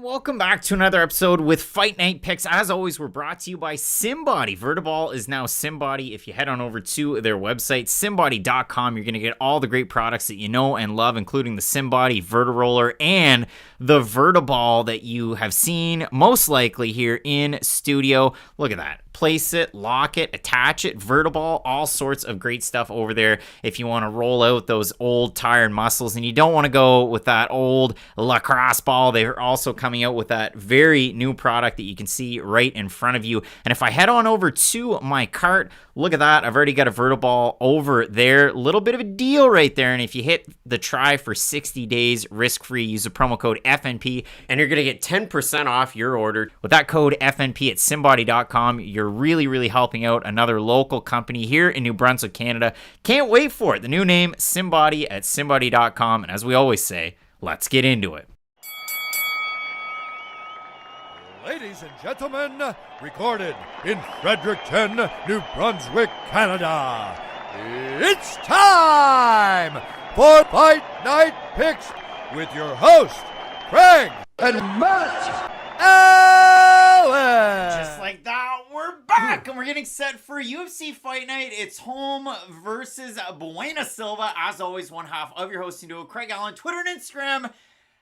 welcome back to another episode with Fight Night Picks. As always, we're brought to you by SimBody. Vertiball is now SimBody. If you head on over to their website, simbody.com, you're going to get all the great products that you know and love, including the SimBody Vertiroller and the Vertiball that you have seen most likely here in studio. Look at that. Place it, lock it, attach it, Vertiball, all sorts of great stuff over there if you want to roll out those old tired muscles and you don't want to go with that old lacrosse ball. They're also coming out with that very new product that you can see right in front of you. And if I head on over to my cart, look at that. I've already got a Vertiball over there. Little bit of a deal right there. And if you hit the try for 60 days risk-free, use the promo code FNP and you're going to get 10% off your order. With that code FNP at simbody.com, you're really helping out another local company here in New Brunswick, Canada. Can't wait for it. The new name, SimBody at simbody.com. And as we always say, let's get into it. Ladies and gentlemen, recorded in Fredericton, New Brunswick, Canada, it's time for Fight Night Picks with your host, Craig and Matt Allen. Just like that, we're back and we're getting set for UFC Fight Night. It's Holm versus Bueno Silva. As always, one half of your hosting duo, Craig Allen, Twitter and Instagram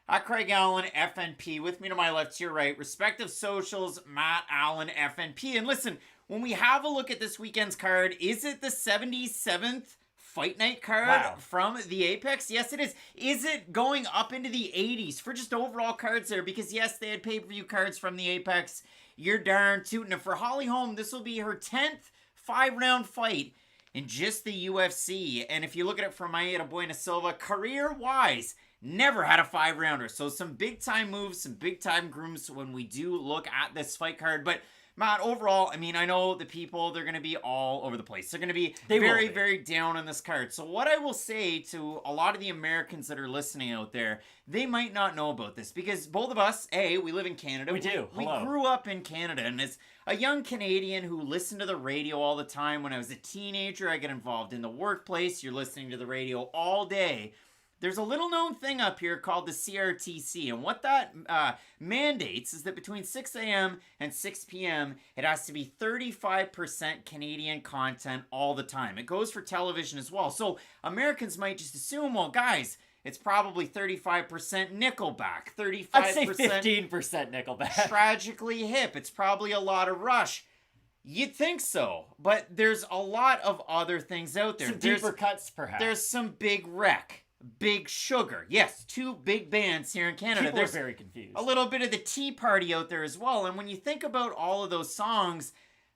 at Craig Allen FNP. With me to my left, to your right, respective socials, Matt Allen FNP. And listen, when we have a look at this weekend's card, is it the 77th Fight Night card from the Apex? Yes, it is. Is it going up into the 80s for just overall cards there? Because yes, they had pay-per-view cards from the Apex. You're darn tootin'. And for Holly Holm, this will be her 10th 5-round fight in just the UFC. And if you look at it from Mayra Bueno Silva, career-wise, never had a 5-rounder. So some big-time moves, some big-time grooms when we do look at this fight card. But Matt, overall, I mean, I know the people, they're going to be all over the place. They're going to be very down on this card. So what I will say to a lot of the Americans that are listening out there, they might not know about this because both of us, we live in Canada. We do. We grew up in Canada, and as a young Canadian who listened to the radio all the time, when I was a teenager, I got involved in the workplace. You're listening to the radio all day. There's a little known thing up here called the CRTC, and what that mandates is that between 6 a.m. and 6 p.m., it has to be 35% Canadian content all the time. It goes for television as well. So Americans might just assume, well, guys, it's probably 35% Nickelback, 35%... I'd say 15% Nickelback. Tragically Hip. It's probably a lot of Rush. You'd think so, but there's a lot of other things out there. Some deeper cuts, perhaps. There's some Big Wreck. Big Sugar. Yes, two big bands here in Canada. People are very confused. A little bit of the Tea Party out there as well. And when you think about all of those songs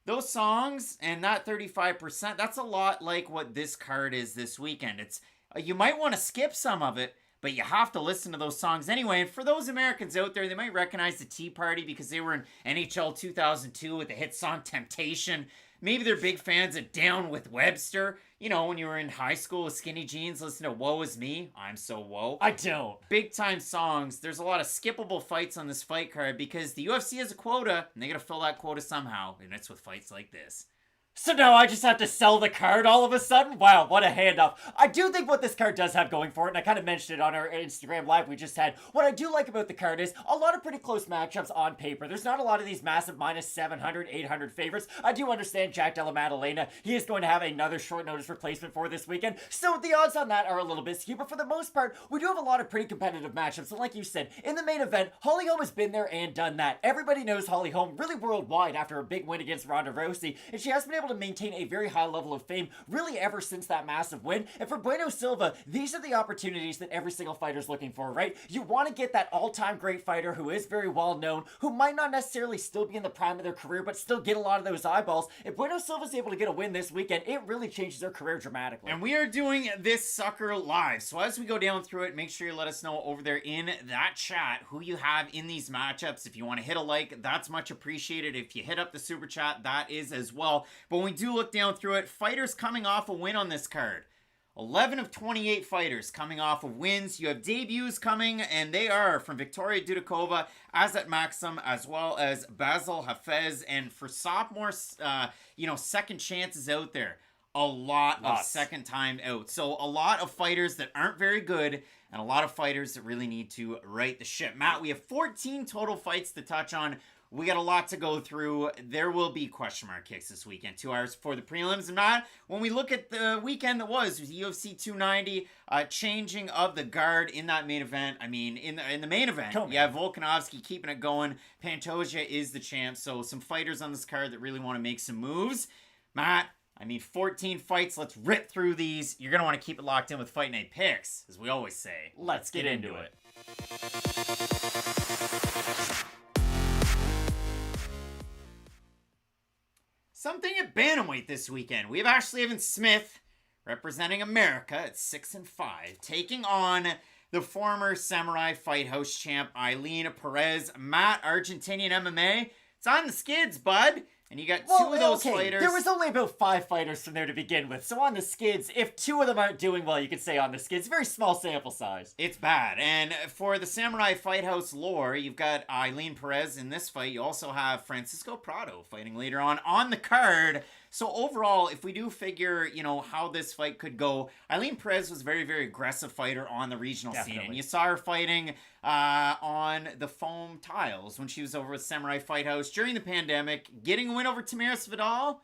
and that 35%, that's a lot like what this card is this weekend. It's you might want to skip some of it, but you have to listen to those songs anyway. And for those Americans out there, they might recognize the Tea Party because they were in NHL 2002 with the hit song Temptation. Maybe they're big fans of Down with Webster. You know, when you were in high school with skinny jeans, listen to Woe Is Me. I'm So Woe. I don't. Big time songs. There's a lot of skippable fights on this fight card because the UFC has a quota, and they gotta fill that quota somehow, and it's with fights like this. So now I just have to sell the card all of a sudden? Wow, what a handoff. I do think what this card does have going for it, and I kind of mentioned it on our Instagram Live we just had. What I do like about the card is a lot of pretty close matchups on paper. There's not a lot of these massive minus 700, 800 favorites. I do understand Jack Della Maddalena. He is going to have another short notice replacement for this weekend, so the odds on that are a little bit skewed, but for the most part, we do have a lot of pretty competitive matchups, and like you said, in the main event, Holly Holm has been there and done that. Everybody knows Holly Holm really worldwide after a big win against Ronda Rousey, and she has been able to maintain a very high level of fame really ever since that massive win. And for Bueno Silva, these are the opportunities that every single fighter's looking for, right? You want to get that all-time great fighter who is very well known, who might not necessarily still be in the prime of their career, but still get a lot of those eyeballs. If Bueno Silva's able to get a win this weekend, it really changes their career dramatically. And we are doing this sucker live. So as we go down through it, make sure you let us know over there in that chat who you have in these matchups. If you want to hit a like, that's much appreciated. If you hit up the super chat, that is as well. But when we do look down through it, fighters coming off a win on this card. 11 of 28 fighters coming off of wins. You have debuts coming, and they are from Victoria Dudakova, Azat Maksum, as well as Bassil, Hafez, and for sophomore, second chances out there. a lot of Lots. second time out. So a lot of fighters that aren't very good and a lot of fighters that really need to right the ship. Matt, we have 14 total fights to touch on. We got a lot to go through. There will be question mark kicks this weekend. 2 hours before the prelims. And Matt, when we look at the weekend that was UFC 290, changing of the guard in that main event. I mean, in the main event, Volkanovski keeping it going. Pantoja is the champ. So some fighters on this card that really want to make some moves. Matt, 14 fights. Let's rip through these. You're going to want to keep it locked in with Fight Night Picks, as we always say. Let's get into it. Something at bantamweight this weekend. We have Ashlee Evans-Smith representing America at 6-5, taking on the former Samurai Fight House champ Ailin Perez. Matt, Argentinian MMA. It's on the skids, bud. And you got two of those fighters. There was only about 5 fighters from there to begin with. So on the skids, if 2 of them aren't doing well, you could say on the skids. Very small sample size. It's bad. And for the Samurai Fight House lore, you've got Ailin Perez in this fight. You also have Francisco Prado fighting later on the card. So overall, if we do figure, how this fight could go, Ailin Perez was a very, very aggressive fighter on the regional scene. And you saw her fighting on the foam tiles when she was over with Samurai Fight House during the pandemic, getting a win over Tamiris Vidal.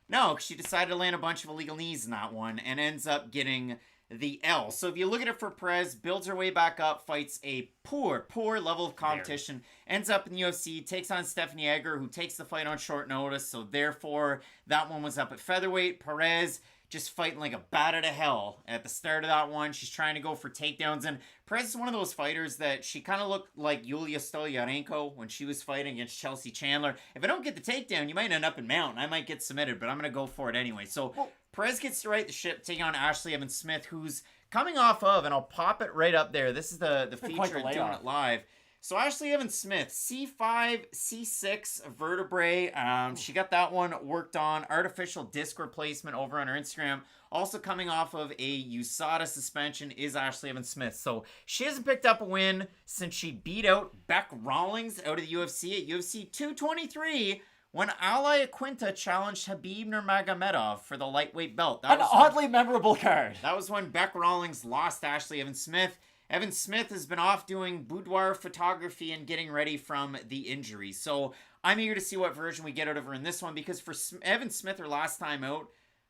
No, she decided to land a bunch of illegal knees in that one and ends up getting the L. So if you look at it for Perez, builds her way back up, fights a poor level of competition, ends up in the UFC, takes on Stephanie Egger, who takes the fight on short notice. So therefore, that one was up at featherweight. Perez just fighting like a bat out of hell at the start of that one. She's trying to go for takedowns. And Perez is one of those fighters that she kind of looked like Yulia Stoliarenko when she was fighting against Chelsea Chandler. If I don't get the takedown, you might end up in mount. I might get submitted, but I'm going to go for it anyway. So Perez gets to right the ship, taking on Ashlee Evans-Smith, who's coming off of, and I'll pop it right up there. This is the feature doing it live. So Ashlee Evans-Smith, C5, C6 vertebrae. She got that one worked on. Artificial disc replacement over on her Instagram. Also coming off of a USADA suspension is Ashlee Evans-Smith. So she hasn't picked up a win since she beat out Bec Rawlings out of the UFC at UFC 223 when Ali Aquinta challenged Khabib Nurmagomedov for the lightweight belt. An oddly memorable card. That was when Bec Rawlings lost to Ashlee Evans-Smith. Evans-Smith has been off doing boudoir photography and getting ready from the injury. So I'm eager to see what version we get out of her in this one, because for Evans-Smith, her last time out,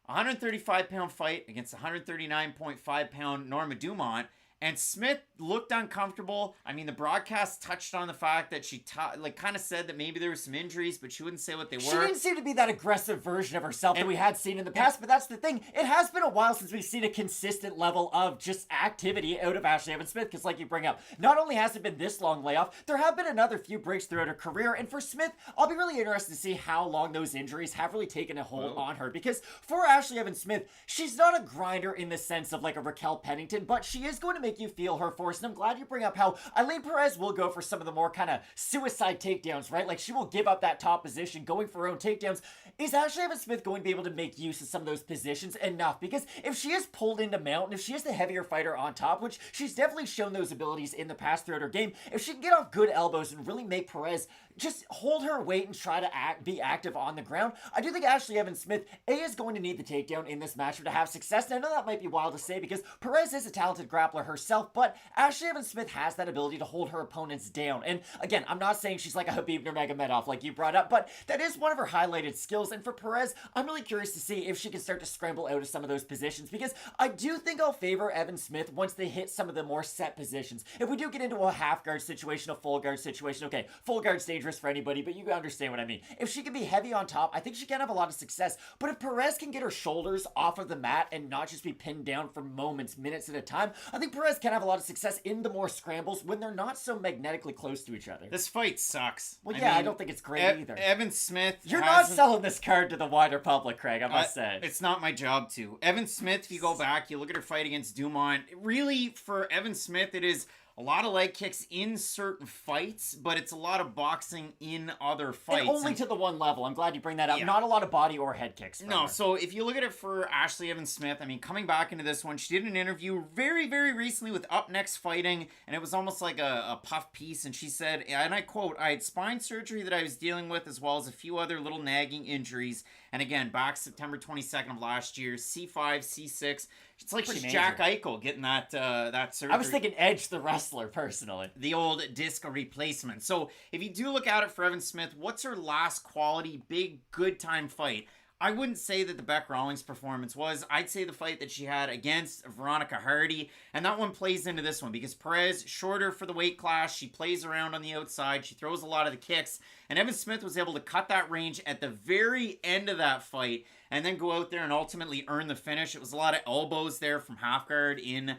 135-pound fight against 139.5-pound Norma Dumont. And Smith looked uncomfortable. I mean, the broadcast touched on the fact that she kind of said that maybe there were some injuries, but she wouldn't say what they were. She didn't seem to be that aggressive version of herself that we had seen in the past, but that's the thing. It has been a while since we've seen a consistent level of just activity out of Ashlee Evans-Smith, because like you bring up, not only has it been this long layoff, there have been another few breaks throughout her career, and for Smith, I'll be really interested to see how long those injuries have really taken a hold on her, because for Ashlee Evans-Smith, she's not a grinder in the sense of like a Raquel Pennington, but she is going to make you feel her force, and I'm glad you bring up how Ailin Perez will go for some of the more kind of suicide takedowns, right? Like, she will give up that top position, going for her own takedowns. Is Ashlee Evans-Smith going to be able to make use of some of those positions enough? Because if she is pulled into mount, and if she is the heavier fighter on top, which she's definitely shown those abilities in the past throughout her game, if she can get off good elbows and really make Perez just hold her weight and try to be active on the ground, I do think Ashlee Evans-Smith, is going to need the takedown in this matchup to have success. And I know that might be wild to say because Perez is a talented grappler herself, but Ashlee Evans-Smith has that ability to hold her opponents down. And again, I'm not saying she's like a Khabib Nurmagomedov like you brought up, but that is one of her highlighted skills. And for Perez, I'm really curious to see if she can start to scramble out of some of those positions, because I do think I'll favor Evans-Smith once they hit some of the more set positions. If we do get into a half guard situation, a full guard situation, okay, full guard's dangerous for anybody, but you understand what I mean. If she can be heavy on top, I think she can have a lot of success. But if Perez can get her shoulders off of the mat and not just be pinned down for moments, minutes at a time, I think Perez can have a lot of success in the more scrambles when they're not so magnetically close to each other. This fight sucks. Well, I don't think it's great either. Evans-Smith, you're not selling this card to the wider public, Craig, I must say. It's not my job to. Evans-Smith, if you go back, you look at her fight against Dumont, really, for Evans-Smith, it is a a lot of leg kicks in certain fights, but it's a lot of boxing in other fights. And only to the one level. I'm glad you bring that up. Yeah. Not a lot of body or head kicks. No, so if you look at it for Ashlee Evans-Smith, I mean, coming back into this one, she did an interview very, very recently with Up Next Fighting, and it was almost like a puff piece, and she said, and I quote, "I had spine surgery that I was dealing with, as well as a few other little nagging injuries, and again, back September 22nd of last year, C5, C6, it's like she's Jack Eichel getting that surgery." I was thinking Edge the wrestler, personally. The old disc replacement. So if you do look at it for Evans-Smith, what's her last quality, big, good time fight? I wouldn't say that the Beck Rawlings performance was. I'd say the fight that she had against Veronica Hardy, and that one plays into this one because Perez, shorter for the weight class, she plays around on the outside, she throws a lot of the kicks, and Evans-Smith was able to cut that range at the very end of that fight and then go out there and ultimately earn the finish. It was a lot of elbows there from half guard in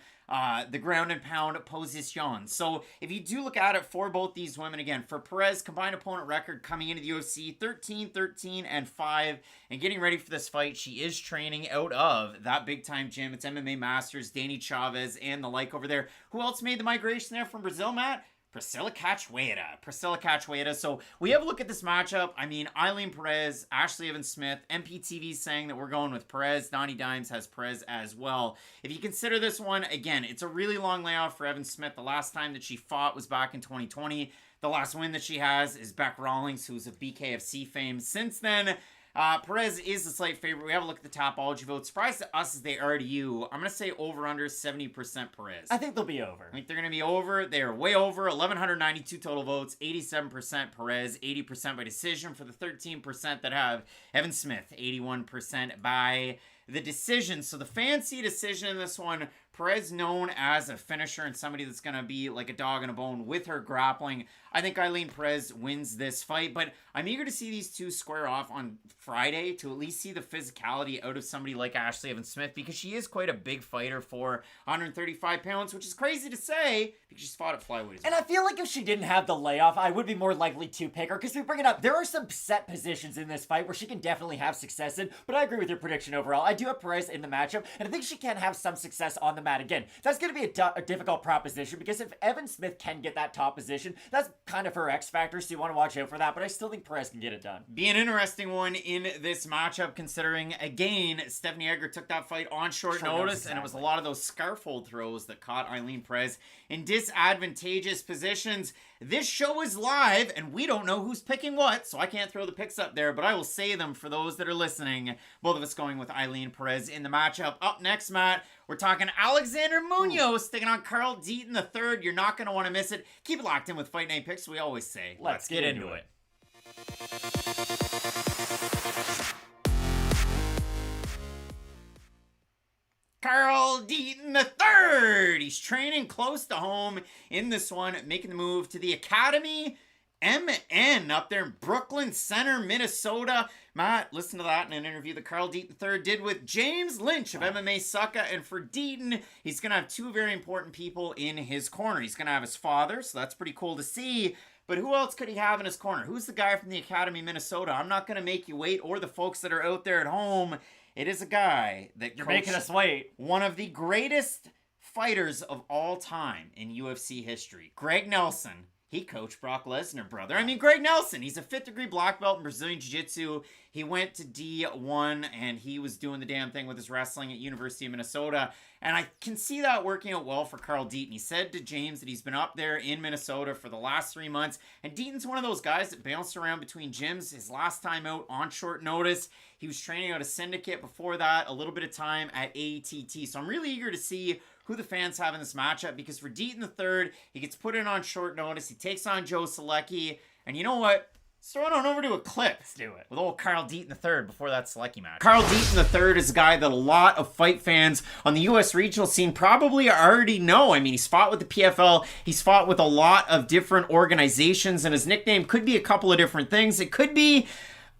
the ground and pound position. So if you do look at it for both these women, again, for Perez, combined opponent record coming into the UFC, 13-13-5, and getting ready for this fight, she is training out of that big-time gym. It's MMA Masters, Danny Chavez, and the like over there. Who else made the migration there from Brazil, Matt? Priscilla Cachoeira. So we have a look at this matchup. I mean, Ailin Perez, Ashlee Evans-Smith, MPTV saying that we're going with Perez. Donnie Dimes has Perez as well. If you consider this one, again, it's a really long layoff for Evans-Smith. The last time that she fought was back in 2020. The last win that she has is Beck Rawlings, who's of BKFC fame. Since then, Perez is the slight favorite. We have a look at the Topology vote. Surprised to us as they are to you. I'm going to say over-under 70% Perez. I think they'll be over. I think they're going to be over. They are way over. 1,192 total votes. 87% Perez. 80% by decision for the 13% that have Evans-Smith. 81% by the decision. So the fancy decision in this one, Perez known as a finisher and somebody that's going to be like a dog in a bone with her grappling. I think Ailin Perez wins this fight, but I'm eager to see these two square off on Friday to at least see the physicality out of somebody like Ashlee Evans-Smith, because she is quite a big fighter for 135 pounds, which is crazy to say because she's fought at flyweight. And I feel like if she didn't have the layoff, I would be more likely to pick her, because we bring it up, there are some set positions in this fight where she can definitely have success in, but I agree with your prediction overall. I do have Perez in the matchup, and I think she can have some success on the mat. Again, that's going to be a difficult proposition, because if Evans-Smith can get that top position, that's kind of her X factor, so you want to watch out for that, but I still think Perez can get it done. Be an interesting one in this matchup, considering, again, Stephanie Egger took that fight on short notice, exactly. And it was a lot of those scarf hold throws that caught Ailin Perez in disadvantageous positions. This show is live, and we don't know who's picking what, so I can't throw the picks up there, but I will say them for those that are listening. Both of us going with Ailin Perez in the matchup. Up next, Matt, we're talking Alexander Munoz taking on Carl Deaton III. You're not going to want to miss it. Keep it locked in with Fight Night Picks. We always say, let's get into it. Carl Deaton III. He's training close to home in this one, making the move to the Academy MN up there in Brooklyn Center, Minnesota. Matt, listen to that in an interview that Carl Deaton III did with James Lynch of MMA Sucka. And for Deaton, he's going to have two very important people in his corner. He's going to have his father, so that's pretty cool to see. But who else could he have in his corner? Who's the guy from the Academy, Minnesota? I'm not going to make you wait, or the folks that are out there at home. It is a guy that you're making us wait. One of the greatest fighters of all time in UFC history, Greg Nelson. He coached Brock Lesnar, brother. I mean, Greg Nelson, he's a 5th degree black belt in Brazilian Jiu-Jitsu. He went to D1, and he was doing the damn thing with his wrestling at University of Minnesota. And I can see that working out well for Carl Deaton. He said to James that he's been up there in Minnesota for the last 3 months. And Deaton's one of those guys that bounced around between gyms. His last time out on short notice, he was training out of Syndicate. Before that, a little bit of time at ATT. So I'm really eager to see who the fans have in this matchup, because for Deaton III, he gets put in on short notice. He takes on Joe Selecki. And you know what? Let's throw it on over to a clip. Let's do it. With old Carl Deaton III before that Selecki match. Carl Deaton III is a guy that a lot of fight fans on the U.S. regional scene probably already know. I mean, he's fought with the PFL. He's fought with a lot of different organizations, and his nickname could be a couple of different things. It could be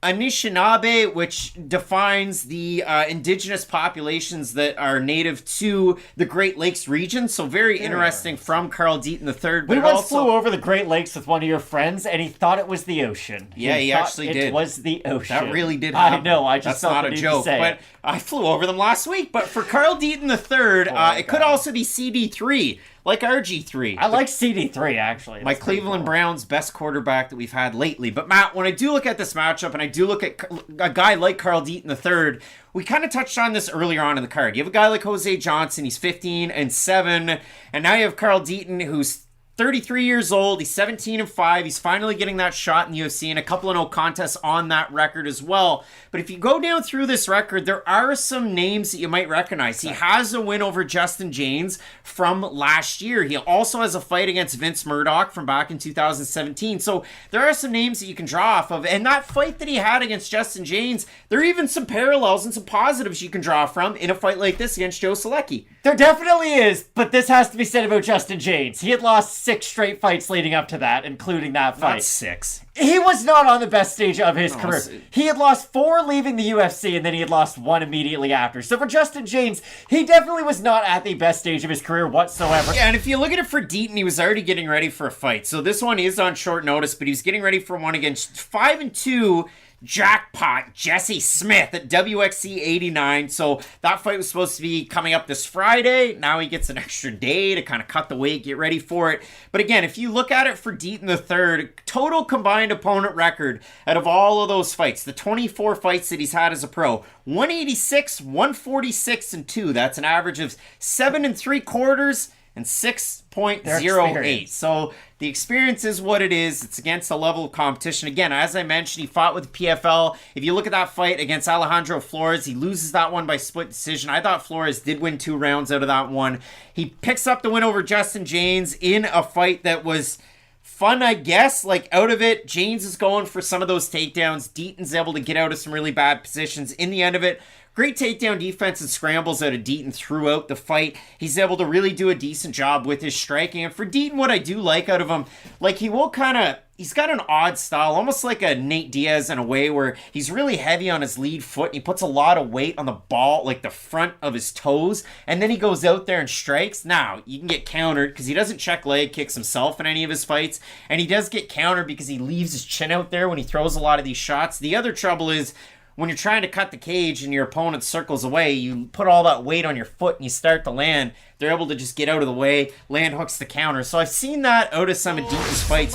Anishinaabe, which defines the indigenous populations that are native to the Great Lakes region. So very interesting from Carl Deaton III. But we once flew over the Great Lakes with one of your friends, and he thought it was the ocean. Yeah, he actually did. It was the ocean. That really did happen. I know. I just That's not a joke. But I flew over them last week. But for Carl Deaton III, it could also be CD3, like RG3. I like CD3, actually. My Cleveland Browns best quarterback that we've had lately. But Matt, when I do look at this matchup and I do look at a guy like Carl Deaton III, we kind of touched on this earlier on in the card. You have a guy like Jose Johnson, he's 15-7, and now you have Carl Deaton, who's 33 years old. He's 17-5. He's finally getting that shot in the UFC and a couple of no contests on that record as well. But if you go down through this record, there are some names that you might recognize. He has a win over Justin James from last year. He also has a fight against Vince Murdoch from back in 2017. So there are some names that you can draw off of. And that fight that he had against Justin James, there are even some parallels and some positives you can draw from in a fight like this against Joe Solecki. There definitely is, but this has to be said about Justin James. He had lost 6 straight fights leading up to that, including that fight. Not 6. He was not on the best stage of his career. He had lost 4 leaving the UFC, and then he had lost 1 immediately after. So for Justin James, he definitely was not at the best stage of his career whatsoever. Yeah, and if you look at it for Deaton, he was already getting ready for a fight. So this one is on short notice, but he was getting ready for one against 5-2 jackpot Jesse Smith at WXC 89. So that fight was supposed to be coming up this Friday. Now he gets an extra day to kind of cut the weight, get ready for it. But again, if you look at it for Deaton III, total combined opponent record out of all of those fights, the 24 fights that he's had as a pro, 186, 146, and 2. That's an average of 7 3/4 and 6.08. So the experience is what it is. It's against a level of competition. Again, as I mentioned, he fought with PFL. If you look at that fight against Alejandro Flores, he loses that one by split decision. I thought Flores did win 2 rounds out of that one. He picks up the win over Justin James in a fight that was fun, I guess. Like, out of it, James is going for some of those takedowns. Deaton's able to get out of some really bad positions. In the end of it, great takedown defense and scrambles out of Deaton throughout the fight. He's able to really do a decent job with his striking. And for Deaton, what I do like out of him, like, he will kind of, he's got an odd style, almost like a Nate Diaz in a way, where he's really heavy on his lead foot. And he puts a lot of weight on the ball, like the front of his toes. And then he goes out there and strikes. Now, you can get countered because he doesn't check leg kicks himself in any of his fights. And he does get countered because he leaves his chin out there when he throws a lot of these shots. The other trouble is, when you're trying to cut the cage and your opponent circles away, you put all that weight on your foot and you start to land. They're able to just get out of the way, land hooks the counter. So I've seen that out of some of Deaton's fights.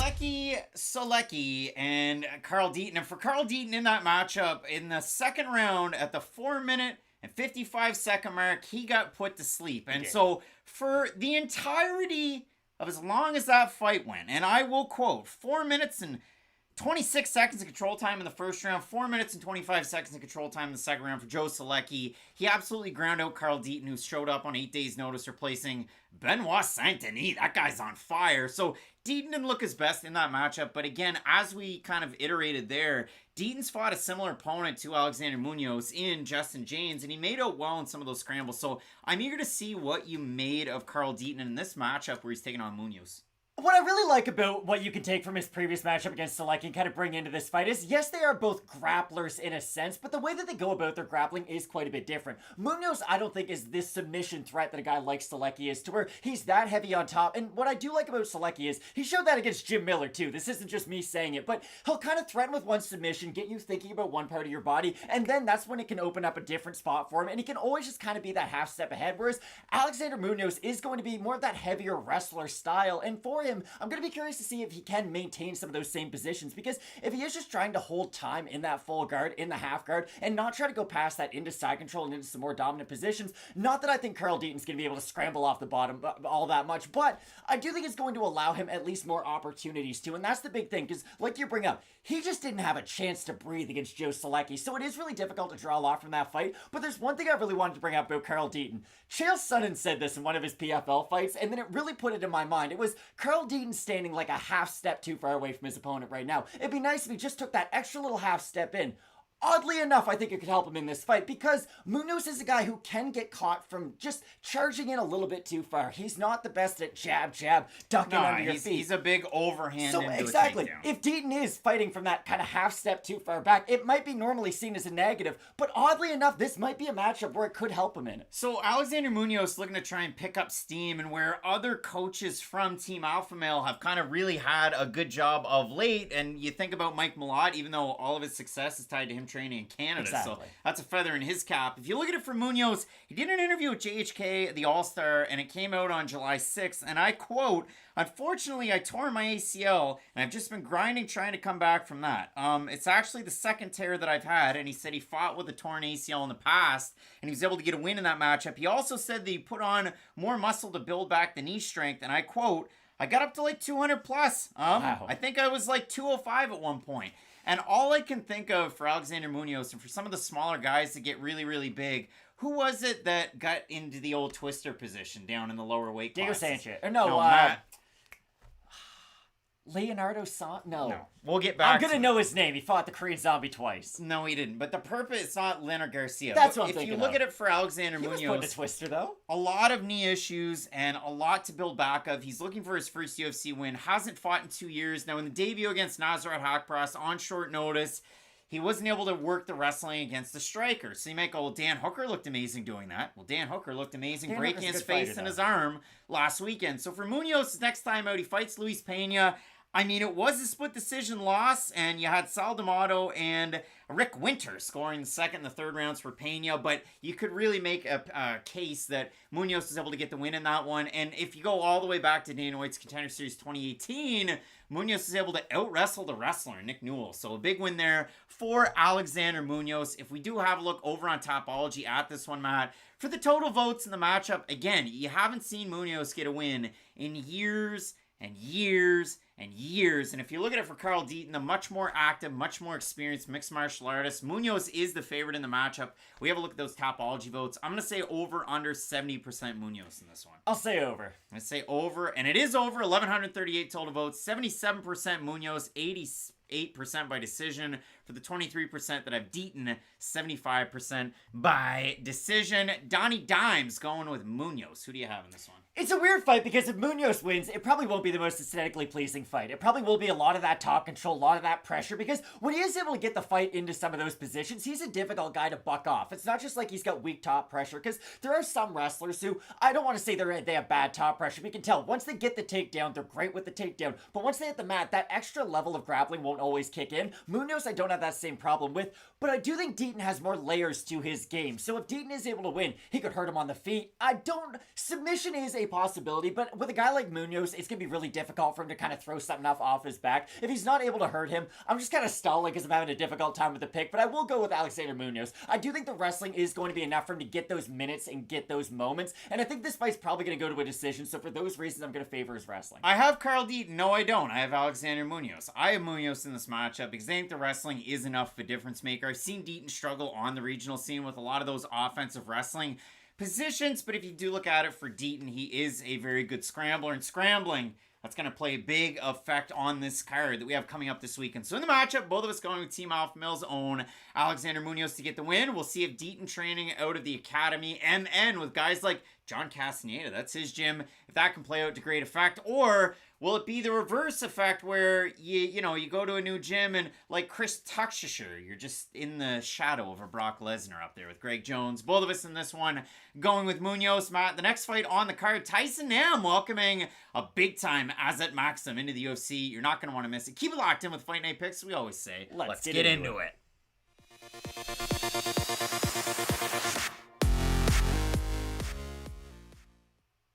Solecki and Carl Deaton. And for Carl Deaton in that matchup, in the second round at the 4-minute and 55-second mark, he got put to sleep. And so for the entirety of as long as that fight went, and I will quote, 4 minutes and 26 seconds of control time in the first round, 4 minutes and 25 seconds of control time in the second round for Joe Solecki. He absolutely ground out Carl Deaton, who showed up on 8 days' notice, replacing Benoit Saint-Denis. That guy's on fire. So Deaton didn't look his best in that matchup. But again, as we kind of iterated there, Deaton's fought a similar opponent to Alexander Munoz in Justin James, and he made out well in some of those scrambles. So I'm eager to see what you made of Carl Deaton in this matchup where he's taking on Munoz. What I really like about what you can take from his previous matchup against Solecki and kind of bring into this fight is, yes, they are both grapplers in a sense, but the way that they go about their grappling is quite a bit different. Munoz, I don't think, is this submission threat that a guy like Solecki is, to where he's that heavy on top. And what I do like about Solecki is he showed that against Jim Miller, too. This isn't just me saying it, but he'll kind of threaten with one submission, get you thinking about one part of your body, and then that's when it can open up a different spot for him, and he can always just kind of be that half step ahead, whereas Alexander Munoz is going to be more of that heavier wrestler style, and for him, I'm going to be curious to see if he can maintain some of those same positions, because if he is just trying to hold time in that full guard, in the half guard, and not try to go past that into side control and into some more dominant positions, not that I think Carl Deaton's going to be able to scramble off the bottom all that much, but I do think it's going to allow him at least more opportunities to, and that's the big thing, because like you bring up, he just didn't have a chance to breathe against Joe Solecki, so it is really difficult to draw a lot from that fight. But there's one thing I really wanted to bring up about Carl Deaton. Chael Sonnen said this in one of his PFL fights, and then it really put it in my mind. It was Carl Deaton standing like a half step too far away from his opponent right now. It'd be nice if he just took that extra little half step in. Oddly enough, I think it could help him in this fight, because Munoz is a guy who can get caught from just charging in a little bit too far. He's not the best at jab, ducking under your feet. He's a big overhand. So exactly, if Deaton is fighting from that kind of half step too far back, it might be normally seen as a negative, but oddly enough, this might be a matchup where it could help him in it. So Alexander Munoz looking to try and pick up steam, and where other coaches from Team Alpha Male have kind of really had a good job of late, and you think about Mike Malott, even though all of his success is tied to him training in Canada. Exactly. So that's a feather in his cap. If you look at it for Munoz, he did an interview with JHK, the All-Star, and it came out on July 6th, and I quote, "Unfortunately, I tore my ACL, and I've just been grinding trying to come back from that. It's actually the second tear that I've had," and he said he fought with a torn ACL in the past, and he was able to get a win in that matchup. He also said that he put on more muscle to build back the knee strength, and I quote, "I got up to like 200 plus. Wow. I think I was like 205 at one point." And all I can think of for Alexander Munoz and for some of the smaller guys that get really, really big, who was it that got into the old twister position down in the lower weight Diego classes? Sanchez. Or no, Matt. Leonardo No. We'll get back I'm going to it. know his name. He fought the Korean Zombie twice. No, he didn't. But the purpose, it's not Leonard Garcia. That's But what I'm if thinking you look of. at it for Alexander He was Munoz, putting a twister, though. a lot of knee issues and a lot to build back of. He's looking for his first UFC win. Hasn't fought in 2 years. Now, in the debut against Nasrat Haqparast on short notice, he wasn't able to work the wrestling against the striker. So you might go, well, Dan Hooker looked amazing doing that. Well, Dan Hooker looked amazing Dan breaking Hooker's a his good fighter, face and though. his arm last weekend. So for Munoz, next time out, he fights Luis Pena. I mean, it was a split decision loss, and you had Sal D'Amato and Rick Winter scoring the second and the third rounds for Pena, but you could really make a case that Munoz was able to get the win in that one. And if you go all the way back to Dana White's Contender Series 2018, Munoz was able to out-wrestle the wrestler, Nick Newell. So a big win there for Alexander Munoz. If we do have a look over on Topology at this one, Matt, for the total votes in the matchup, again, you haven't seen Munoz get a win in years and years and years. And if you look at it for Carl Deaton, the much more active, much more experienced mixed martial artist, Munoz is the favorite in the matchup. We have a look at those Topology votes. I'm going to say over under 70% Munoz in this one. I'll say over. I say over, and it is over. 1,138 total votes. 77% Munoz, 88% by decision. For the 23% that I've Deaton, 75% by decision. Donnie Dimes going with Munoz. Who do you have in this one? It's a weird fight because if Munoz wins, it probably won't be the most aesthetically pleasing fight. It probably will be a lot of that top control, a lot of that pressure, because when he is able to get the fight into some of those positions, he's a difficult guy to buck off. It's not just like he's got weak top pressure, because there are some wrestlers who, I don't want to say they have bad top pressure, but you can tell, once they get the takedown, they're great with the takedown, but once they hit the mat, that extra level of grappling won't always kick in. Munoz, I don't have that same problem with, but I do think Deaton has more layers to his game, so if Deaton is able to win, he could hurt him on the feet. Submission is a possibility, but with a guy like Munoz, it's going to be really difficult for him to kind of throw something off his back. If he's not able to hurt him, I'm just kind of stalling because I'm having a difficult time with the pick, but I will go with Alexander Munoz. I do think the wrestling is going to be enough for him to get those minutes and get those moments, and I think this fight's probably going to go to a decision, so for those reasons, I'm going to favor his wrestling. I have Carl Deaton. No, I don't. I have Alexander Munoz. I have Munoz in this matchup because I think the wrestling is enough of a difference maker. I've seen Deaton struggle on the regional scene with a lot of those offensive wrestling positions, but if you do look at it for Deaton, he is a very good scrambler, and scrambling, that's going to play a big effect on this card that we have coming up this weekend. So in the matchup, both of us going with Team Alpha Male's own Alexander Munoz to get the win. We'll see if Deaton training out of the academy, MN, with guys like John Castaneda, that's his gym, if that can play out to great effect, or will it be the reverse effect where you go to a new gym and like Chris Tuxisher, you're just in the shadow of a Brock Lesnar up there with Greg Jones. Both of us in this one going with Munoz. Matt, the next fight on the card, Tyson Nam welcoming a big-time Azat Maksum into the UFC. You're not going to want to miss it. Keep it locked in with Fight Night Picks. We always say, let's get into it.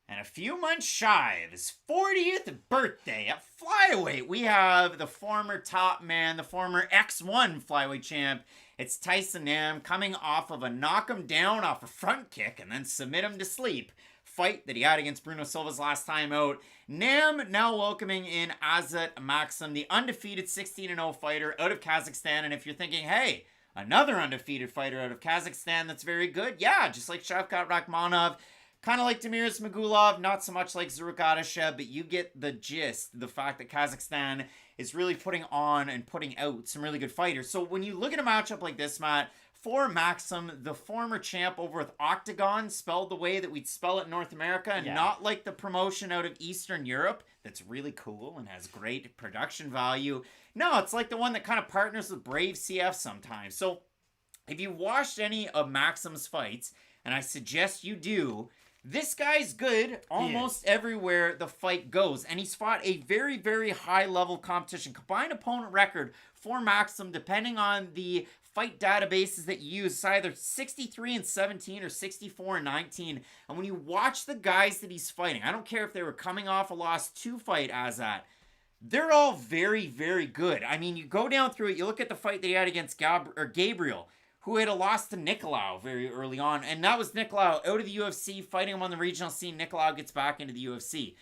And a few months shy of his 40th birthday at flyweight, we have the former top man, the former X1 flyweight champ. It's Tyson Nam coming off of a knock him down off a front kick and then submit him to sleep fight that he had against Bueno Silva's last time out. Nam now welcoming in Azat Maksum, the undefeated 16-0 fighter out of Kazakhstan. And if you're thinking, hey, another undefeated fighter out of Kazakhstan that's very good, yeah, just like Shavkat Rakhmonov, kind of like Demiris Magulov, not so much like Zaruk Adashev, but you get the gist, the fact that Kazakhstan is really putting on and putting out some really good fighters. So when you look at a matchup like this, Matt, for Maksum, the former champ over with Octagon, spelled the way that we'd spell it in North America, and not like the promotion out of Eastern Europe that's really cool and has great production value. No, it's like the one that kind of partners with Brave CF sometimes. So if you watched any of Maksum's fights, and I suggest you do, this guy's good almost everywhere the fight goes. And he's fought a very, very high-level competition. Combined opponent record for Maksum, depending on the fight databases that you use. It's either 63-17 or 64-19. And when you watch the guys that he's fighting, I don't care if they were coming off a loss to fight Azat, they're all very, very good. I mean, you go down through it, you look at the fight that he had against Gabriel, who had a loss to Nicolau very early on, and that was Nicolau out of the UFC, fighting him on the regional scene. Nicolau gets back into the UFC.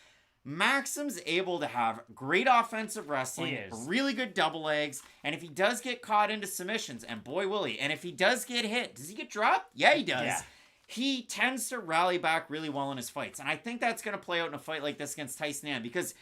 Maksum's able to have great offensive wrestling, really good double legs, and if he does get caught into submissions, and boy will he, and if he does get hit, does he get dropped? Yeah, he does. Yeah. He tends to rally back really well in his fights, and I think that's going to play out in a fight like this against Tyson Nam, because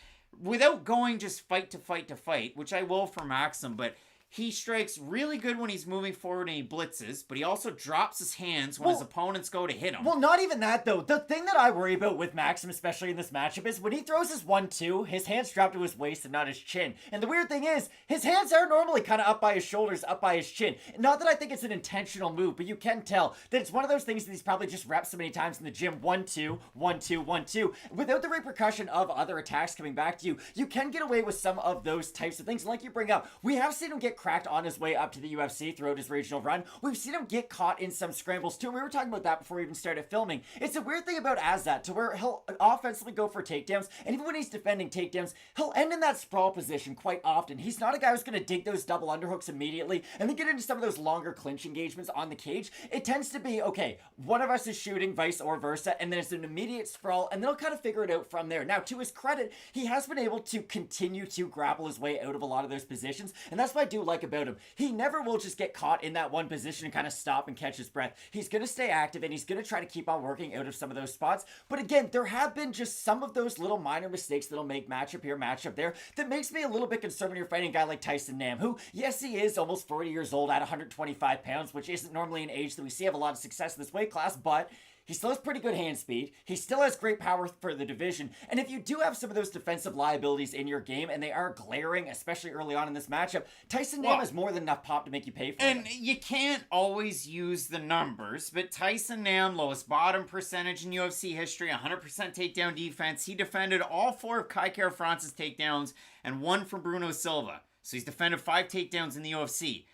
without going just fight to fight, which I will for Maksum, but he strikes really good when he's moving forward and he blitzes, but he also drops his hands when his opponents go to hit him. Well, not even that, though. The thing that I worry about with Maksum, especially in this matchup, is when he throws his 1-2, his hands drop to his waist and not his chin. And the weird thing is, his hands are normally kind of up by his shoulders, up by his chin. Not that I think it's an intentional move, but you can tell that it's one of those things that he's probably just repped so many times in the gym. 1-2, 1-2, 1-2. Without the repercussion of other attacks coming back to you, you can get away with some of those types of things. And like you bring up, we have seen him get cracked on his way up to the UFC throughout his regional run. We've seen him get caught in some scrambles too. We were talking about that before we even started filming. It's a weird thing about Azat to where he'll offensively go for takedowns, and even when he's defending takedowns, he'll end in that sprawl position quite often. He's not a guy who's going to dig those double underhooks immediately and then get into some of those longer clinch engagements on the cage. It tends to be, okay, one of us is shooting, vice or versa, and then it's an immediate sprawl, and they'll kind of figure it out from there. Now, to his credit, he has been able to continue to grapple his way out of a lot of those positions, and that's what I do like about him. He never will just get caught in that one position and kind of stop and catch his breath. He's going to stay active and he's going to try to keep on working out of some of those spots. But again, there have been just some of those little minor mistakes that'll make matchup here, matchup there, that makes me a little bit concerned when you're fighting a guy like Tyson Nam, who, yes, he is almost 40 years old at 125 pounds, which isn't normally an age that we see have a lot of success in this weight class, but he still has pretty good hand speed. He still has great power for the division. And if you do have some of those defensive liabilities in your game, and they are glaring, especially early on in this matchup, Tyson Nam has more than enough pop to make you pay for it. And you can't always use the numbers, but Tyson Nam, lowest bottom percentage in UFC history, 100% takedown defense. He defended all 4 of Kai Kara France's takedowns and 1 from Bueno Silva. So he's defended 5 takedowns in the UFC.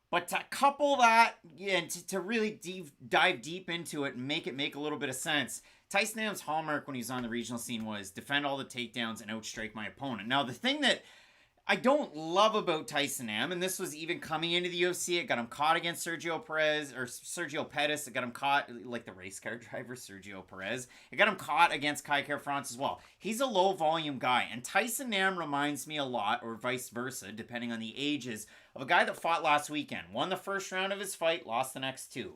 But to couple that and to really dive deep into it and make it make a little bit of sense, Tyson Nam's hallmark when he was on the regional scene was defend all the takedowns and outstrike my opponent. Now, the thing that I don't love about Tyson Nam, and this was even coming into the UFC, it got him caught against Sergio Perez. It got him caught, like the race car driver, Sergio Perez. It got him caught against Kai Kara France as well. He's a low volume guy, and Tyson Nam reminds me a lot, or vice versa, depending on the ages, of a guy that fought last weekend. Won the first round of his fight, lost the next 2.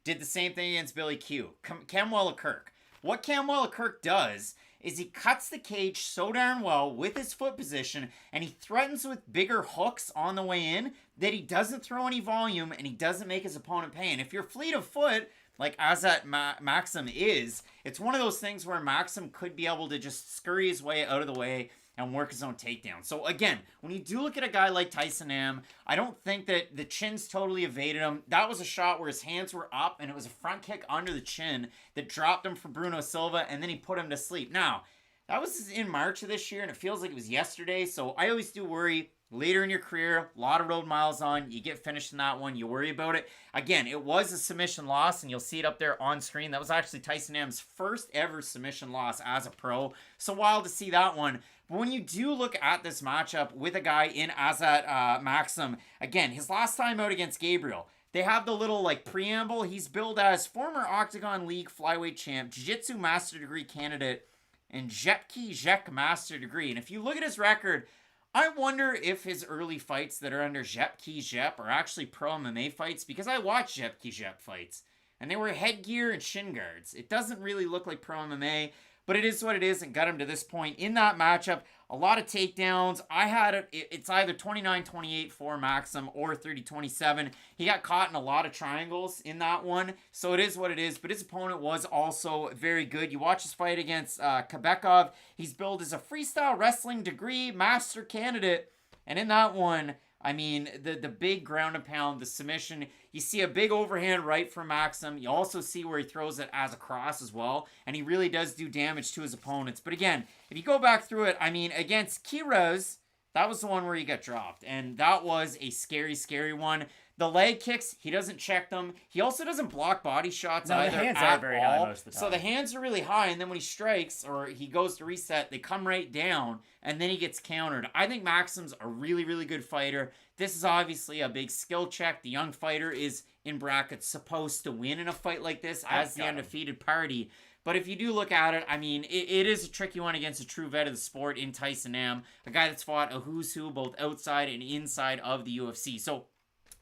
Did the same thing against Billy Q. Cam Wella-Kirk. What Cam Wella-Kirk does is he cuts the cage so darn well with his foot position, and he threatens with bigger hooks on the way in that he doesn't throw any volume and he doesn't make his opponent pay. And if you're fleet of foot, like Azat Maksum is, it's one of those things where Maksum could be able to just scurry his way out of the way and work his own takedown. So again, when you do look at a guy like Tyson Nam, I don't think that the chin's totally evaded him. That was a shot where his hands were up and it was a front kick under the chin that dropped him from Bueno Silva, and then he put him to sleep. Now, that was in March of this year and it feels like it was yesterday, so I always do worry. Later in your career, a lot of road miles on, you get finished in that one, you worry about it. Again, it was a submission loss, and you'll see it up there on screen. That was actually Tyson Nam's first ever submission loss as a pro. So wild to see that one. But when you do look at this matchup with a guy in Azat Maksum, again, his last time out against Gabriel, they have the little preamble. He's billed as former Octagon League flyweight champ, Jiu-Jitsu Master Degree candidate, and Jetki Jek Master Degree. And if you look at his record, I wonder if his early fights that are under Jetki Jep are actually pro MMA fights, because I watched Jetki Jep fights, and they were headgear and shin guards. It doesn't really look like pro MMA, but it is what it is and got him to this point in that matchup. A lot of takedowns. I had it. It's either 29-28 for Maksum or 30-27. He got caught in a lot of triangles in that one, so it is what it is. But his opponent was also very good. You watch his fight against Kebekov. He's billed as a freestyle wrestling degree master candidate, and in that one, I mean, the big ground and pound, the submission, you see a big overhand right from Maksum. You also see where he throws it as a cross as well, and he really does do damage to his opponents. But again, if you go back through it, I mean, against Kiroz, that was the one where he got dropped, and that was a scary, scary one. The leg kicks, he doesn't check them. He also doesn't block body shots either. The hands at are very all. high most of the time. So the hands are really high, and then when he strikes or he goes to reset, they come right down, and then he gets countered. I think Maksum's a really, really good fighter. This is obviously a big skill check. The young fighter is, in brackets, supposed to win in a fight like this as the undefeated party. But if you do look at it, I mean, it is a tricky one against a true vet of the sport in Tyson Nam, a guy that's fought a who's who both outside and inside of the UFC. So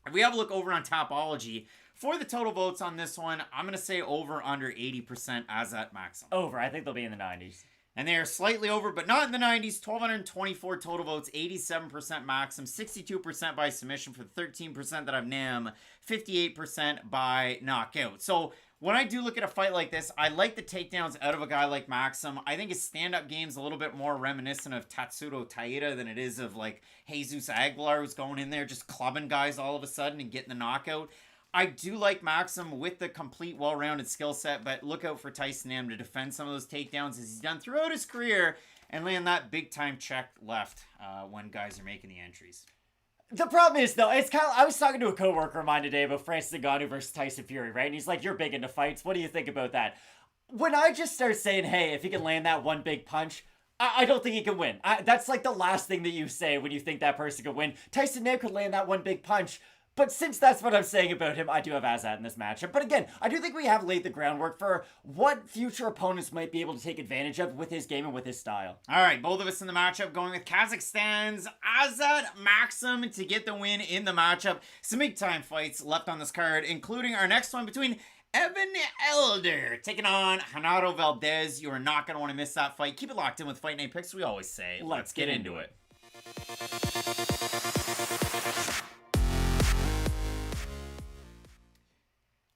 if we have a look over on Tapology, for the total votes on this one, I'm going to say over under 80% Azat Maksum. Over. I think they'll be in the 90s. And they are slightly over, but not in the 90s. 1,224 total votes, 87% Maksum, 62% by submission for the 13% that I've Nam, 58% by knockout. So when I do look at a fight like this, I like the takedowns out of a guy like Maksum. I think his stand-up game's a little bit more reminiscent of Tatsuro Taira than it is of like Jesus Aguilar, who's going in there just clubbing guys all of a sudden and getting the knockout. I do like Maksum with the complete, well-rounded skill set, but look out for Tyson Nam to defend some of those takedowns as he's done throughout his career and land that big-time check left when guys are making the entries. The problem is, though, it's kind of, I was talking to a coworker of mine today about Francis Ngannou versus Tyson Fury, right? And he's like, you're big into fights. What do you think about that? When I just start saying, hey, if he can land that one big punch, I don't think he can win. That's like the last thing that you say when you think that person could win. Tyson Nam could land that one big punch. But since that's what I'm saying about him, I do have Azat in this matchup. But again, I do think we have laid the groundwork for what future opponents might be able to take advantage of with his game and with his style. All right, both of us in the matchup going with Kazakhstan's Azat Maksum to get the win in the matchup. Some big-time fights left on this card, including our next one between Evan Elder taking on Genaro Valdez. You are not going to want to miss that fight. Keep it locked in with Fight Night Picks. We always say, let's get into it.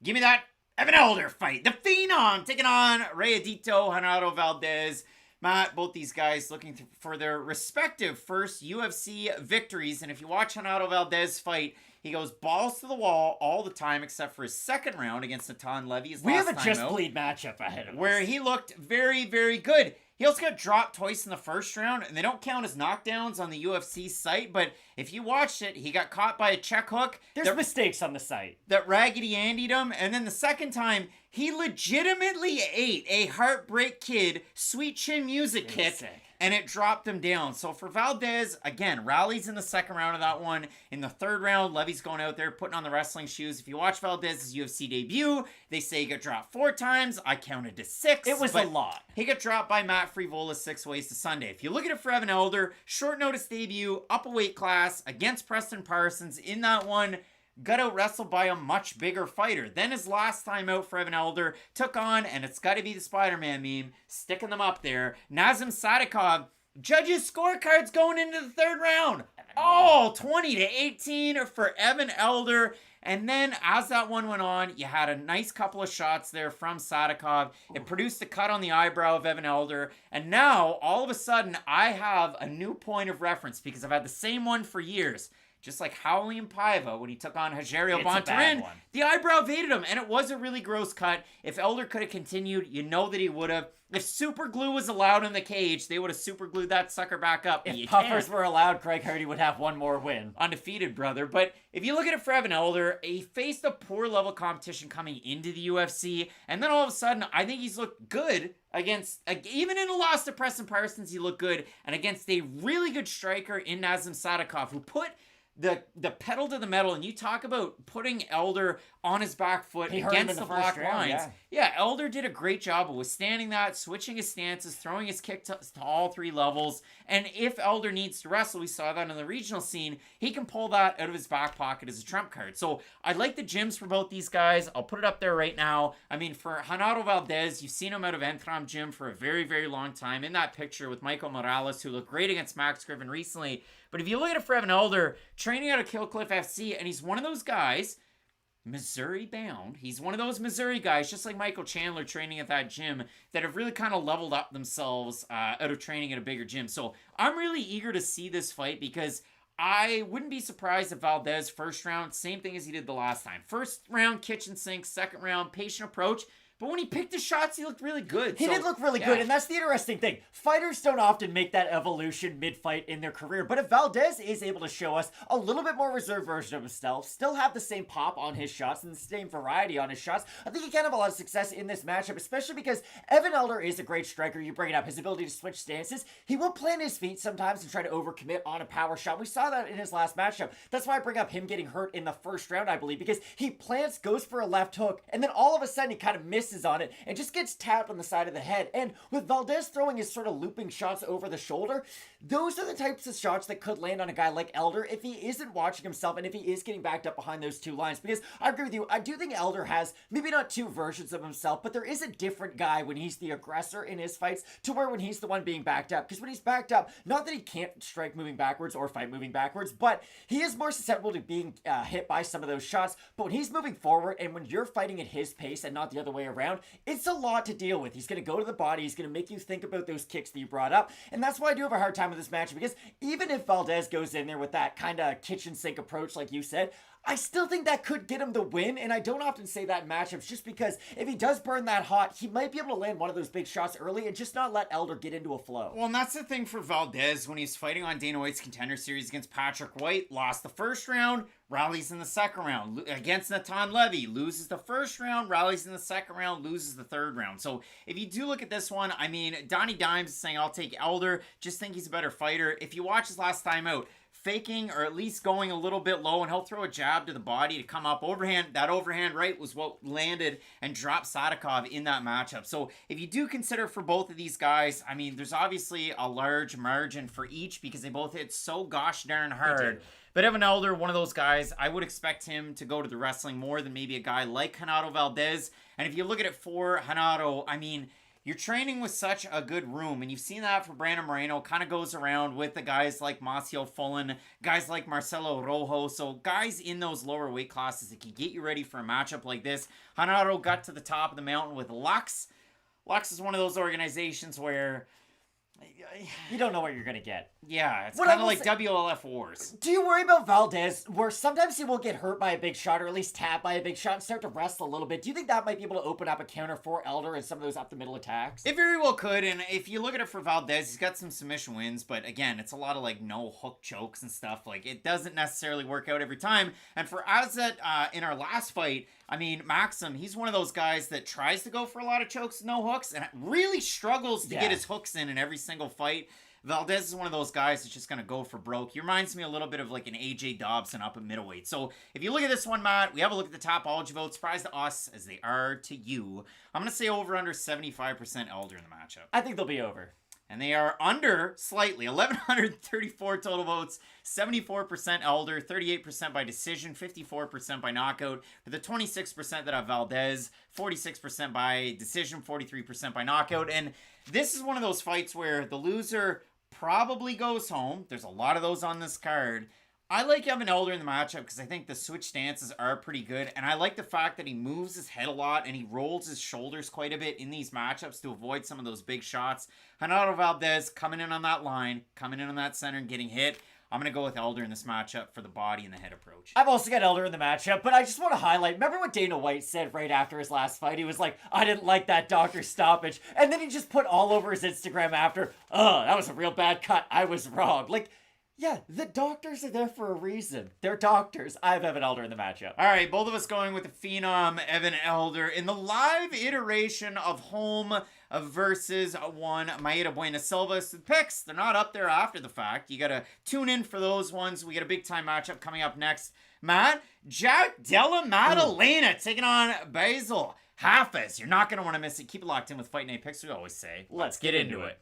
Give me that Evan Elder fight. The Phenom taking on Rayadito, Genaro Valdez. Matt, both these guys looking for their respective first UFC victories. And if you watch Genaro Valdez fight, he goes balls to the wall all the time except for his second round against Natan Levy. We have a just bleed matchup ahead of us, where he looked very, very good. He also got dropped twice in the first round, and they don't count as knockdowns on the UFC site, but if you watched it, he got caught by a check hook. There's mistakes on the site. That Raggedy Andy'd him, and then the second time, he legitimately ate a Heartbreak Kid Sweet Chin Music kick, and it dropped him down. So for Valdez, again, rallies in the second round of that one. In the third round, Levy's going out there, putting on the wrestling shoes. If you watch Valdez's UFC debut, they say he got dropped 4 times. I counted to 6. It was a lot. He got dropped by Matt Frivola 6 ways to Sunday. If you look at it for Evan Elder, short notice debut, up a weight class against Preston Parsons in that one. Got out wrestled by a much bigger fighter. Then his last time out for Evan Elder took on, and it's got to be the Spider-Man meme, sticking them up there, Nazim Sadykhov. Judges' scorecards going into the third round. Oh, 20-18 for Evan Elder. And then as that one went on, you had a nice couple of shots there from Sadykhov. It produced a cut on the eyebrow of Evan Elder. And now, all of a sudden, I have a new point of reference because I've had the same one for years. Just like Howley Paiva when he took on Rogerio Bontorin, the eyebrow evaded him, and it was a really gross cut. If Elder could have continued, you know that he would have. If super glue was allowed in the cage, they would have super glued that sucker back up. If puffers were allowed, Craig Hardy would have one more win. Undefeated, brother. But if you look at it for Evan Elder, he faced a poor level competition coming into the UFC, and then all of a sudden, I think he's looked good against, even in a loss to Preston Parsons, he looked good, and against a really good striker in Nazim Sadykhov, who put the pedal to the metal, and you talk about putting Elder on his back foot against the black lines. Yeah, Elder did a great job of withstanding that, switching his stances, throwing his kick to all 3 levels. And if Elder needs to wrestle, we saw that in the regional scene, he can pull that out of his back pocket as a trump card. So I like the gyms for both these guys. I'll put it up there right now. I mean, for Genaro Valdez, you've seen him out of Entram Gym for a very, very long time. In that picture with Michael Morales, who looked great against Max Griffin recently. But if you look at it for Evan Elder, training out of Killcliff FC, and he's one of those guys, Missouri bound, he's one of those Missouri guys, just like Michael Chandler training at that gym, that have really kind of leveled up themselves out of training at a bigger gym. So I'm really eager to see this fight because I wouldn't be surprised if Valdez first round, same thing as he did the last time. First round, kitchen sink. Second round, patient approach. But when he picked his shots, he looked really good. He did look really good, and that's the interesting thing. Fighters don't often make that evolution mid-fight in their career, but if Valdez is able to show us a little bit more reserved version of himself, still have the same pop on his shots and the same variety on his shots, I think he can have a lot of success in this matchup, especially because Evan Elder is a great striker. You bring it up, his ability to switch stances. He will plant his feet sometimes and try to overcommit on a power shot. We saw that in his last matchup. That's why I bring up him getting hurt in the first round, I believe, because he plants, goes for a left hook, and then all of a sudden he kind of misses on it and just gets tapped on the side of the head. And with Valdez throwing his sort of looping shots over the shoulder, those are the types of shots that could land on a guy like Elder if he isn't watching himself and if he is getting backed up behind those two lines. Because I agree with you, I do think Elder has maybe not two versions of himself, but there is a different guy when he's the aggressor in his fights to where when he's the one being backed up. Because when he's backed up, not that he can't strike moving backwards or fight moving backwards, but he is more susceptible to being hit by some of those shots. But when he's moving forward and when you're fighting at his pace and not the other way around, it's a lot to deal with. He's going to go to the body. He's going to make you think about those kicks that you brought up. And that's why I do have a hard time with this match, because even if Valdez goes in there with that kind of kitchen sink approach, like you said, I still think that could get him the win, and I don't often say that in matchups just because if he does burn that hot, he might be able to land one of those big shots early and just not let Elder get into a flow. Well, and that's the thing for Valdez when he's fighting on Dana White's Contender Series against Patrick White. Lost the first round, rallies in the second round. Against Natan Levy, loses the first round, rallies in the second round, loses the third round. So if you do look at this one, I mean, Donnie Dimes is saying, I'll take Elder, just think he's a better fighter. If you watch his last time out, faking or at least going a little bit low, and he'll throw a jab to the body to come up overhand. That overhand right was what landed and dropped Sadykhov in that matchup. So if you do consider for both of these guys, I mean, there's obviously a large margin for each because they both hit so gosh darn hard. But Evan Elder, one of those guys, I would expect him to go to the wrestling more than maybe a guy like Genaro Valdez. And if you look at it for Genaro, I mean, you're training with such a good room, and you've seen that for Brandon Moreno. Kind of goes around with the guys like Macio Fullen, guys like Marcelo Rojo, so guys in those lower weight classes that can get you ready for a matchup like this. Genaro got to the top of the mountain with Lutz. Lutz is one of those organizations where you don't know what you're going to get. Yeah, it's kind of like WLF Wars. Do you worry about Valdez, where sometimes he will get hurt by a big shot, or at least tapped by a big shot, and start to wrestle a little bit? Do you think that might be able to open up a counter for Elder and some of those up-the-middle attacks? It very well could, and if you look at it for Valdez, he's got some submission wins, but again, it's a lot of, like, no hook chokes and stuff. Like, it doesn't necessarily work out every time. And for Azat, in our last fight, I mean, Maksum, he's one of those guys that tries to go for a lot of chokes, no hooks, and really struggles to get his hooks in every single fight. Valdez is one of those guys that's just going to go for broke. He reminds me a little bit of like an AJ Dobson up at middleweight. So if you look at this one, Matt, we have a look at the Topology votes. Surprise to us as they are to you. I'm going to say over under 75% Elder in the matchup. I think they'll be over. And they are under slightly. 1,134 total votes, 74% Elder, 38% by decision, 54% by knockout. For the 26% that have Valdez, 46% by decision, 43% by knockout. And this is one of those fights where the loser probably goes home. There's a lot of those on this card. I like Evan Elder in the matchup because I think the switch stances are pretty good. And I like the fact that he moves his head a lot and he rolls his shoulders quite a bit in these matchups to avoid some of those big shots. Genaro Valdez coming in on that line, coming in on that center and getting hit. I'm going to go with Elder in this matchup for the body and the head approach. I've also got Elder in the matchup, but I just want to highlight, remember what Dana White said right after his last fight? He was like, I didn't like that doctor stoppage. And then he just put all over his Instagram after, oh, that was a real bad cut. I was wrong. Like, yeah, the doctors are there for a reason. They're doctors. I have Evan Elder in the matchup. All right, both of us going with the Phenom, Evan Elder, in the live iteration of Holm versus one Mayra Bueno Silva. So the picks, they're not up there after the fact. You got to tune in for those ones. We got a big-time matchup coming up next. Matt, Della Maddalena taking on Bassil. Hafez. You're not going to want to miss it. Keep it locked in with Fight Night Picks, we always say. Let's get into it.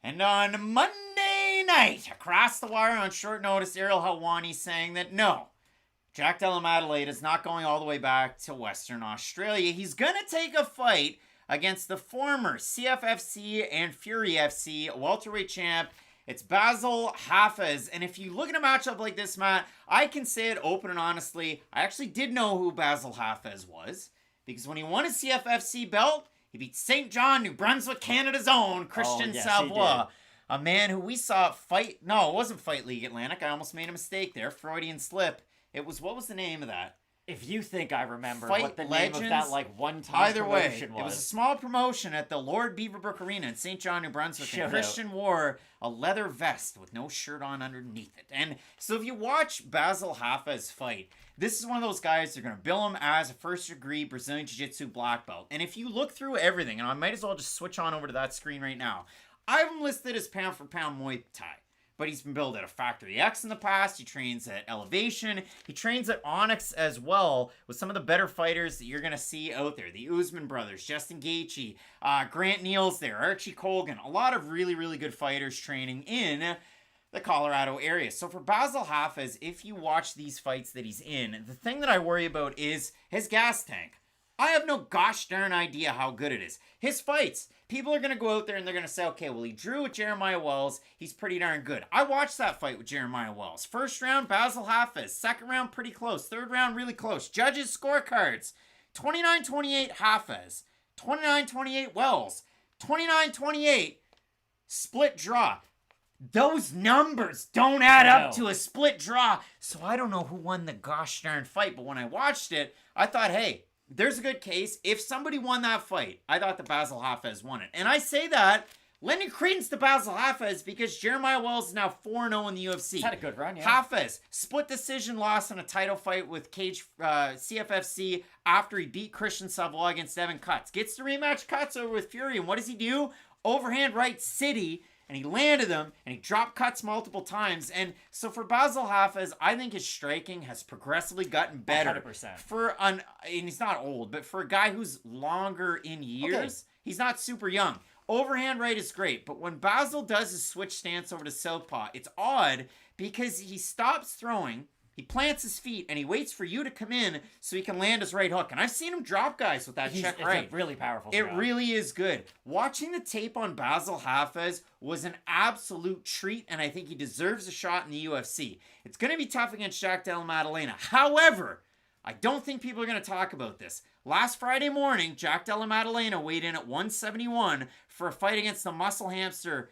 And on Monday night, across the wire on short notice, Ariel Helwani saying that no, Della Maddalena is not going all the way back to Western Australia. He's going to take a fight against the former CFFC and Fury FC welterweight champ. It's Bassil Hafez. And if you look at a matchup like this, Matt, I can say it open and honestly, I actually did know who Bassil Hafez was. Because when he won his CFFC belt, he beat St. John, New Brunswick, Canada's own Christian Savoy. a man who we saw fight. No, it wasn't Fight League Atlantic. I almost made a mistake there. Freudian slip. It was, what was the name of that? If you think I remember Fight what the Legends, name of that like one-time either way, promotion was. it was a small promotion at the Lord Beaverbrook Arena in St. John, New Brunswick. And Christian wore a leather vest with no shirt on underneath it. And so if you watch Bassil Hafez fight, this is one of those guys, they're going to bill him as a first-degree Brazilian Jiu-Jitsu black belt. And if you look through everything, and I might as well just switch on over to that screen right now, I have him listed as pound-for-pound Muay Thai. But he's been billed at a Factory X in the past. He trains at Elevation. He trains at Onyx as well with some of the better fighters that you're going to see out there. The Usman brothers, Justin Gaethje, Grant Neal's there, Archie Colgan. A lot of really, really good fighters training in the Colorado area. So for Bassil Hafez, if you watch these fights that he's in, the thing that I worry about is his gas tank. I have no gosh darn idea how good it is. His fights, people are going to go out there and they're going to say, okay, well, he drew with Jeremiah Wells. He's pretty darn good. I watched that fight with Jeremiah Wells. First round, Bassil Hafez. Second round, pretty close. Third round, really close. Judges' scorecards. 29-28 Hafez. 29-28 Wells. 29-28 split draw. Those numbers don't add up to a split draw. So I don't know who won the gosh darn fight. But when I watched it, I thought, hey, there's a good case. If somebody won that fight, I thought the Bassil Hafez won it. And I say that, lending credence to Bassil Hafez because Jeremiah Wells is now 4-0 in the UFC. He's had a good run, yeah. Hafez, split decision loss in a title fight with CFFC after he beat Christian Savoy against Evan Cutts. Gets the rematch Cutts over with Fury, and what does he do? Overhand right city, and he landed him, and he dropped Cutts multiple times. And so for Bassil Hafez, I think his striking has progressively gotten better. 100%. And he's not old, but for a guy who's longer in years, he's not super young. Overhand right is great, but when Bassil does his switch stance over to southpaw, it's odd because he stops throwing, he plants his feet, and he waits for you to come in so he can land his right hook. And I've seen him drop guys with that check right. It's a really powerful It shot. really is good. Watching the tape on Bassil Hafez was an absolute treat, and I think he deserves a shot in the UFC. It's going to be tough against Jack Della Maddalena. However, I don't think people are going to talk about this. Last Friday morning, Jack Della Maddalena weighed in at 171 for a fight against the muscle hamster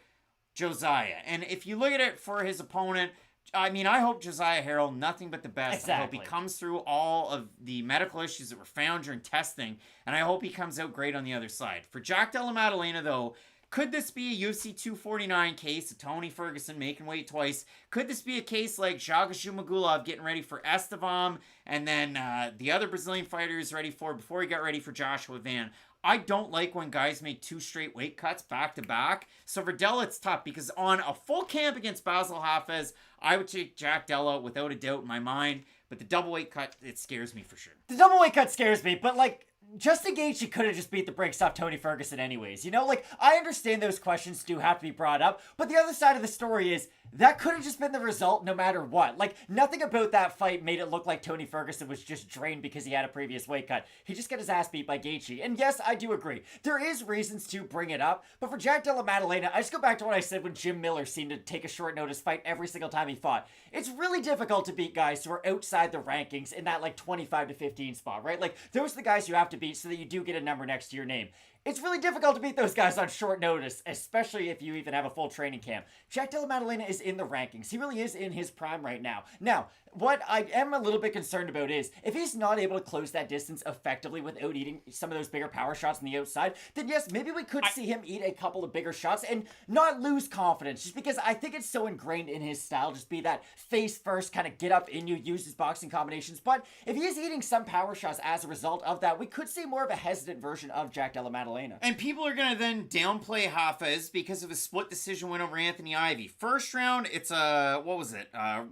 Josiah. And if you look at it for his opponent, I mean, I hope Josiah Harrell nothing but the best. Exactly. I hope he comes through all of the medical issues that were found during testing, and I hope he comes out great on the other side. For Jack Della Maddalena, though, could this be a UFC 249 case of Tony Ferguson making weight twice? Could this be a case like Zhalgas Zhumagulov getting ready for Estevam, and then the other Brazilian fighter is ready for before he got ready for Joshua Van? I don't like when guys make 2 straight weight cuts back-to-back. So for Della, it's tough because on a full camp against Bassil Hafez, I would take Jack Della without a doubt in my mind. But the double weight cut, it scares me for sure. The double weight cut scares me, but like, Justin Gaethje could have just beat the brakes off Tony Ferguson anyways. You know, like, I understand those questions do have to be brought up, but the other side of the story is that could have just been the result no matter what. Like, nothing about that fight made it look like Tony Ferguson was just drained because he had a previous weight cut. He just got his ass beat by Gaethje. And yes, I do agree. There is reasons to bring it up, but for Jack Della Maddalena, I just go back to what I said when Jim Miller seemed to take a short notice fight every single time he fought. It's really difficult to beat guys who are outside the rankings in that like 25 to 15 spot, right? Like, those are the guys you have to beat so that you do get a number next to your name. It's really difficult to beat those guys on short notice, especially if you even have a full training camp. Jack Della Maddalena is in the rankings. He really is in his prime right now. Now, what I am a little bit concerned about is if he's not able to close that distance effectively without eating some of those bigger power shots on the outside, then yes, maybe we could see him eat a couple of bigger shots and not lose confidence, just because I think it's so ingrained in his style, just be that face first, kind of get up in you, use his boxing combinations. But if he is eating some power shots as a result of that, we could see more of a hesitant version of Jack Della Maddalena. And people are going to then downplay Hafez because of a split decision win over Anthony Ivy. First round, it's a,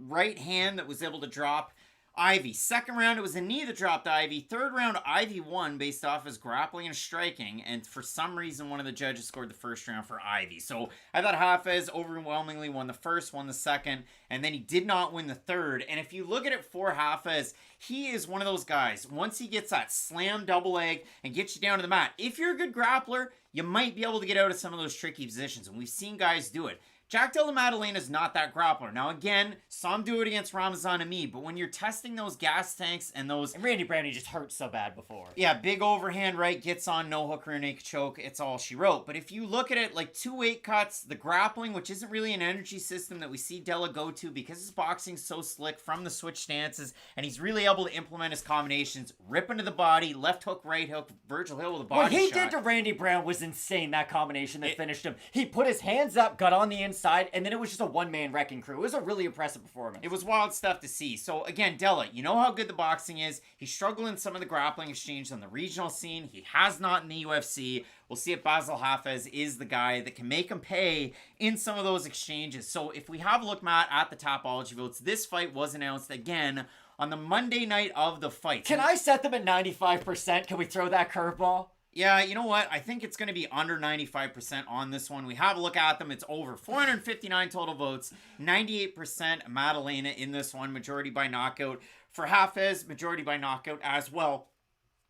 right hand that was able to drop Ivy. Second round, it was a knee that dropped Ivy. Third round, Ivy won based off his grappling and striking. And for some reason, one of the judges scored the first round for Ivy. So I thought Hafez overwhelmingly won the first, won the second, and then he did not win the third. And if you look at it for Hafez, he is one of those guys, once he gets that slam double leg and gets you down to the mat, if you're a good grappler, you might be able to get out of some of those tricky positions. And we've seen guys do it. Jack Della Maddalena is not that grappler. Now, again, some do it against Ramazan Ami, but when you're testing those gas tanks and those... And Randy Brandy just hurt so bad before. Yeah, big overhand right, gets on, no hook, rear naked choke. It's all she wrote. But if you look at it, like 2 weight cuts, the grappling, which isn't really an energy system that we see Della go to because his boxing's so slick from the switch stances, and he's really able to implement his combinations, rip into the body, left hook, right hook, Virgil Hill with a body shot. What he did to Randy Brown was insane, that combination that finished him. He put his hands up, got on the inside, and then it was just a one-man wrecking crew. It was a really impressive performance. It was wild stuff to see. So again, Della, you know how good the boxing is. He's struggling some of the grappling exchange on the regional scene. He has not in the UFC. We'll see if Bassil Hafez is the guy that can make him pay in some of those exchanges. So if we have a look, Matt, at the Tapology votes, this fight was announced again on the Monday night of the fight. Can I set them at 95%? Can we throw that curveball? Yeah, you know what? I think it's going to be under 95% on this one. We have a look at them. It's over 459 total votes. 98% Maddalena in this one. Majority by knockout. For Hafez, majority by knockout as well.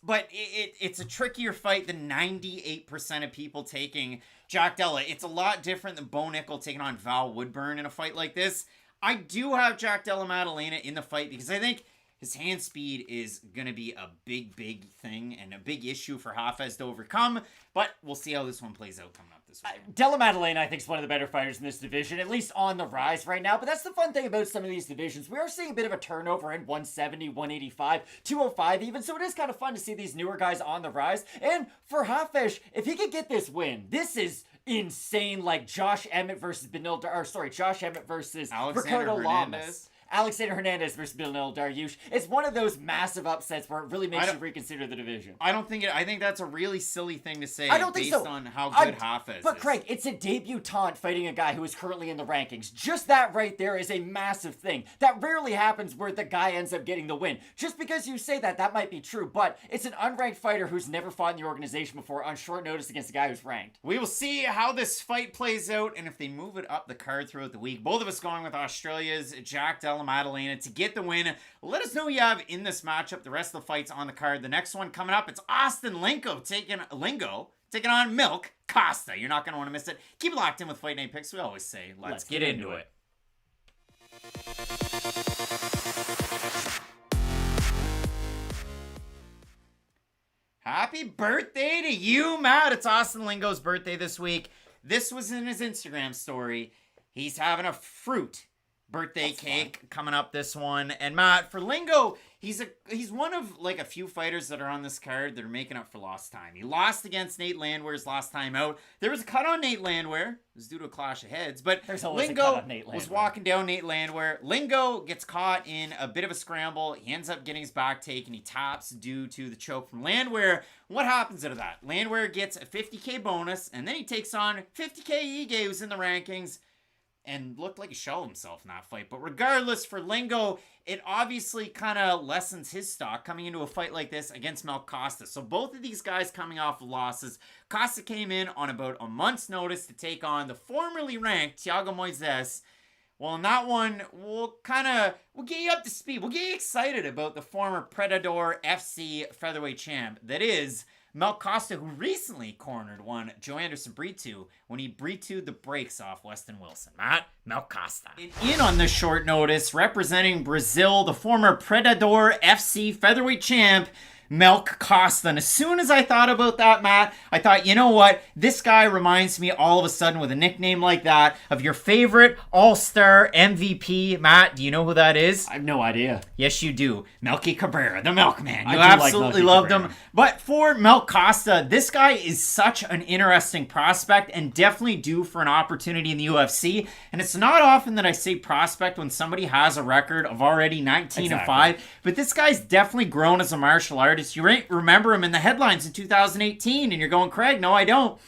But it's a trickier fight than 98% of people taking Jack Della. It's a lot different than Bo Nickel taking on Val Woodburn in a fight like this. I do have Jack Della Maddalena in the fight because I think his hand speed is going to be a big thing and a big issue for Hafez to overcome. But we'll see how this one plays out coming up this week. Della Maddalena, I think, is one of the better fighters in this division, at least on the rise right now. But that's the fun thing about some of these divisions. We are seeing a bit of a turnover in 170, 185, 205 even. So it is kind of fun to see these newer guys on the rise. And for Hafez, if he could get this win, this is insane. Like Josh Emmett versus Josh Emmett versus Ricardo Lamas. Alexander Hernandez versus Benil Dariush. It's one of those massive upsets where it really makes you reconsider the division. I don't think it. I think that's a really silly thing to say. I don't think so. Based on how good Hafez is. But Craig, it's a debutant fighting a guy who is currently in the rankings. Just that right there is a massive thing. That rarely happens where the guy ends up getting the win. Just because you say that, that might be true. But it's an unranked fighter who's never fought in the organization before on short notice against a guy who's ranked. We will see how this fight plays out and if they move it up the card throughout the week. Both of us going with Australia's Jack Della Maddalena to get the win. Let us know who you have in this matchup. The rest of the fights on the card. The next one coming up, it's Austin Lingo taking on Milk Costa. You're not going to want to miss it. Keep it locked in with Fight Night Picks. We always say, let's get into it. Happy birthday to you, Matt. It's Austin Lingo's birthday this week. This was in his Instagram story. He's having a fruit birthday cake coming up this one. And Matt, for Lingo, he's one of like a few fighters that are on this card that are making up for lost time. He lost against Nate Landwehr's last time out. There was a cut on Nate Landwehr. It was due to a clash of heads, but Lingo was walking down Nate Landwehr. Lingo gets caught in a bit of a scramble. He ends up getting his back taken. He taps due to the choke from Landwehr. What happens out of that? Landwehr gets a 50K bonus, and then he takes on 50K Ige, who's in the rankings, and looked like he shelled himself in that fight. But regardless, for Lingo, it obviously kind of lessens his stock coming into a fight like this against Costa. So both of these guys coming off of losses. Costa came in on about a month's notice to take on the formerly ranked Thiago Moises. Well, in that one, we'll get you up to speed. We'll get you excited about the former Predator FC featherweight champ. That is Costa, who recently cornered one Joe Anderson Brito when he Brito'd the brakes off Weston Wilson. Matt, Costa. In on this short notice, representing Brazil, the former Predator FC featherweight champ, Costa. And as soon as I thought about that, Matt, I thought, you know what? This guy reminds me all of a sudden with a nickname like that of your favorite all-star MVP. Matt, do you know who that is? I have no idea. Yes, you do. Melky Cabrera, the Milkman. You I absolutely loved him. But for Costa, this guy is such an interesting prospect and definitely due for an opportunity in the UFC. And it's not often that I say prospect when somebody has a record of already 19-5. But this guy's definitely grown as a martial artist. You remember him in the headlines in 2018, and you're going, Craig, no, I don't.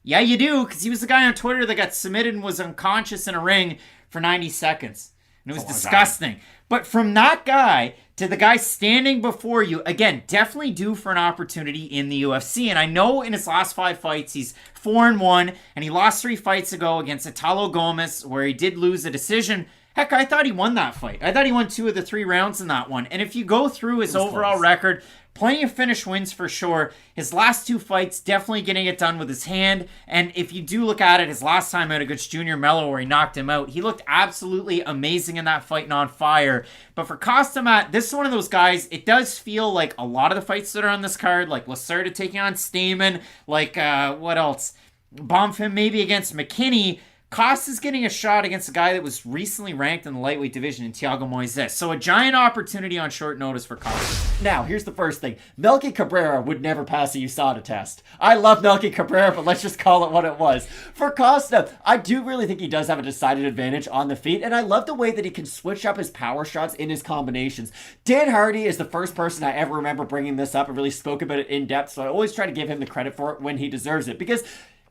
Yeah, you do, because he was the guy on Twitter that got submitted and was unconscious in a ring for 90 seconds. And it was disgusting. But from that guy to the guy standing before you, again, definitely due for an opportunity in the UFC. And I know in his last 5 fights, he's 4-1, and he lost 3 fights ago against Italo Gomez, where he did lose a decision. Heck, I thought he won that fight. I thought he won 2 of the 3 rounds in that one. And if you go through his overall record, Plenty of finish wins for sure. His last 2 fights, definitely getting it done with his hand. And if you do look at it, his last time out against Junior Mello where he knocked him out, he looked absolutely amazing in that fight and on fire. But for Costa, Matt, this is one of those guys, it does feel like a lot of the fights that are on this card, like Lacerda taking on Stamen, like, what else? Bonfim maybe against McKinney. Costa's getting a shot against a guy that was recently ranked in the lightweight division in Thiago Moises. So a giant opportunity on short notice for Costa. Now, here's the first thing. Melky Cabrera would never pass a USADA test. I love Melky Cabrera, but let's just call it what it was. For Costa, I do really think he does have a decided advantage on the feet, and I love the way that he can switch up his power shots in his combinations. Dan Hardy is the first person I ever remember bringing this up and really spoke about it in depth, so I always try to give him the credit for it when he deserves it, because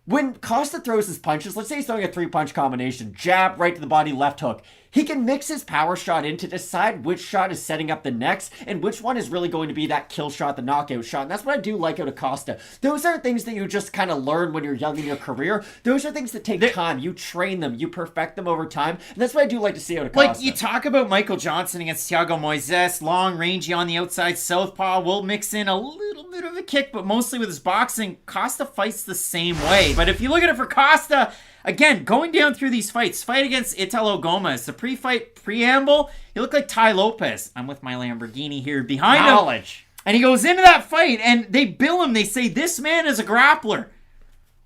when Costa throws his punches, let's say he's throwing a 3-punch combination, jab, right to the body, left hook, he can mix his power shot in to decide which shot is setting up the next and which one is really going to be that kill shot, the knockout shot. And that's what I do like out of Costa. Those are things that you just kind of learn when you're young in your career. Those are things that take time. You train them. You perfect them over time. And that's what I do like to see out of Costa. Like, you talk about Michael Johnson against Thiago Moises, long, rangy on the outside, southpaw, will mix in a little bit of a kick, but mostly with his boxing. Costa fights the same way. But if you look at it for Costa, again, going down through these fights, fight against Italo Gomez, the pre-fight preamble, he looked like Ty Lopez. I'm with my Lamborghini here behind him. And he goes into that fight, and they bill him. They say, this man is a grappler.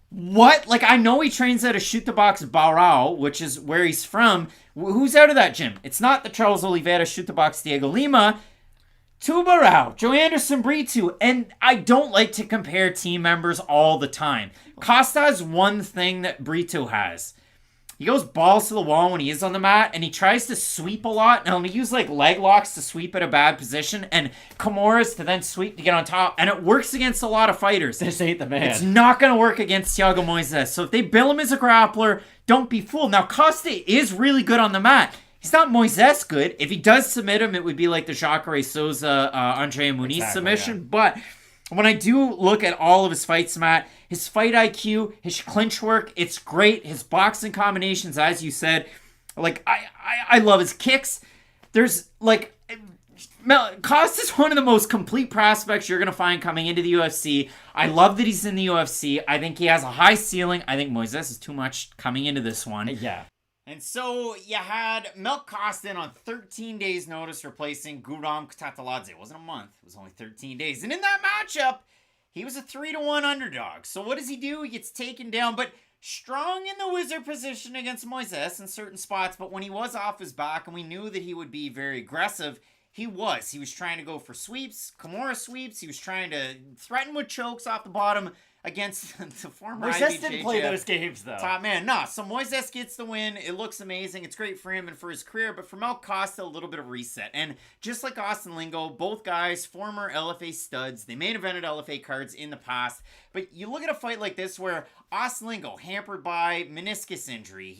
What? Like, I know he trains at a shoot-the-box Barao, which is where he's from. Who's out of that gym? It's not the Charles Oliveira shoot-the-box Diego Lima. Tubarão, Joe Anderson Brito, and I don't like to compare team members all the time. Costa has one thing that Brito has. He goes balls to the wall when he is on the mat, and he tries to sweep a lot. Now, he use like leg locks to sweep at a bad position, and Kimuras to then sweep to get on top, and it works against a lot of fighters. This ain't the man. It's not going to work against Thiago Moises. So if they bill him as a grappler, don't be fooled. Now, Costa is really good on the mat. He's not Moises good. If he does submit him, it would be like the Jacare Souza, Andrea Muniz submission. Yeah. But when I do look at all of his fights, Matt, his fight IQ, his clinch work, it's great. His boxing combinations, as you said, like, I love his kicks. There's, like, Costa's one of the most complete prospects you're going to find coming into the UFC. I love that he's in the UFC. I think he has a high ceiling. I think Moises is too much coming into this one. Yeah. And so you had Melk Costa on 13 days notice replacing Guram Kutateladze. It wasn't a month. It was only 13 days. And in that matchup, he was a 3-1 underdog. So what does he do? He gets taken down, but strong in the wizard position against Moises in certain spots. But when he was off his back and we knew that he would be very aggressive, he was. He was trying to go for sweeps, Kimura sweeps. He was trying to threaten with chokes off the bottom against the former Moises didn't play those games, though. Top man. No, so Moises gets the win. It looks amazing. It's great for him and for his career. But for Melk Costa, a little bit of reset. And just like Austin Lingo, both guys, former LFA studs. They main evented LFA cards in the past. But you look at a fight like this where Austin Lingo, hampered by meniscus injury.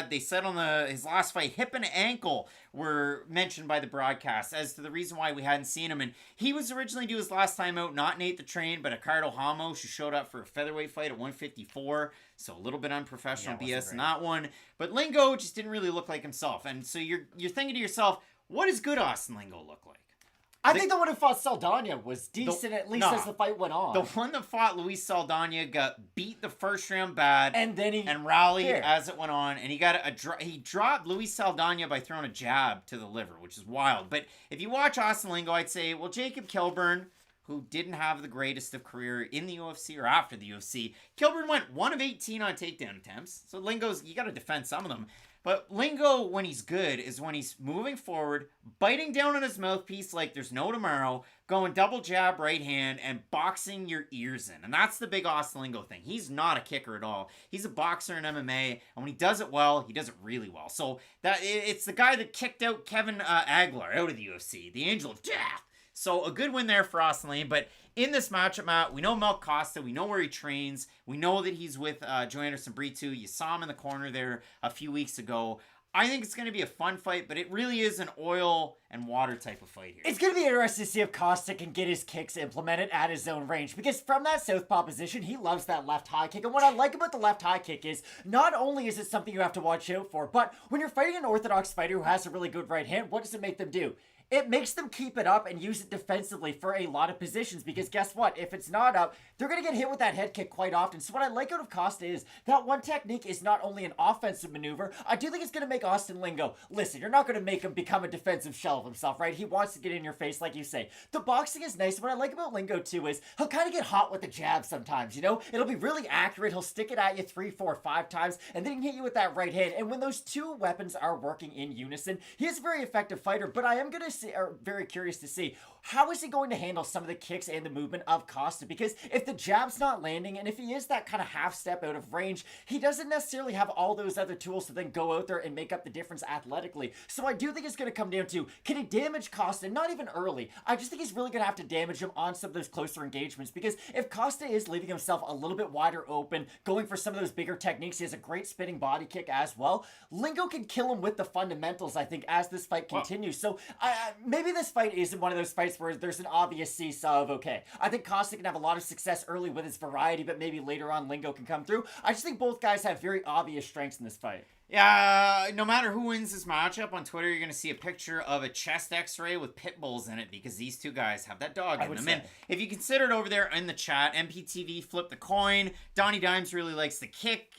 They said on his last fight, hip and ankle were mentioned by the broadcast as to the reason why we hadn't seen him. And he was originally due his last time out, not Nate the Train, but Ricardo Ramos, who showed up for a featherweight fight at 154. So a little bit unprofessional BS in that one. But Lingo just didn't really look like himself. And so you're thinking to yourself, what does good Austin Lingo look like? I think the one who fought Saldana was decent, at least as the fight went on. The one that fought Luis Saldana got beat the first round bad, and then he rallied as it went on, and he dropped Luis Saldana by throwing a jab to the liver, which is wild. But if you watch Austin Lingo, I'd say, well, Jacob Kilburn, who didn't have the greatest of career in the UFC or after the UFC, Kilburn went 1 of 18 on takedown attempts. So Lingo's, you got to defend some of them. But Lingo, when he's good, is when he's moving forward, biting down on his mouthpiece like there's no tomorrow, going double jab right hand, and boxing your ears in. And that's the big Austin Lingo thing. He's not a kicker at all. He's a boxer in MMA, and when he does it well, he does it really well. So it's the guy that kicked out Kevin Aguilar out of the UFC, the Angel of Death. So a good win there for Austin Lane. But in this matchup, Matt, we know Melk Costa. We know where he trains. We know that he's with Joe Anderson Brito. You saw him in the corner there a few weeks ago. I think it's going to be a fun fight, but it really is an oil and water type of fight here. It's going to be interesting to see if Costa can get his kicks implemented at his own range, because from that southpaw position, he loves that left high kick. And what I like about the left high kick is not only is it something you have to watch out for, but when you're fighting an orthodox fighter who has a really good right hand, what does it make them do? it makes them keep it up and use it defensively for a lot of positions, because guess what? If it's not up, they're going to get hit with that head kick quite often. So what I like out of Costa is that one technique is not only an offensive maneuver, I do think it's going to make Austin Lingo, listen, you're not going to make him become a defensive shell of himself, right? He wants to get in your face, like you say. The boxing is nice. What I like about Lingo too is he'll kind of get hot with the jab sometimes, you know? It'll be really accurate. He'll stick it at you 3, 4, 5 times, and then he can hit you with that right hand. And when those two weapons are working in unison, he is a very effective fighter, but I am going to see, or very curious to see, how is he going to handle some of the kicks and the movement of Costa? Because if the jab's not landing, and if he is that kind of half step out of range, he doesn't necessarily have all those other tools to then go out there and make up the difference athletically. So I do think it's going to come down to, can he damage Costa? Not even early. I just think he's really going to have to damage him on some of those closer engagements, because if Costa is leaving himself a little bit wider open, going for some of those bigger techniques, he has a great spinning body kick as well. Lingo can kill him with the fundamentals, I think, as this fight continues. So maybe this fight isn't one of those fights where there's an obvious seesaw of, okay, I think Costa can have a lot of success early with his variety, but maybe later on Lingo can come through. I just think both guys have very obvious strengths in this fight. Yeah, no matter who wins this matchup, on Twitter you're going to see a picture of a chest x-ray with pit bulls in it, because these two guys have that dog in them. And if you consider it over there in the chat, MPTV flipped the coin. Donnie Dimes really likes the kick,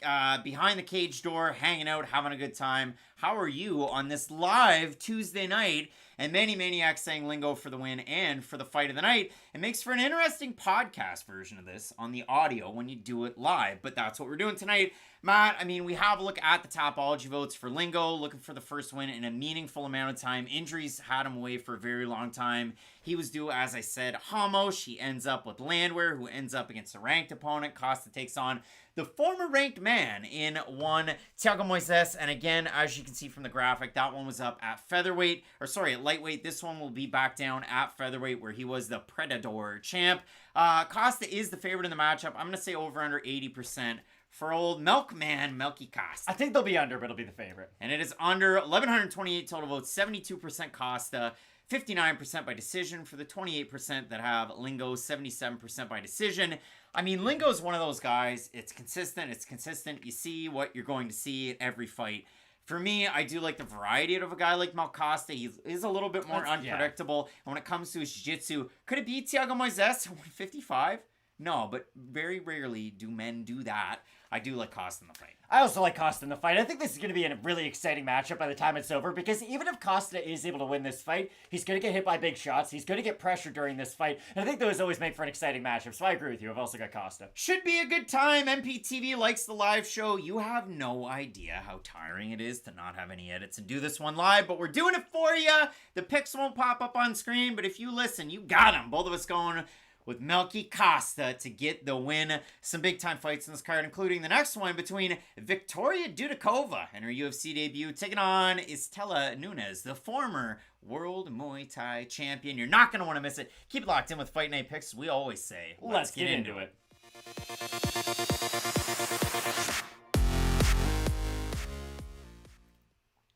behind the cage door, hanging out, having a good time. How are you on this live Tuesday night? And Manny Maniac saying Lingo for the win and for the fight of the night. It makes for an interesting podcast version of this on the audio when you do it live, but that's what we're doing tonight. Matt, I mean, we have a look at the Topology votes for Lingo, looking for the first win in a meaningful amount of time. Injuries had him away for a very long time. He was due, as I said, Hamosh. He ends up with Landwehr, who ends up against a ranked opponent. Costa takes on the former ranked man in one, Thiago Moises. And again, as you can see from the graphic, that one was up at featherweight, or sorry, at lightweight. This one will be back down at featherweight, where he was the Predator champ. Costa is the favorite in the matchup. I'm going to say over under 80%. For old Milkman, Melky Costa. I think they'll be under, but it'll be the favorite. And it is under 1,128 total votes, 72% Costa, 59% by decision for the 28% that have Lingo, 77% by decision. I mean, Lingo is one of those guys. It's consistent. You see what you're going to see at every fight. For me, I do like the variety of a guy like Costa. He is a little bit more unpredictable. And when it comes to his jiu-jitsu, could it be Thiago Moises at 155? No, but very rarely do men do that. I do like Costa in the fight. I also like Costa in the fight. I think this is going to be a really exciting matchup by the time it's over, because even if Costa is able to win this fight, he's going to get hit by big shots. He's going to get pressure during this fight. And I think those always make for an exciting matchup. So I agree with you. I've also got Costa. Should be a good time. MPTV likes the live show. You have no idea how tiring it is to not have any edits and do this one live, but we're doing it for you. The picks won't pop up on screen, but if you listen, you got them. Both of us going with Melky Costa to get the win. Some big-time fights in this card, including the next one between Victoria Dudakova and her UFC debut, taking on Istela Nunes, the former World Muay Thai champion. You're not going to want to miss it. Keep it locked in with Fight Night Picks. We always say, let's get into it.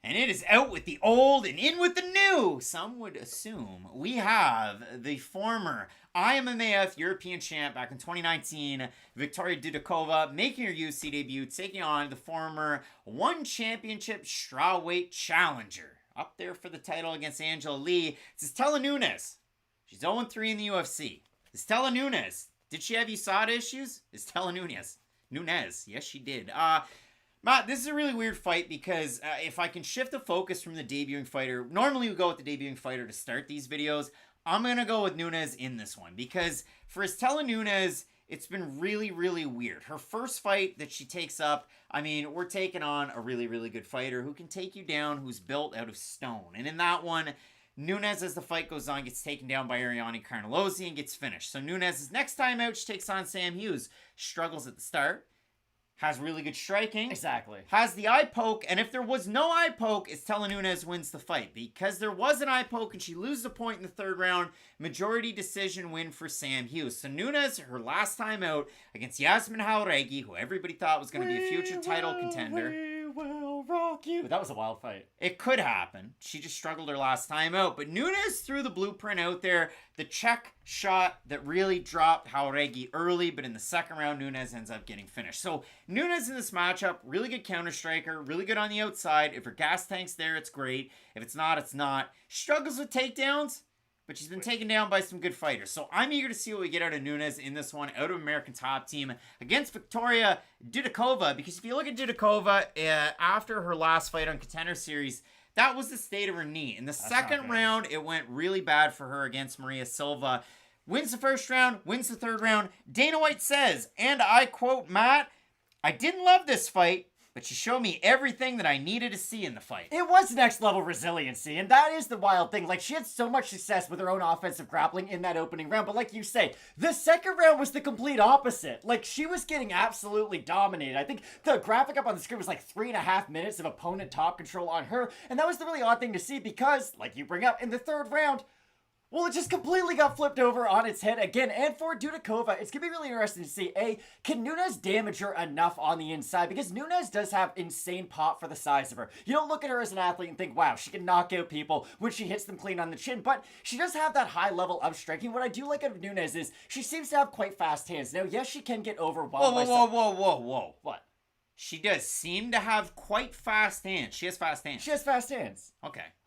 And it is out with the old and in with the new. Some would assume we have the former IMMAF European champ back in 2019, Victoria Dudakova, making her UFC debut, taking on the former one championship strawweight challenger. Up there for the title against Angela Lee. It's Istela Nunes. She's 0-3 in the UFC. Istela Nunes. Did she have USADA issues? Istela Nunes. Yes, she did. Matt, this is a really weird fight because if I can shift the focus from the debuting fighter, normally we go with the debuting fighter to start these videos. I'm going to go with Nunes in this one because for Istela Nunes, it's been really, really weird. Her first fight that she takes up, I mean, we're taking on a really, really good fighter who can take you down, who's built out of stone. And in that one, Nunes, as the fight goes on, gets taken down by Ariane Carnellosi and gets finished. So Nunes' next time out, she takes on Sam Hughes. Struggles at the start. Has really good striking. Exactly. Has the eye poke. And if there was no eye poke, Istela Nunes wins the fight. Because there was an eye poke and she loses a point in the third round, majority decision win for Sam Hughes. So Nunes, her last time out against Yasmin Jauregui, who everybody thought was going to be a future title contender. will rock you. That was a wild fight. It could happen. She just struggled her last time out. But Nunes threw the blueprint out there. The check shot that really dropped Jauregui early, but in the second round, Nunes ends up getting finished. So Nunes in this matchup, really good counter striker, really good on the outside. If her gas tank's there, it's great. If it's not, it's not. Struggles with takedowns, but she's been taken down by some good fighters. So I'm eager to see what we get out of Nunes in this one, out of American Top Team against Victoria Dudakova. Because if you look at Dudakova, after her last fight on Contender Series, that was the state of her knee. In the second round, it went really bad for her against Maria Silva. Wins the first round, wins the third round. Dana White says, and I quote Matt, "I didn't love this fight, but she showed me everything that I needed to see in the fight." It was next level resiliency, and that is the wild thing. Like, she had so much success with her own offensive grappling in that opening round, but like you say, the second round was the complete opposite. Like, she was getting absolutely dominated. I think the graphic up on the screen was like 3.5 minutes of opponent top control on her, and that was the really odd thing to see because, like you bring up, in the third round, well, it just completely got flipped over on its head again. And for Dudakova, it's going to be really interesting to see, can Nunes damage her enough on the inside? Because Nunes does have insane pop for the size of her. You don't look at her as an athlete and think, wow, she can knock out people when she hits them clean on the chin. But she does have that high level of striking. What I do like of Nunes is she seems to have quite fast hands. Now, yes, she can get overwhelmed by Whoa. What? She does seem to have quite fast hands. She has fast hands. She has fast hands.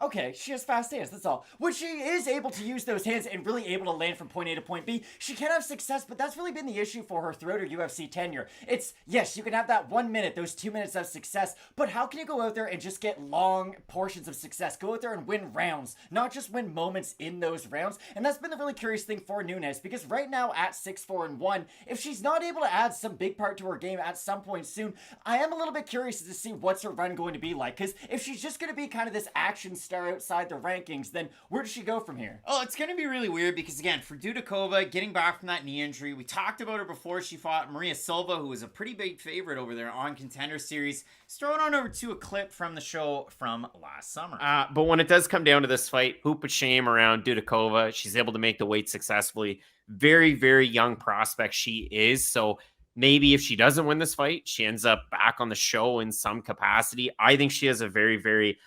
Okay, she has fast hands, that's all. When she is able to use those hands and really able to land from point A to point B, she can have success, but that's really been the issue for her throughout her UFC tenure. It's, yes, you can have that 1 minute, those 2 minutes of success, but how can you go out there and just get long portions of success? Go out there and win rounds, not just win moments in those rounds, and that's been the really curious thing for Nunes, because right now at 6-4-1, if she's not able to add some big part to her game at some point soon, I am a little bit curious to see what's her run going to be like, because if she's just going to be kind of this action star outside the rankings, then where does she go from here? Oh, it's going to be really weird because, again, for Dudakova, getting back from that knee injury, we talked about her before she fought Maria Silva, who was a pretty big favorite over there on Contender Series. Let's throw it on over to a clip from the show from last summer. But when it does come down to this fight, hoop of shame around Dudakova. She's able to make the weight successfully. Very, very young prospect she is, so maybe if she doesn't win this fight, she ends up back on the show in some capacity. I think she has a very, very,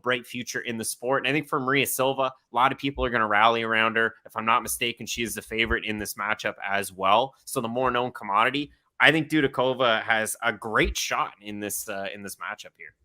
bright future in the sport. And I think for Maria Silva, a lot of people are going to rally around her. If I'm not mistaken, she is the favorite in this matchup as well. So the more known commodity, I think Dudakova has a great shot in this matchup here.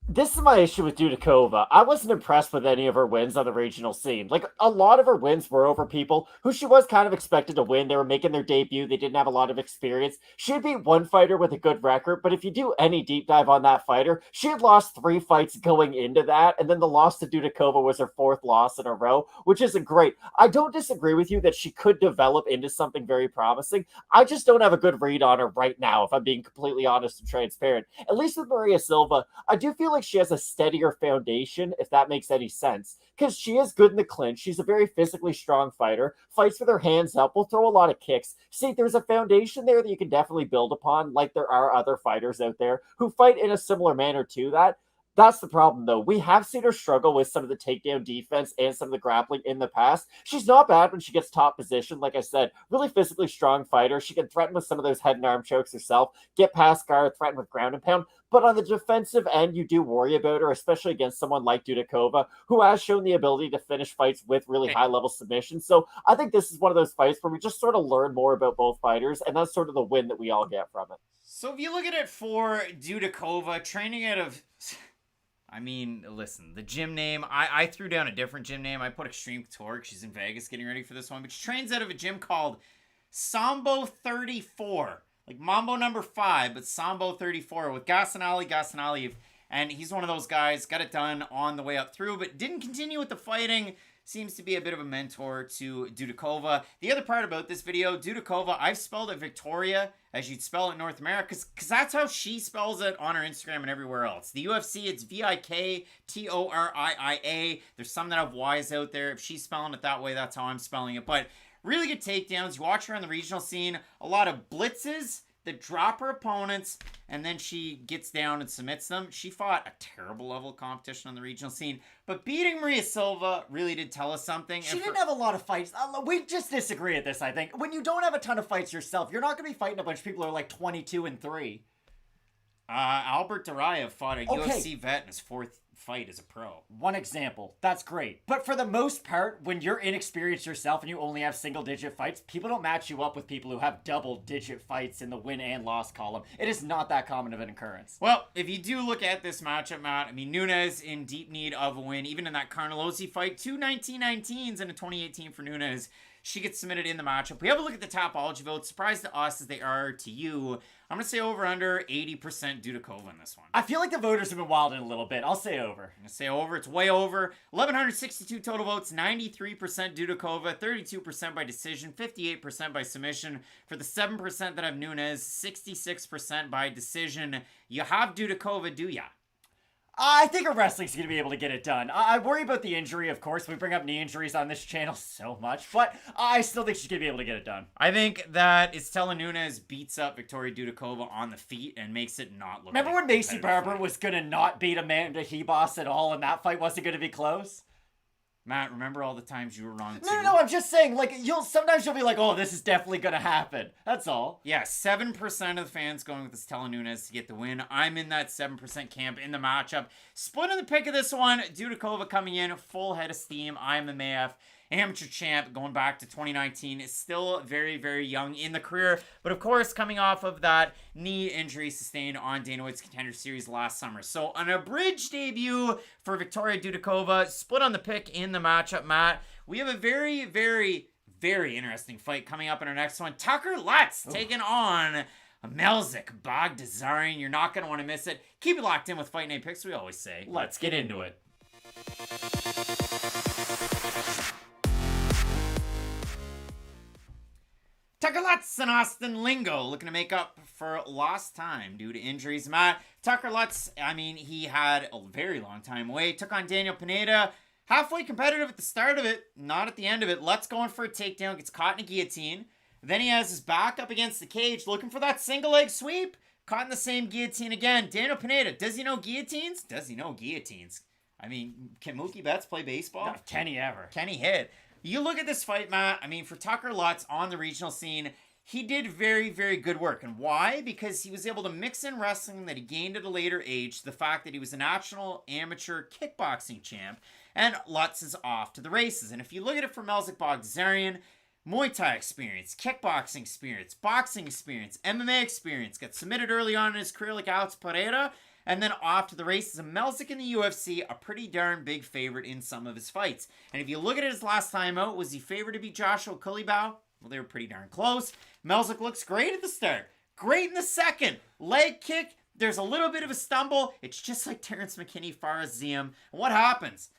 This is my issue with Dudakova. I wasn't impressed with any of her wins on the regional scene. Like, a lot of her wins were over people who she was kind of expected to win. They were making their debut. They didn't have a lot of experience. She'd be one fighter with a good record, but if you do any deep dive on that fighter, she had lost 3 fights going into that, and then the loss to Dudakova was her 4th loss in a row, which isn't great. I don't disagree with you that she could develop into something very promising. I just don't have a good read on her right now, if I'm being completely honest and transparent. At least with Maria Silva, I do feel like she has a steadier foundation, if that makes any sense, because she is good in the clinch. She's a very physically strong fighter, fights with her hands up, will throw a lot of kicks. See, there's a foundation there that you can definitely build upon, like there are other fighters out there who fight in a similar manner to that. That's the problem, though. We have seen her struggle with some of the takedown defense and some of the grappling in the past. She's not bad when she gets top position. Like I said, really physically strong fighter. She can threaten with some of those head and arm chokes herself, get past guard, threaten with ground and pound. But on the defensive end, you do worry about her, especially against someone like Dudakova, who has shown the ability to finish fights with really high-level submissions. So I think this is one of those fights where we just sort of learn more about both fighters, and that's sort of the win that we all get from it. So if you look at it for Dudakova, training out of... I mean, listen, the gym name, I threw down a different gym name. I put Extreme Torque. She's in Vegas getting ready for this one. But she trains out of a gym called Sambo 34. Like Mambo number 5, but Sambo 34 with Gassanali. And he's one of those guys, got it done on the way up through, but didn't continue with the fighting. Seems to be a bit of a mentor to Dudakova. The other part about this video, Dudakova, I've spelled it Victoria as you'd spell it in North America, because that's how she spells it on her Instagram and everywhere else. The UFC, it's Viktoria. There's some that have Y's out there. If she's spelling it that way, that's how I'm spelling it. But really good takedowns. You watch her on the regional scene, a lot of blitzes that drop her opponents, and then she gets down and submits them. She fought a terrible level of competition on the regional scene, but beating Maria Silva really did tell us something. She didn't have a lot of fights. We just disagree at this, I think. When you don't have a ton of fights yourself, you're not going to be fighting a bunch of people who are like 22-3. Albert Duraev fought a Okay. UFC vet in his 4th fight as a pro. One example. That's great. But for the most part, when you're inexperienced yourself and you only have single-digit fights, people don't match you up with people who have double-digit fights in the win and loss column. It is not that common of an occurrence. Well, if you do look at this matchup, Matt, I mean, Nunes in deep need of a win. Even in that Carnelossi fight, 2 19-19s and a 2018 for Nunes. She gets submitted in the matchup. We have a look at the Tapology votes. Surprised to us as they are to you. I'm going to say over under 80% Dudakova in this one. I feel like the voters have been wilding a little bit. I'll say over. I'm going to say over. It's way over. 1,162 total votes. 93% Dudakova. 32% by decision. 58% by submission. For the 7% that have Nunes, 66% by decision. You have Dudakova, do ya? I think her wrestling's going to be able to get it done. I worry about the injury, of course. We bring up knee injuries on this channel so much, but I still think she's going to be able to get it done. I think that Istela Nunes beats up Victoria Dudakova on the feet and makes it not look Remember like when a Macy competitive Barber fight. was going to not beat Amanda Hebos at all and that fight wasn't going to be close? Matt, remember all the times you were wrong too? No, I'm just saying, like, sometimes you'll be like, oh, this is definitely going to happen. That's all. Yeah, 7% of the fans going with Istela Nunes to get the win. I'm in that 7% camp in the matchup. Splitting the pick of this one, Dudakova coming in, full head of steam. I'm the MAF amateur champ going back to 2019. Is still very, very young in the career. But of course, coming off of that knee injury sustained on Dana White's Contender Series last summer. So an abridged debut for Victoria Dudakova. Split on the pick in the matchup, Matt. We have a very, very, very interesting fight coming up in our next one. Tucker Lutz taking on Melsik Baghdasaryan. You're not going to want to miss it. Keep it locked in with Fight Night Picks, we always say. Let's get into it. Tucker Lutz and Austin Lingo looking to make up for lost time due to injuries. Matt, Tucker Lutz, I mean, he had a very long time away. Took on Daniel Pineda. Halfway competitive at the start of it, not at the end of it. Lutz going for a takedown, gets caught in a guillotine. Then he has his back up against the cage, looking for that single leg sweep. Caught in the same guillotine again. Daniel Pineda, does he know guillotines? Does he know guillotines? I mean, can Mookie Betts play baseball? Can he ever? Can he hit? You look at this fight, Matt. I mean, for Tucker Lutz on the regional scene, he did very, very good work. And why? Because he was able to mix in wrestling that he gained at a later age, the fact that he was a national amateur kickboxing champ, and Lutz is off to the races. And if you look at it from Melsik Baghdasaryan, Muay Thai experience, kickboxing experience, boxing experience, MMA experience, got submitted early on in his career like Alex Pereira, and then off to the races. And Melsik in the UFC, a pretty darn big favorite in some of his fights. And if you look at his last time out, was he favored to beat Joshua Kulibau? Well, they were pretty darn close. Melsik looks great at the start. Great in the second. Leg kick. There's a little bit of a stumble. It's just like Terrence McKinney, Faraz Ziem. And what happens?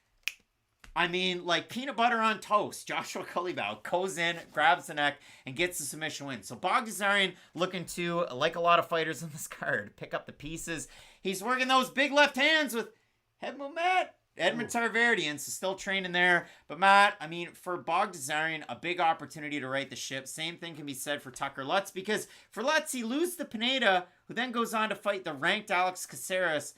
I mean, like peanut butter on toast. Joshua Kulibau goes in, grabs the neck, and gets the submission win. So Baghdasaryan looking to, like a lot of fighters on this card, pick up the pieces. He's working those big left hands with head movement. Edmund Tarverdyan, so still training there. But Matt, I mean, for Baghdasaryan, a big opportunity to right the ship. Same thing can be said for Tucker Lutz, because for Lutz, he loses to Pineda, who then goes on to fight the ranked Alex Caceres.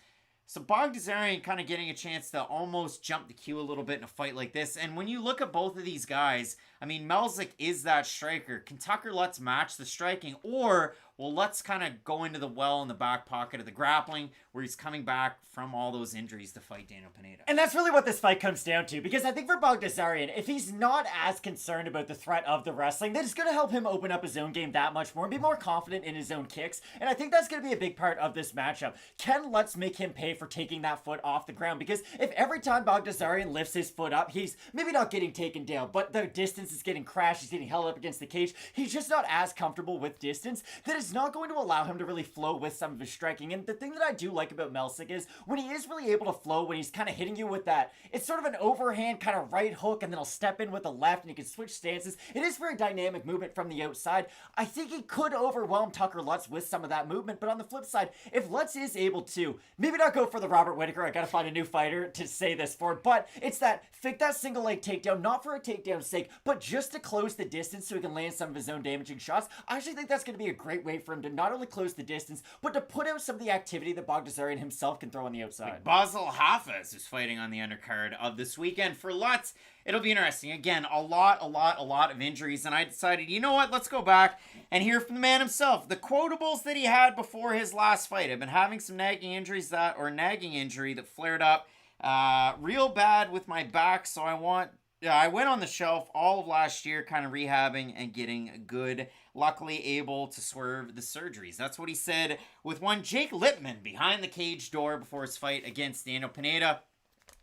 So Baghdasaryan kind of getting a chance to almost jump the queue a little bit in a fight like this. And when you look at both of these guys, I mean, Melsik is that striker. Can Tucker Lutz match the striking? Or will Lutz kind of go into the well in the back pocket of the grappling where he's coming back from all those injuries to fight Daniel Pineda? And that's really what this fight comes down to, because I think for Baghdasaryan, if he's not as concerned about the threat of the wrestling, then it's going to help him open up his own game that much more and be more confident in his own kicks. And I think that's going to be a big part of this matchup. Can Lutz make him pay for taking that foot off the ground? Because if every time Baghdasaryan lifts his foot up, he's maybe not getting taken down, but the distance is getting crashed, he's getting held up against the cage, he's just not as comfortable with distance, that is not going to allow him to really flow with some of his striking. And the thing that I do like about Melsik is when he is really able to flow, when he's kind of hitting you with that, it's sort of an overhand kind of right hook, and then he'll step in with the left, and he can switch stances. It is very dynamic movement from the outside. I think he could overwhelm Tucker Lutz with some of that movement, but on the flip side, if Lutz is able to, maybe not go for the Robert Whittaker, I gotta find a new fighter to say this for, but it's that, fake that single leg takedown, not for a takedown's sake, but but just to close the distance so he can land some of his own damaging shots. I actually think that's going to be a great way for him to not only close the distance, but to put out some of the activity that Baghdasaryan himself can throw on the outside. Bassil Hafez is fighting on the undercard of this weekend. For Lutz, it'll be interesting. Again, a lot of injuries, and I decided, you know what, let's go back and hear from the man himself. The quotables that he had before his last fight. I've been having some nagging injury that flared up real bad with my back, so I went on the shelf all of last year kind of rehabbing and getting good, luckily able to swerve the surgeries. That's what he said with one Jake Lippman behind the cage door before his fight against Daniel Pineda.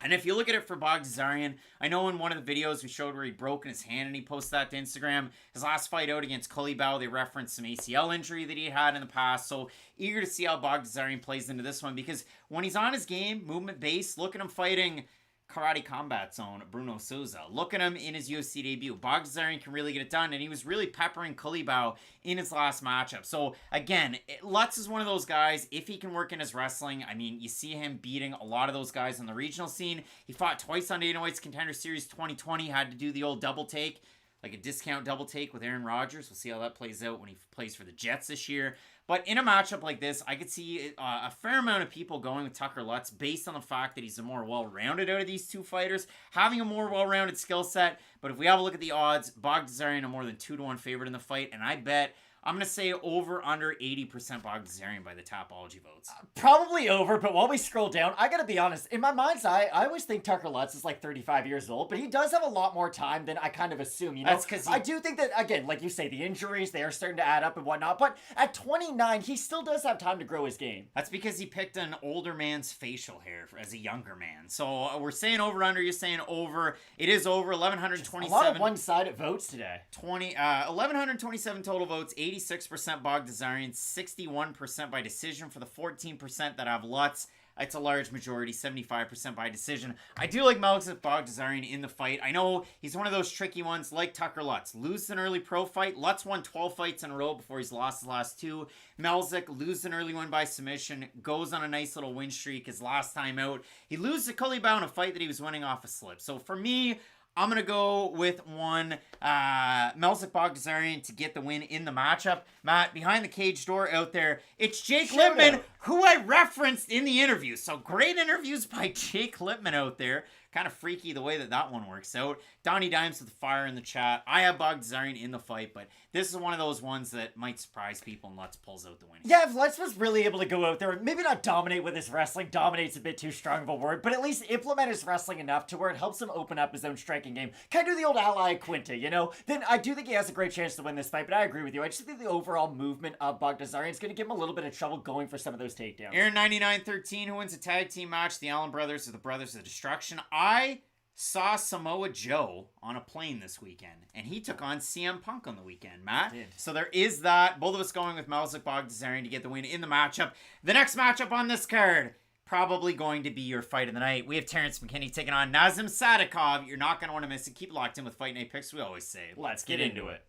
And if you look at it for Baghdasaryan, I know in one of the videos we showed where he broke his hand and he posted that to Instagram. His last fight out against Culibao, they referenced some ACL injury that he had in the past. So eager to see how Baghdasaryan plays into this one, because when he's on his game, movement based, look at him fighting Karate Combat Zone, Bruno Souza. Look at him in his UFC debut. Baghdasaryan can really get it done, and he was really peppering Culibao in his last matchup. So, again, Lutz is one of those guys, if he can work in his wrestling, I mean, you see him beating a lot of those guys on the regional scene. He fought twice on Dana White's Contender Series 2020, had to do the old double take, like a discount double take with Aaron Rodgers. We'll see how that plays out when he plays for the Jets this year. But in a matchup like this, I could see a fair amount of people going with Tucker Lutz based on the fact that he's a more well-rounded out of these two fighters, having a more well-rounded skill set. But if we have a look at the odds, Baghdasaryan a more than 2-1 favorite in the fight, and I bet I'm going to say over under 80% Baghdasaryan by the Tapology votes. Probably over, but while we scroll down, I got to be honest. In my mind's eye, I always think Tucker Lutz is like 35 years old, but he does have a lot more time than I kind of assume. You know, that's because I do think that, again, like you say, the injuries, they are starting to add up and whatnot, but at 29, he still does have time to grow his game. That's because he picked an older man's facial hair as a younger man. So we're saying over under, you're saying over. It is over 1,127. A lot of one-sided votes today. 1,127 total votes, 86% Baghdasaryan, 61% by decision for the 14% that have Lutz. It's a large majority, 75% by decision. I do like Melsik Baghdasaryan in the fight. I know he's one of those tricky ones like Tucker Lutz. Loses an early pro fight. Lutz won 12 fights in a row before he's lost his last 2. Melsik loses an early one by submission, goes on a nice little win streak his last time out. He loses to Culibao in a fight that he was winning off a slip. So for me, I'm going to go with one Melsik Baghdasaryan to get the win in the matchup. Matt, behind the cage door out there, it's Jake Lippman, who I referenced in the interview. So great interviews by Jake Lippman out there. Kind of freaky the way that one works out. Donnie Dimes with the fire in the chat. I have Baghdasaryan in the fight, but this is one of those ones that might surprise people, and Lutz pulls out the win. Yeah, if Lutz was really able to go out there and maybe not dominate with his wrestling, dominate's a bit too strong of a word, but at least implement his wrestling enough to where it helps him open up his own striking game. Kind of do the old ally Quinta, you know? Then I do think he has a great chance to win this fight, but I agree with you. I just think the overall movement of Baghdasaryan is going to give him a little bit of trouble going for some of those takedowns. Aaron9913, who wins a tag team match. The Allen brothers are the Brothers of Destruction. I saw Samoa Joe on a plane this weekend, and he took on CM Punk on the weekend, Matt. So there is that. Both of us going with Melsik Baghdasaryan to get the win in the matchup. The next matchup on this card, probably going to be your fight of the night. We have Terrence McKinney taking on Nazim Sadykhov. You're not going to want to miss it. Keep locked in with Fight Night Picks. We always say, let's get into it.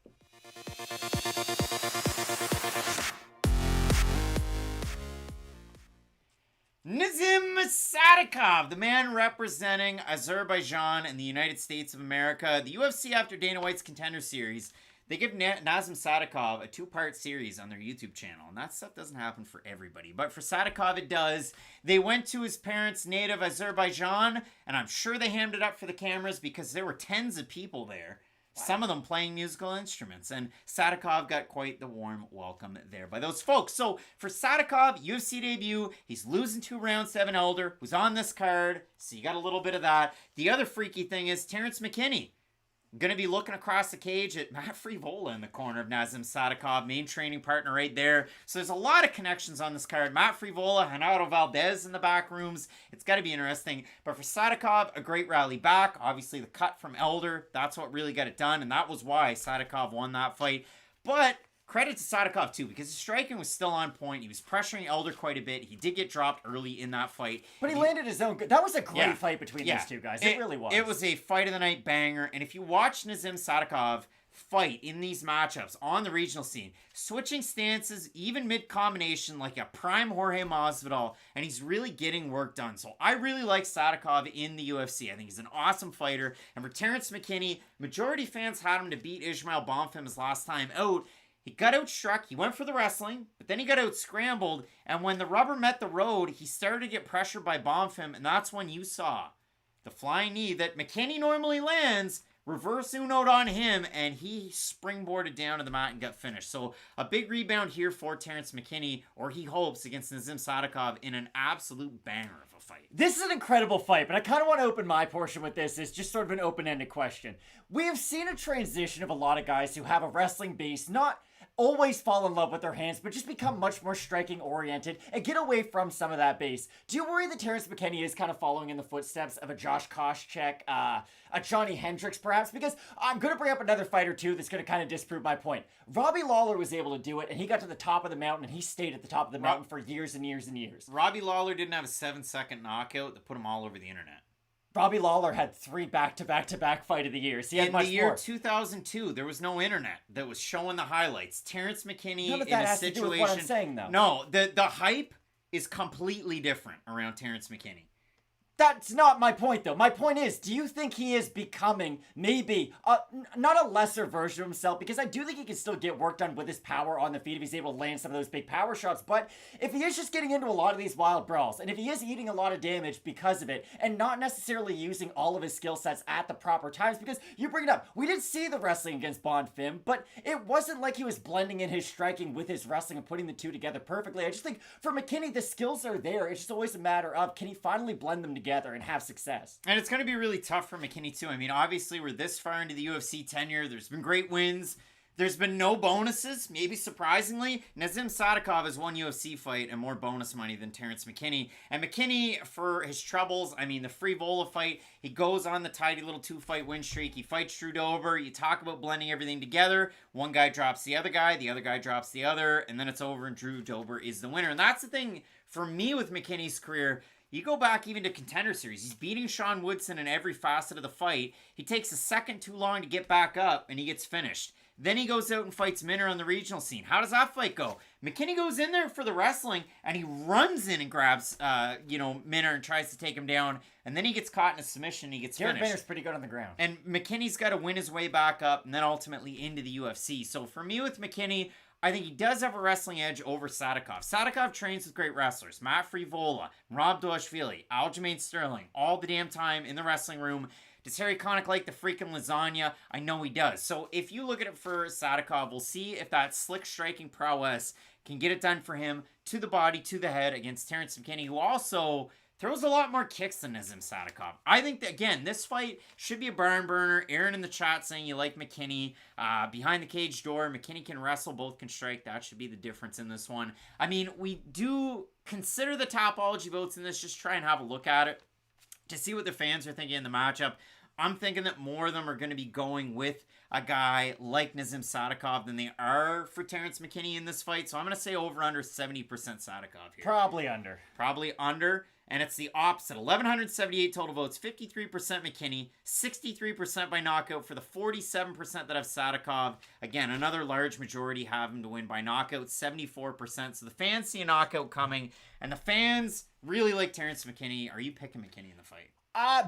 Nazim Sadykhov, the man representing Azerbaijan and the United States of America. The UFC, after Dana White's Contender Series, they give Nazim Sadykhov a 2-part series on their YouTube channel. And that stuff doesn't happen for everybody. But for Sadykhov, it does. They went to his parents' native Azerbaijan, and I'm sure they hammed it up for the cameras because there were tens of people there. Some of them playing musical instruments, and Sadykhov got quite the warm welcome there by those folks. So for Sadykhov, UFC debut, he's losing 2 rounds to Evan Elder, who's on this card, so you got a little bit of that. The other freaky thing is Terrence McKinney. Going to be looking across the cage at Matt Frivola in the corner of Nazim Sadykhov, main training partner right there. So there's a lot of connections on this card. Matt Frivola, Genaro Valdez in the back rooms. It's got to be interesting. But for Sadykhov, a great rally back. Obviously, the cut from Elder, that's what really got it done. And that was why Sadykhov won that fight. But credit to Sadykhov, too, because his striking was still on point. He was pressuring Elder quite a bit. He did get dropped early in that fight. But he landed his own... That was a great fight between these two guys. It really was. It was a fight of the night banger. And if you watch Nazim Sadykhov fight in these matchups on the regional scene, switching stances, even mid-combination like a prime Jorge Masvidal, and he's really getting work done. So I really like Sadykhov in the UFC. I think he's an awesome fighter. And for Terrence McKinney, majority fans had him to beat Ismail Bonfim his last time out. He got outstruck, he went for the wrestling, but then he got out-scrambled, and when the rubber met the road, he started to get pressured by Bonfim, and that's when you saw the flying knee that McKinney normally lands, reverse uno'd on him, and he springboarded down to the mat and got finished. So a big rebound here for Terrence McKinney, or he hopes, against Nazim Sadykhov in an absolute banger of a fight. This is an incredible fight, but I kind of want to open my portion with this as just sort of an open-ended question. We have seen a transition of a lot of guys who have a wrestling base, not always fall in love with their hands, but just become much more striking oriented and get away from some of that base. Do you worry that Terrence McKinney is kind of following in the footsteps of a Josh Koscheck, a Johnny Hendricks perhaps? Because I'm going to bring up another fight or two that's going to kind of disprove my point. Robbie Lawler was able to do it, and he got to the top of the mountain, and he stayed at the top of the mountain for years and years and years. Robbie Lawler didn't have a 7-second knockout that put him all over the internet. Robbie Lawler had 3 back-to-back fight of the years. He had in the year 2002, there was no internet that was showing the highlights. Terrence McKinney None of in that a has situation. To do with what I'm saying, though. No, the hype is completely different around Terrence McKinney. That's not my point, though. My point is, do you think he is becoming maybe not a lesser version of himself? Because I do think he can still get work done with his power on the feet if he's able to land some of those big power shots. But if he is just getting into a lot of these wild brawls, and if he is eating a lot of damage because of it, and not necessarily using all of his skill sets at the proper times, because you bring it up, we did see the wrestling against Bonfim, but it wasn't like he was blending in his striking with his wrestling and putting the two together perfectly. I just think for McKinney, the skills are there. It's just always a matter of, can he finally blend them together and have success? And it's going to be really tough for McKinney too. I mean, obviously we're this far into the UFC tenure. There's been great wins. There's been no bonuses, maybe surprisingly. Nazim Sadykhov has one UFC fight and more bonus money than Terrence McKinney. And McKinney, for his troubles, I mean, the Frevola fight, he goes on the tidy little 2-fight win streak. He fights Drew Dober. You talk about blending everything together. One guy drops the other guy drops the other, and then it's over and Drew Dober is the winner. And that's the thing for me with McKinney's career. You go back even to Contender Series. He's beating Sean Woodson in every facet of the fight. He takes a second too long to get back up, and he gets finished. Then he goes out and fights Minner on the regional scene. How does that fight go? McKinney goes in there for the wrestling, and he runs in and grabs, Minner and tries to take him down. And then he gets caught in a submission, and he gets finished. Minner's pretty good on the ground. And McKinney's got to win his way back up, and then ultimately into the UFC. So for me with McKinney, I think he does have a wrestling edge over Sadykhov. Sadykhov trains with great wrestlers. Matt Frevola, Rob Doashvili, Aljamain Sterling, all the damn time in the wrestling room. Does Harry Connick like the freaking lasagna? I know he does. So if you look at it for Sadykhov, we'll see if that slick striking prowess can get it done for him to the body, to the head against Terrence McKinney, who also throws a lot more kicks than Nazim Sadykhov. I think that, again, this fight should be a barn burner. Aaron in the chat saying you like McKinney. Behind the cage door, McKinney can wrestle, both can strike. That should be the difference in this one. I mean, we do consider the Topology votes in this. Just try and have a look at it to see what the fans are thinking in the matchup. I'm thinking that more of them are going to be going with a guy like Nazim Sadykhov than they are for Terrence McKinney in this fight. So I'm going to say over under 70% Sadykhov here. Probably under. Probably under. And it's the opposite. 1,178 total votes. 53% McKinney. 63% by knockout for the 47% that have Sadykhov. Again, another large majority have him to win by knockout. 74%. So the fans see a knockout coming. And the fans really like Terrence McKinney. Are you picking McKinney in the fight?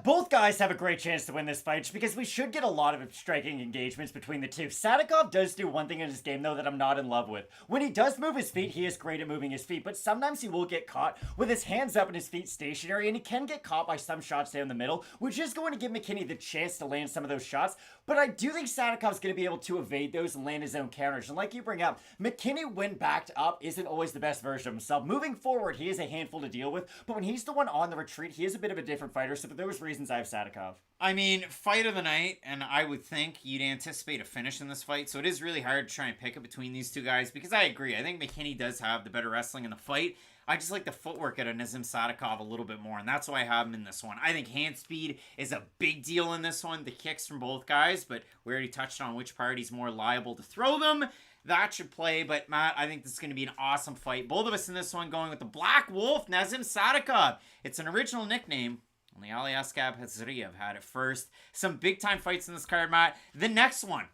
Both guys have a great chance to win this fight just because we should get a lot of striking engagements between the two. Sadykhov does do one thing in his game, though, that I'm not in love with. When he does move his feet, he is great at moving his feet, but sometimes he will get caught with his hands up and his feet stationary, and he can get caught by some shots down the middle, which is going to give McKinney the chance to land some of those shots, but I do think Sadykhov's going to be able to evade those and land his own counters. And like you bring up, McKinney, when backed up, isn't always the best version of himself. Moving forward, he is a handful to deal with, but when he's the one on the retreat, he is a bit of a different fighter, so for those reasons, I have Sadykhov. I mean, fight of the night, and I would think you'd anticipate a finish in this fight, so it is really hard to try and pick it between these two guys, because I agree. I think McKinney does have the better wrestling in the fight. I just like the footwork out of Nazim Sadykhov a little bit more, and that's why I have him in this one. I think hand speed is a big deal in this one, the kicks from both guys, but we already touched on which party's more liable to throw them. That should play, but Matt, I think this is going to be an awesome fight. Both of us in this one going with the Black Wolf, Nazim Sadykhov. It's an original nickname. Only Ali Askab Hazariev had it first. Some big-time fights in this card, Matt. The next one,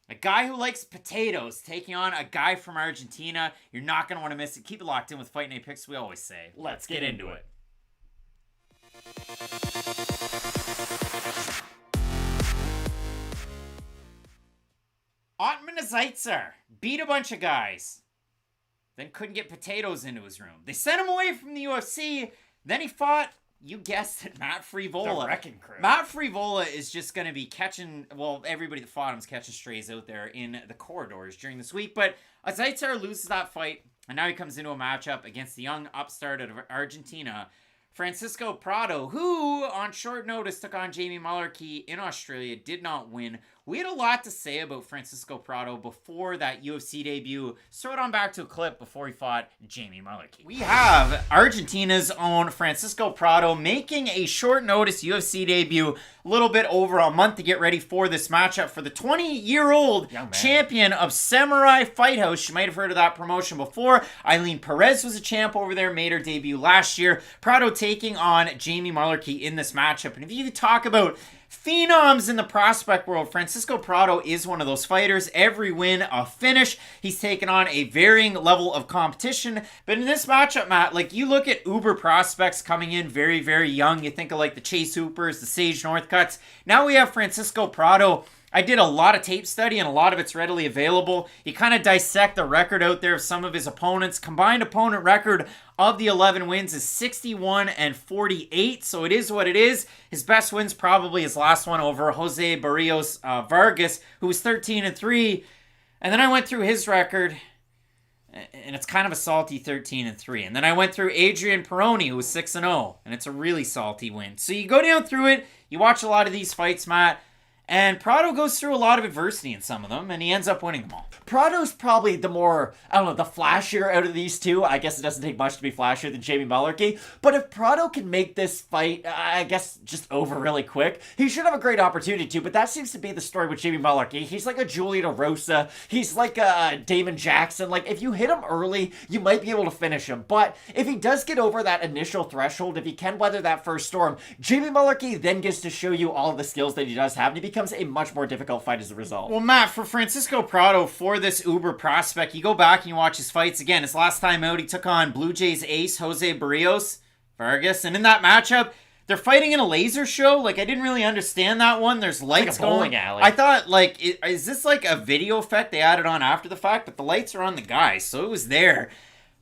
A guy who likes potatoes taking on a guy from Argentina. You're not going to want to miss it. Keep it locked in with Fight Night Picks, we always say. Let's get into it. Otman Zaitser beat a bunch of guys, then couldn't get potatoes into his room. They sent him away from the UFC. Then he fought, you guessed it, Matt Frevola. The Wrecking Crew. Matt Frevola is just going to be catching, well, everybody that fought him is catching strays out there in the corridors during this week. But Zaitser loses that fight, and now he comes into a matchup against the young upstart of Argentina, Francisco Prado, who on short notice took on Jamie Mullarkey in Australia, did not win. We had a lot to say about Francisco Prado before that UFC debut. So throw it on back to a clip before he fought Jamie Mullarkey. We have Argentina's own Francisco Prado making a short notice UFC debut, a little bit over a month to get ready for this matchup for the 20-year-old champion of Samurai Fight House. You might have heard of that promotion before. Ailin Perez was a champ over there, made her debut last year. Prado taking on Jamie Mullarkey in this matchup. And if you talk about phenoms in the prospect world, Francisco Prado is one of those fighters. Every win, a finish. He's taken on a varying level of competition. But in this matchup, Matt, like you look at uber prospects coming in very, very young. You think of like the Chase Hoopers, the Sage Northcutts. Now we have Francisco Prado. I did a lot of tape study and a lot of it's readily available. You kind of dissect the record out there of some of his opponents. Combined opponent record of the 11 wins is 61-48, so it is what it is. His best win's probably his last one over Jose Barrios Vargas, who was 13-3. And then I went through his record, and it's kind of a salty 13-3. And then I went through Adrian Peroni, who was 6-0, and it's a really salty win. So you go down through it, you watch a lot of these fights, Matt, and Prado goes through a lot of adversity in some of them, and he ends up winning them all. Prado's probably the more, I don't know, the flashier out of these two. I guess it doesn't take much to be flashier than Jamie Mullarkey. But if Prado can make this fight, I guess, just over really quick, he should have a great opportunity to. But that seems to be the story with Jamie Mullarkey. He's like a Julian Erosa. He's like a Damon Jackson. Like, if you hit him early, you might be able to finish him. But if he does get over that initial threshold, if he can weather that first storm, Jamie Mullarkey then gets to show you all of the skills that he does have, and he becomes a much more difficult fight as a result. Well, Matt, for Francisco Prado, for this uber prospect, you go back and you watch his fights again. His last time out, he took on Blue Jays ace Jose Barrios Vargas, and in that matchup, they're fighting in a laser show. Like, I didn't really understand that one. There's lights like a bowling going. alley. I thought, like, is this like a video effect they added on after the fact? But the lights are on the guy, so it was there.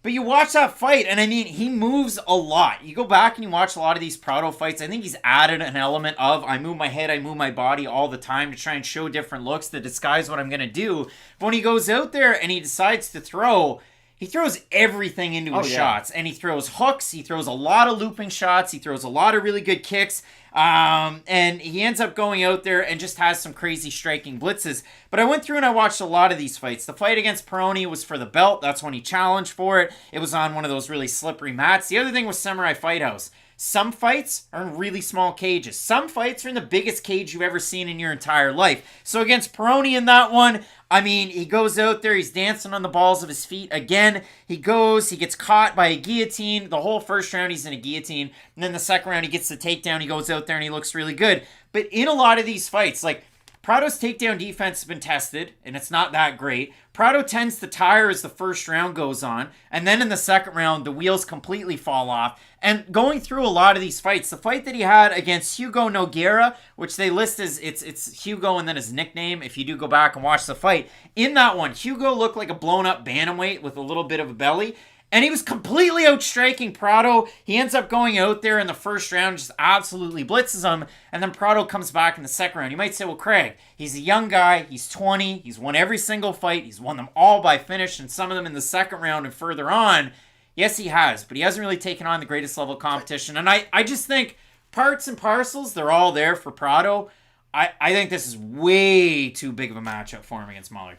But you watch that fight, and I mean, he moves a lot. You go back and you watch a lot of these Prado fights. I think he's added an element of, I move my head, I move my body all the time to try and show different looks to disguise what I'm going to do. But when he goes out there and he decides to throw, he throws everything into his shots. And he throws hooks, he throws a lot of looping shots, he throws a lot of really good kicks. And he ends up going out there and just has some crazy striking blitzes. But I went through and I watched a lot of these fights. The fight against Peroni was for the belt. That's when he challenged for it. It was on one of those really slippery mats. The other thing was Samurai Fight House. Some fights are in really small cages. Some fights are in the biggest cage you've ever seen in your entire life. So against Peroni in that one, I mean, he goes out there, he's dancing on the balls of his feet. Again, he gets caught by a guillotine. The whole first round, he's in a guillotine. And then the second round, he gets the takedown. He goes out there and he looks really good. But in a lot of these fights, like, Prado's takedown defense has been tested, and it's not that great. Prado tends to tire as the first round goes on, and then in the second round, the wheels completely fall off. And going through a lot of these fights, the fight that he had against Hugo Nogueira, which they list as it's Hugo and then his nickname, if you do go back and watch the fight, in that one, Hugo looked like a blown-up bantamweight with a little bit of a belly. And he was completely outstriking Prado. He ends up going out there in the first round, just absolutely blitzes him. And then Prado comes back in the second round. You might say, well, Craig, he's a young guy. He's 20. He's won every single fight. He's won them all by finish, and some of them in the second round and further on. Yes, he has, but he hasn't really taken on the greatest level competition. And I just think parts and parcels, they're all there for Prado. I think this is way too big of a matchup for him against Mullarkey.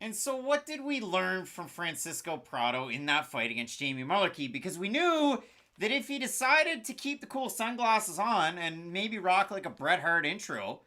And so what did we learn from Francisco Prado in that fight against Jamie Mullarkey? Because we knew that if he decided to keep the cool sunglasses on and maybe rock like a Bret Hart intro,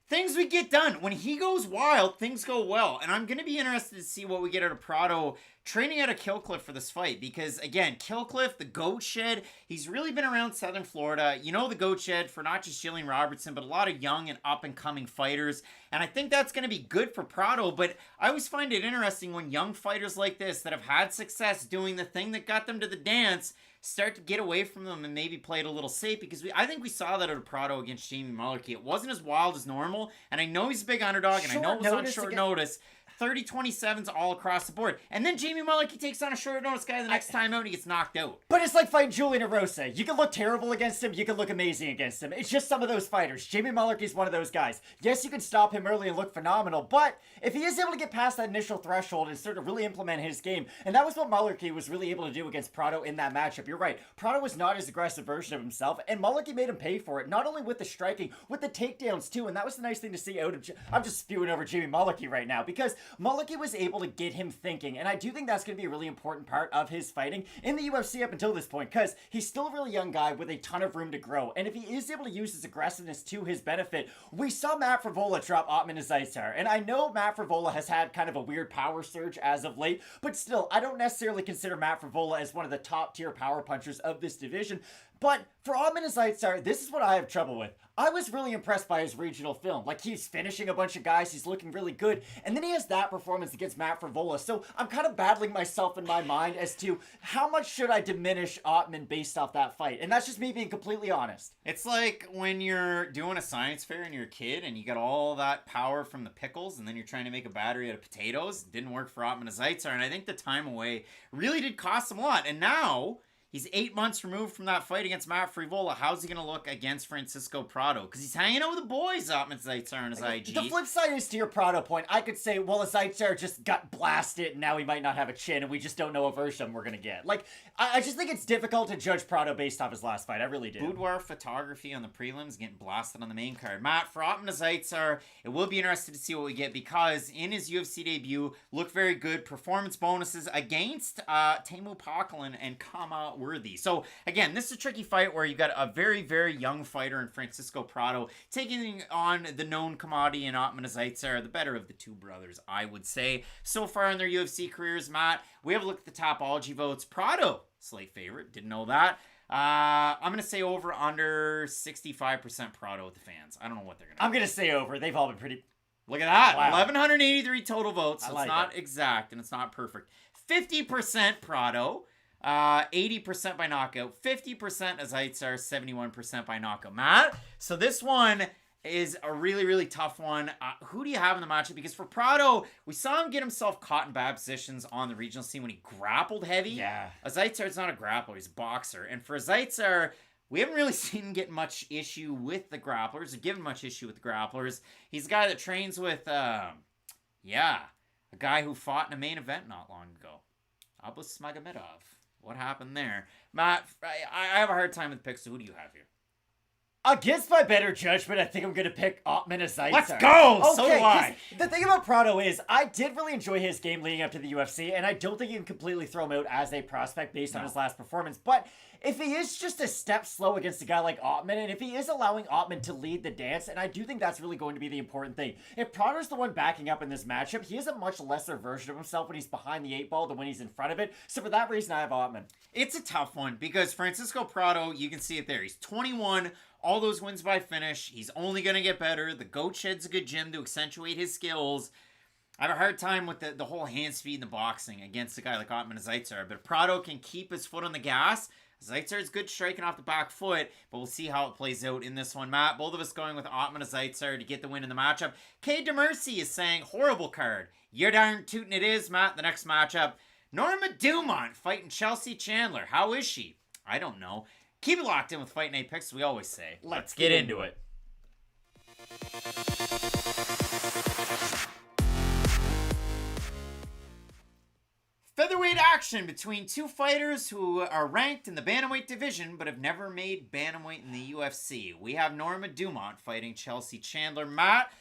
things we get done. When he goes wild, things go well. And I'm going to be interested to see what we get out of Prado training out of Killcliff for this fight. Because, again, Killcliff, the GOAT Shed, he's really been around Southern Florida. You know the GOAT Shed for not just Jillian Robertson, but a lot of young and up-and-coming fighters. And I think that's going to be good for Prado. But I always find it interesting when young fighters like this that have had success doing the thing that got them to the dance start to get away from them and maybe play it a little safe, because I think we saw that out of Prado against Jamie Mullarkey. It wasn't as wild as normal, and I know he's a big underdog, and I know it was on short notice. 30-27s all across the board. And then Jamie Mullarkey takes on a short notice guy the next time out and he gets knocked out. But it's like fighting Julian Erosa. You can look terrible against him, you can look amazing against him. It's just some of those fighters. Jamie Mullarkey's one of those guys. Yes, you can stop him early and look phenomenal, but if he is able to get past that initial threshold and start to really implement his game, and that was what Mullarkey was really able to do against Prado in that matchup. You're right. Prado was not his aggressive version of himself, and Mullarkey made him pay for it, not only with the striking, with the takedowns too, and that was the nice thing to see out of... I'm just spewing over Jamie Mullarkey right now, because Mullarkey was able to get him thinking, and I do think that's going to be a really important part of his fighting in the UFC up until this point, because he's still a really young guy with a ton of room to grow, and if he is able to use his aggressiveness to his benefit, we saw Matt Frivola drop Ottman Azaitar, and I know Matt Frivola has had kind of a weird power surge as of late, but still, I don't necessarily consider Matt Frivola as one of the top tier power punchers of this division. But for Ottman Azaitar, this is what I have trouble with. I was really impressed by his regional film. Like, he's finishing a bunch of guys, he's looking really good, and then he has that performance against Matt Frivola. So I'm kind of battling myself in my mind as to how much should I diminish Ottman based off that fight. And that's just me being completely honest. It's like when you're doing a science fair and you're a kid and you got all that power from the pickles and then you're trying to make a battery out of potatoes. It didn't work for Ottman Azaitar, and I think the time away really did cost him a lot. And now... he's 8 months removed from that fight against Matt Frivola. How's he going to look against Francisco Prado? Because he's hanging out with the boys, Ottman Azaitar on his IG. The flip side is, to your Prado point, I could say, well, Azaitar just got blasted and now he might not have a chin and we just don't know what version we're going to get. Like, I just think it's difficult to judge Prado based off his last fight. I really do. Boudoir photography on the prelims, getting blasted on the main card. Matt, for Ottman Azaitar, it will be interesting to see what we get, because in his UFC debut, looked very good. Performance bonuses against Teemu Packalén and Kama Worthy. So, again, this is a tricky fight where you've got a very, very young fighter in Francisco Prado taking on the known commodity in Ottman Azaitar, the better of the two brothers, I would say. So far in their UFC careers, Matt, we have a look at the Topology votes. Prado, slight favorite, didn't know that. I'm going to say over under 65% Prado with the fans. I don't know what they're going to do. I'm going to say over. They've all been pretty... Look at that. Wow. 1,183 total votes. So like it's not exact and it's not perfect. 50% Prado. 80% by knockout, 50% Azaitar, 71% by knockout. Matt, so this one is a really, really tough one. Who do you have in the matchup? Because for Prado, we saw him get himself caught in bad positions on the regional scene when he grappled heavy. Yeah. Azaitar's not a grappler, he's a boxer. And for Azaitar, we haven't really seen him get much issue with the grapplers, or given much issue with the grapplers. He's a guy that trains with, a guy who fought in a main event not long ago. Abus Magomedov. What happened there? Matt, I have a hard time with picks, so who do you have here? Against my better judgment, I think I'm going to pick Ottman Azaitar. Let's go! Okay, So do I. The thing about Prado is, I did really enjoy his game leading up to the UFC, and I don't think you can completely throw him out as a prospect based on his last performance. But if he is just a step slow against a guy like Ottman, and if he is allowing Ottman to lead the dance, and I do think that's really going to be the important thing. If Prado's the one backing up in this matchup, he is a much lesser version of himself when he's behind the 8-ball than when he's in front of it. So for that reason, I have Ottman. It's a tough one, because Francisco Prado, you can see it there. He's 21, all those wins by finish. He's only going to get better. The Goat Shed's a good gym to accentuate his skills. I have a hard time with the whole hand speed in the boxing against a guy like Ottman Azaitar. But if Prado can keep his foot on the gas, Azaitar's good striking off the back foot, but we'll see how it plays out in this one. Matt, both of us going with Ottman Azaitar to get the win in the matchup. K. DeMercy is saying, horrible card. You're darn tootin' it is, Matt. The next matchup, Norma Dumont fighting Chelsea Chandler. How is she? I don't know. Keep it locked in with Fight Night Picks, we always say. Let's get into it. Featherweight action between two fighters who are ranked in the bantamweight division but have never made bantamweight in the UFC. We have Norma Dumont fighting Chelsea Chandler. Matt,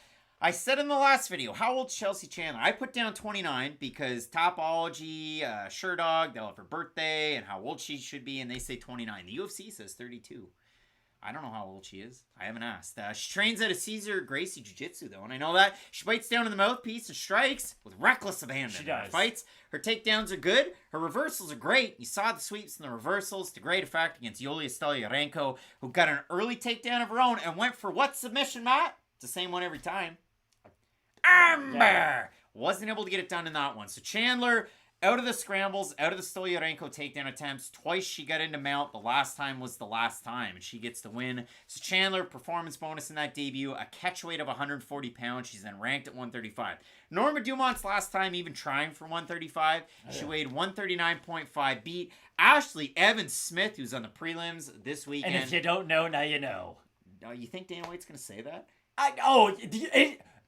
I said in the last video, how old's Chelsea Chandler? I put down 29 because Topology, Sherdog, they'll have her birthday and how old she should be, and they say 29. The UFC says 32. I don't know how old she is. I haven't asked. She trains at a Cesar Gracie Jiu-Jitsu, though, and I know that. She bites down in the mouthpiece and strikes with reckless abandon. She does. Her fights, her takedowns are good. Her reversals are great. You saw the sweeps and the reversals to great effect against Yulia Stoliarenko, who got an early takedown of her own and went for what submission, Matt? It's the same one every time. Amber! Wasn't able to get it done in that one. So Chandler, out of the scrambles, out of the Stoliarenko takedown attempts. Twice she got into mount. The last time was the last time, and she gets the win. So Chandler, performance bonus in that debut, a catch weight of 140 pounds. She's then ranked at 135. Norma Dumont's last time even trying for 135. She weighed 139.5, beat Ashlee Evans-Smith, who's on the prelims this weekend. And if you don't know, now you know. You think Dana White's going to say that?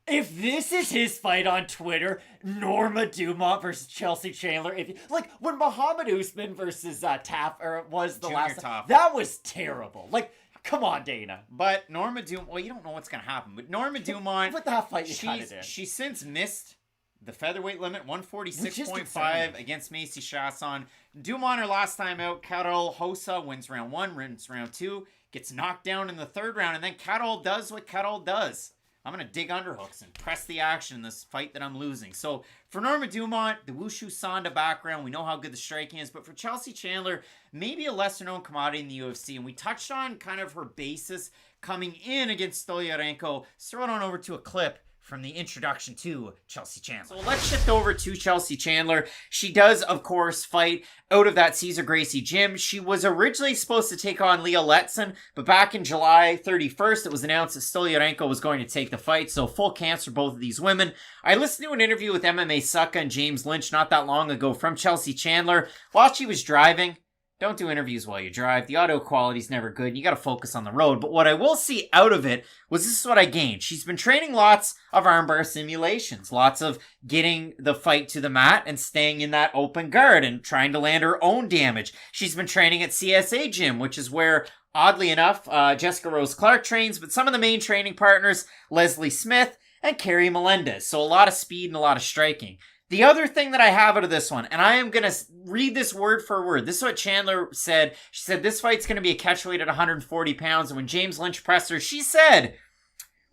If this is his fight on Twitter, Norma Dumont versus Chelsea Chandler, like when Muhammad Usman versus was the Junior last Tough. that was terrible. Like, come on, Dana. But Norma Dumont, well, you don't know what's going to happen, but Norma Dumont, With that fight, you kind of did. she's since missed the featherweight limit, Which is 146.5 against Macy Chasson. Dumont, her last time out, Carol Hossa wins round 1, wins round 2, gets knocked down in the 3rd round, and then Carol does what Carol does. I'm going to dig underhooks and press the action in this fight that I'm losing. So for Norma Dumont, the Wushu Sanda background, we know how good the striking is. But for Chelsea Chandler, maybe a lesser-known commodity in the UFC. And we touched on kind of her basis coming in against Stoliarenko. Let's throw it on over to a clip from the introduction to Chelsea Chandler. So let's shift over to Chelsea Chandler. She does, of course, fight out of that Cesar Gracie gym. She was originally supposed to take on Leah Letson, but back in July 31st, it was announced that Stoliarenko was going to take the fight, so full camps for both of these women. I listened to an interview with MMA Sucka and James Lynch not that long ago from Chelsea Chandler while she was driving. Don't do interviews while you drive. The audio quality's never good. You got to focus on the road. But what I will see out of it was this is what I gained. She's been training lots of armbar simulations, lots of getting the fight to the mat and staying in that open guard and trying to land her own damage. She's been training at CSA Gym, which is where, oddly enough, Jessica Rose Clark trains, but some of the main training partners, Leslie Smith and Carrie Melendez. So a lot of speed and a lot of striking. The other thing that I have out of this one, and I am going to read this word for word. This is what Chandler said. She said this fight's going to be a catchweight at 140 pounds. And when James Lynch pressed her, she said,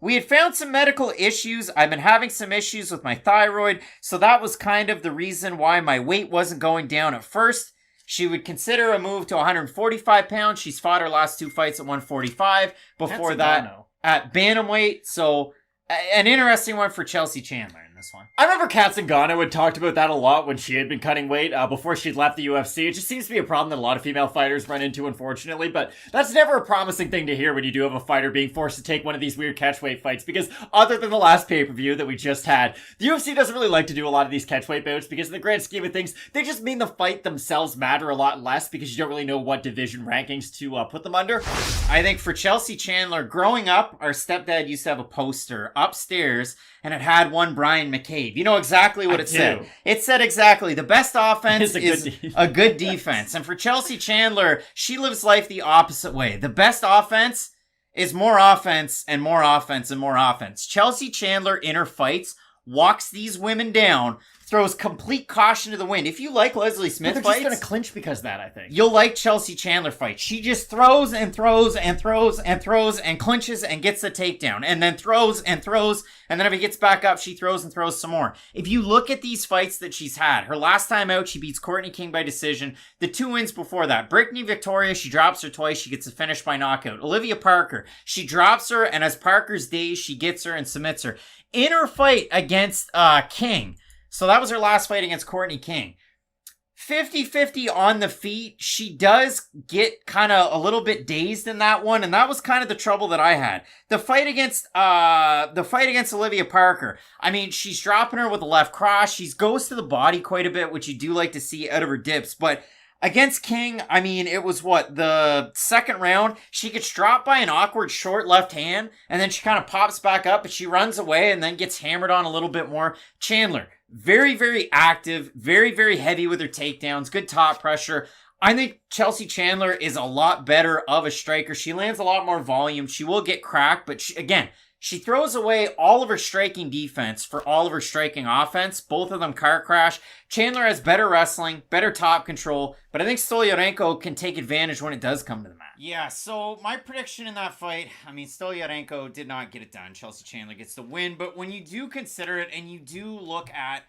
"We had found some medical issues. I've been having some issues with my thyroid. So that was kind of the reason why my weight wasn't going down at first. She would consider a move to 145 pounds. She's fought her last 2 fights at 145. Before that, at bantamweight. So an interesting one for Chelsea Chandler in this one. I remember Kat Zingano had talked about that a lot when she had been cutting weight before she'd left the UFC. It just seems to be a problem that a lot of female fighters run into, unfortunately, but that's never a promising thing to hear when you do have a fighter being forced to take one of these weird catchweight fights, because other than the last pay-per-view that we just had, the UFC doesn't really like to do a lot of these catchweight bouts because in the grand scheme of things, they just mean the fight themselves matter a lot less because you don't really know what division rankings to put them under. I think for Chelsea Chandler, growing up, our stepdad used to have a poster upstairs and it had one Brian McCabe. You know exactly what it said. It said exactly, the best offense is a good defense. And for Chelsea Chandler, she lives life the opposite way. The best offense is more offense and more offense and more offense. Chelsea Chandler in her fights walks these women down, throws complete caution to the wind. If you like Leslie Smith fights, they're just going to clinch because of that, I think. You'll like Chelsea Chandler fights. She just throws and throws and throws and throws and clinches and gets the takedown and then throws and throws. And then if he gets back up, she throws and throws some more. If you look at these fights that she's had, her last time out, she beats Courtney King by decision. The 2 wins before that, Brittany Victoria, she drops her twice. She gets a finish by knockout. Olivia Parker, she drops her, and as Parker's days, she gets her and submits her. In her fight against King, so that was her last fight against Courtney King. 50-50 on the feet. She does get kind of a little bit dazed in that one, and that was kind of the trouble that I had. The fight against Olivia Parker, I mean, she's dropping her with a left cross. She goes to the body quite a bit, which you do like to see out of her dips, but against King, I mean, it was the second round, she gets dropped by an awkward short left hand, and then she kind of pops back up, but she runs away and then gets hammered on a little bit more. Chandler, very, very active, very, very heavy with her takedowns, good top pressure. I think Chelsea Chandler is a lot better of a striker. She lands a lot more volume. She will get cracked, but She throws away all of her striking defense for all of her striking offense. Both of them car crash. Chandler has better wrestling, better top control, but I think Stoliarenko can take advantage when it does come to the match. Yeah, so my prediction in that fight, I mean, Stoliarenko did not get it done. Chelsea Chandler gets the win, but when you do consider it and you do look at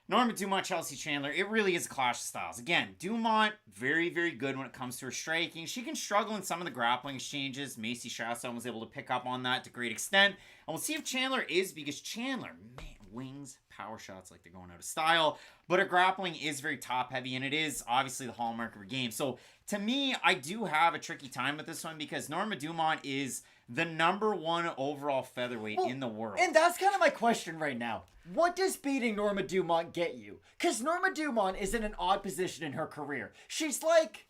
Norma Dumont, Chelsea Chandler, it really is a clash of styles. Again, Dumont, very, very good when it comes to her striking. She can struggle in some of the grappling exchanges. Macy Chasson was able to pick up on that to a great extent. And we'll see if Chandler is, because Chandler, man, wings, power shots like they're going out of style. But her grappling is very top-heavy, and it is obviously the hallmark of her game. So, to me, I do have a tricky time with this one because Norma Dumont is the #1 overall featherweight in the world. And that's kind of my question right now. What does beating Norma Dumont get you? Because Norma Dumont is in an odd position in her career. She's like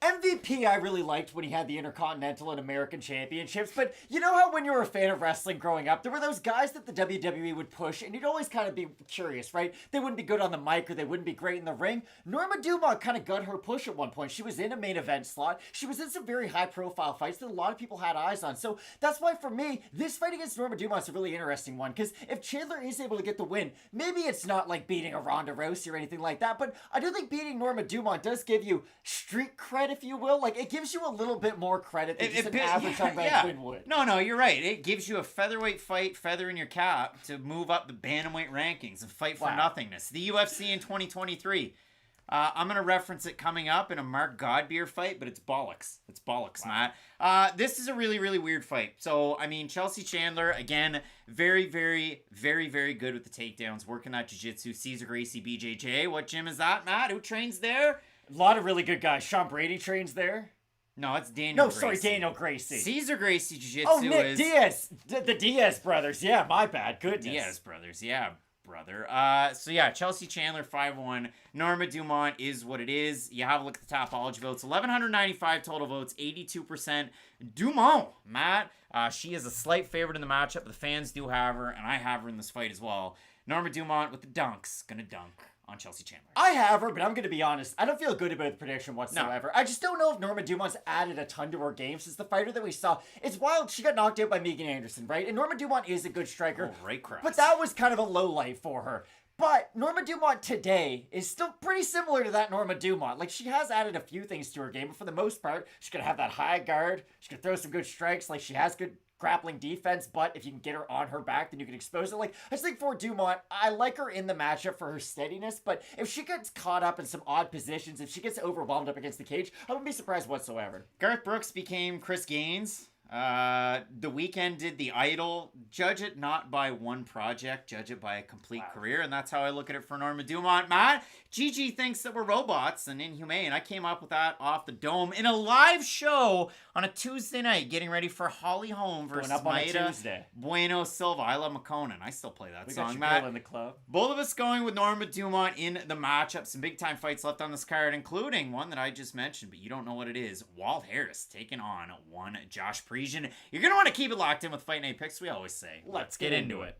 MVP. I really liked when he had the Intercontinental and American Championships, but you know how when you were a fan of wrestling growing up, there were those guys that the WWE would push, and you'd always kind of be curious, right? They wouldn't be good on the mic, or they wouldn't be great in the ring. Norma Dumont kind of got her push at one point. She was in a main event slot. She was in some very high-profile fights that a lot of people had eyes on. So that's why, for me, this fight against Norma Dumont's a really interesting one, because if Chandler is able to get the win, maybe it's not like beating a Ronda Rousey or anything like that, but I do think beating Norma Dumont does give you street cred, if you will. Like, it gives you a little bit more credit than just an average unranked win would. No, you're right. It gives you a featherweight fight, feather in your cap, to move up the bantamweight rankings and fight for nothingness. The UFC in 2023. I'm going to reference it coming up in a Mark Godbeer fight, but it's bollocks. It's bollocks, Matt. This is a really, really weird fight. So, I mean, Chelsea Chandler, again, very, very, very, very good with the takedowns, working that jiu-jitsu. Cesar Gracie, BJJ. What gym is that, Matt? Who trains there? A lot of really good guys. Sean Brady trains there. No, it's Daniel Gracie. Sorry, Daniel Gracie. Cesar Gracie Jiu-Jitsu is... Oh, Nick Diaz. The Diaz brothers. Yeah, my bad. Goodness. Diaz brothers. Yeah, brother. So, yeah, Chelsea Chandler, 5-1. Norma Dumont is what it is. You have a look at the Topology votes. 1,195 total votes. 82%. Dumont, Matt. She is a slight favorite in the matchup. The fans do have her, and I have her in this fight as well. Norma Dumont with the dunks. Gonna dunk on Chelsea Chandler. I have her, but I'm going to be honest. I don't feel good about the prediction whatsoever. No. I just don't know if Norma Dumont's added a ton to her game since the fighter that we saw. It's wild. She got knocked out by Megan Anderson, right? And Norma Dumont is a good striker. Oh, right, Cross. But that was kind of a low light for her. But Norma Dumont today is still pretty similar to that Norma Dumont. Like, she has added a few things to her game, but for the most part, she's going to have that high guard. She's going to throw some good strikes. Like, she has good grappling defense, but if you can get her on her back, then you can expose it. Like, I just think for Dumont, I like her in the matchup for her steadiness, but if she gets caught up in some odd positions, if she gets overwhelmed up against the cage, I wouldn't be surprised whatsoever. Garth Brooks became Chris Gaines. The Weeknd did The Idol. Judge it not by one project, judge it by a complete career, and that's how I look at it for Norma Dumont. Matt, Gigi thinks that we're robots and inhumane. I came up with that off the dome in a live show on a Tuesday night, getting ready for Holly Holm versus Mayra Bueno Silva. I love McConan. I still play that song, Matt. In the club. Both of us going with Norma Dumont in the matchup. Some big time fights left on this card, including one that I just mentioned, but you don't know what it is. Walt Harris taking on one Josh Parisian. You're going to want to keep it locked in with Fight Night Picks, we always say. Let's get into it.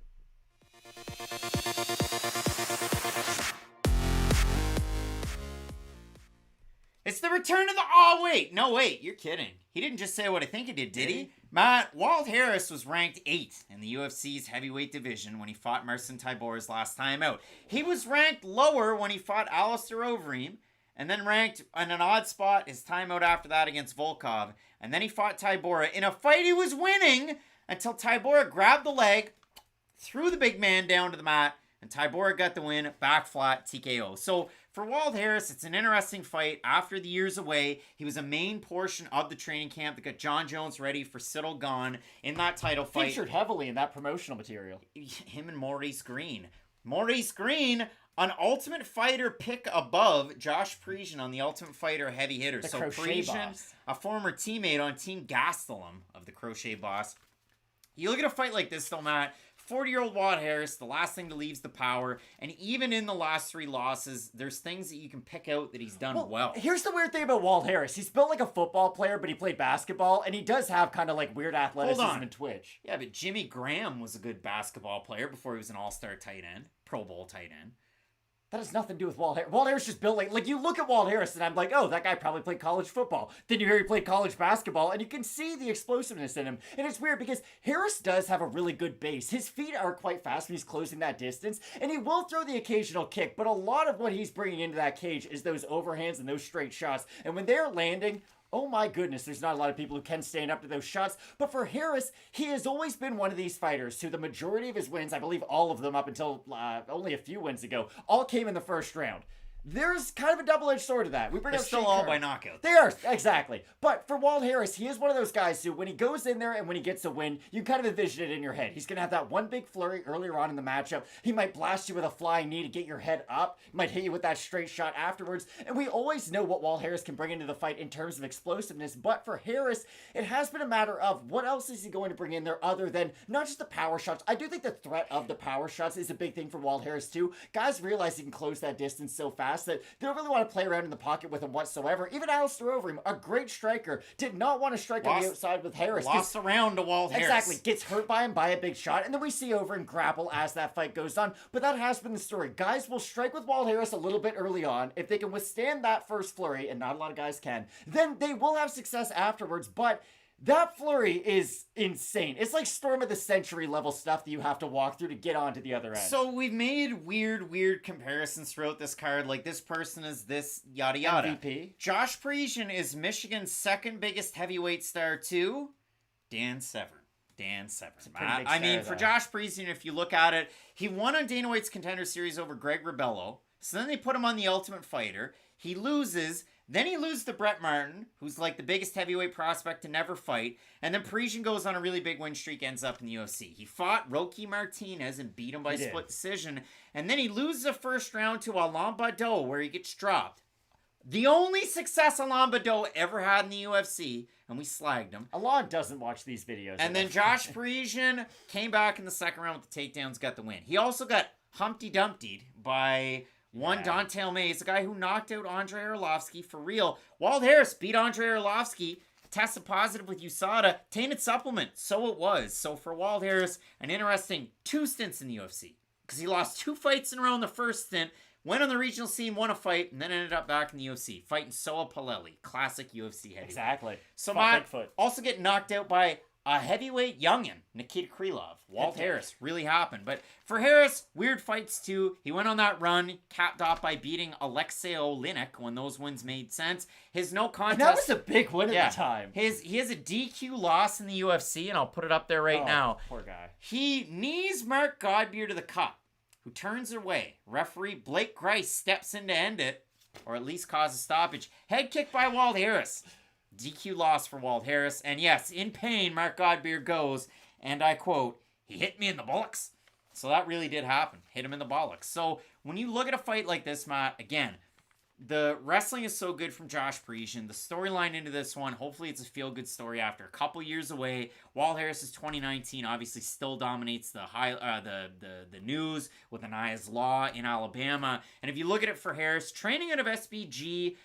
It's the return of the... Oh, wait. No, wait. You're kidding. He didn't just say what I think he did he? Matt, Walt Harris was ranked 8th in the UFC's heavyweight division when he fought Marcin Tybura's last time out. He was ranked lower when he fought Alistair Overeem, and then ranked in an odd spot his time out after that against Volkov. And then he fought Tybura in a fight he was winning until Tybura grabbed the leg, threw the big man down to the mat, and Tybura got the win, back flat, TKO. So for Walt Harris, it's an interesting fight. After the years away, he was a main portion of the training camp that got John Jones ready for Cyril Gane in that title fight. Featured heavily in that promotional material. Him and Maurice Green. Maurice Green, an Ultimate Fighter pick above Josh Parisian on the Ultimate Fighter heavy hitter. The so Parisian, boss. A former teammate on Team Gastelum of the Crochet Boss. You look at a fight like this though, Matt. 40-year-old Walt Harris, the last thing to leave is the power. And even in the last 3 losses, there's things that you can pick out that he's done well. Here's the weird thing about Walt Harris. He's built like a football player, but he played basketball. And he does have kind of like weird athleticism and twitch. Yeah, but Jimmy Graham was a good basketball player before he was an all-star tight end. Pro Bowl tight end. That has nothing to do with Walt Harris. Walt Harris just built like you look at Walt Harris and I'm like, oh, that guy probably played college football. Then you hear he played college basketball and you can see the explosiveness in him. And it's weird because Harris does have a really good base. His feet are quite fast when he's closing that distance, and he will throw the occasional kick, but a lot of what he's bringing into that cage is those overhands and those straight shots. And when they're landing, oh my goodness, there's not a lot of people who can stand up to those shots. But for Harris, he has always been one of these fighters who the majority of his wins, I believe all of them up until only a few wins ago, all came in the first round. There's kind of a double-edged sword to that. We bring They're up still Shane all Kerr. by knockout. They are, exactly. But for Walt Harris, he is one of those guys who, when he goes in there and when he gets a win, you kind of envision it in your head. He's going to have that one big flurry earlier on in the matchup. He might blast you with a flying knee to get your head up. He might hit you with that straight shot afterwards. And we always know what Walt Harris can bring into the fight in terms of explosiveness. But for Harris, it has been a matter of what else is he going to bring in there other than not just the power shots. I do think the threat of the power shots is a big thing for Walt Harris too. Guys realize he can close that distance so fast that they don't really want to play around in the pocket with him whatsoever. Even Alistair Overeem, a great striker, did not want to strike on the outside with Harris. Lost around to Walt Harris. Exactly. Gets hurt by him by a big shot, and then we see Overeem grapple as that fight goes on. But that has been the story. Guys will strike with Walt Harris a little bit early on. If they can withstand that first flurry, and not a lot of guys can, then they will have success afterwards. But that flurry is insane. It's like Storm of the Century level stuff that you have to walk through to get onto the other end. So we've made weird comparisons throughout this card. Like, this person is this, yada yada. MVP. Josh Parisian is Michigan's second biggest heavyweight star too. Dan Severn. I mean, for Josh Parisian, if you look at it, he won on Dana White's Contender Series over Greg Rebello. So then they put him on the Ultimate Fighter. He loses. Then he loses to Brett Martin, who's like the biggest heavyweight prospect to never fight. And then Parisian goes on a really big win streak, ends up in the UFC. He fought Roque Martinez and beat him by split decision. And then he loses the first round to Alain Baudot, where he gets dropped. The only success Alain Baudot ever had in the UFC, and we slagged him. Alain doesn't watch these videos. And then Josh Parisian came back in the second round with the takedowns, got the win. He also got Humpty Dumptied by Dante Almeida, the guy who knocked out Andrei Arlovsky for real. Walt Harris beat Andrei Arlovsky, tested positive with USADA, tainted supplement. So it was. So for Walt Harris, an interesting 2 stints in the UFC. Because he lost 2 fights in a row in the first stint, went on the regional scene, won a fight, and then ended up back in the UFC, fighting Soa Palelli, classic UFC heavyweight. Exactly. So Matt also get knocked out by a heavyweight youngin, Nikita Krylov. Walt Harris, really happened. But for Harris, weird fights too. He went on that run, capped off by beating Alexei Oleinik when those wins made sense. His no contest. And that was a big win at the time. He has a DQ loss in the UFC, and I'll put it up there right now. Poor guy. He knees Mark Godbeer to the cup, who turns away. Referee Blake Grice steps in to end it, or at least cause a stoppage. Head kick by Walt Harris. DQ loss for Walt Harris. And yes, in pain, Mark Godbeer goes, and I quote, "He hit me in the bollocks." So that really did happen. Hit him in the bollocks. So when you look at a fight like this, Matt, again, the wrestling is so good from Josh Parisian. The storyline into this one, hopefully it's a feel-good story after a couple years away. Walt Harris' 2019 obviously still dominates the news with Ania's Law in Alabama. And if you look at it for Harris, training out of SBG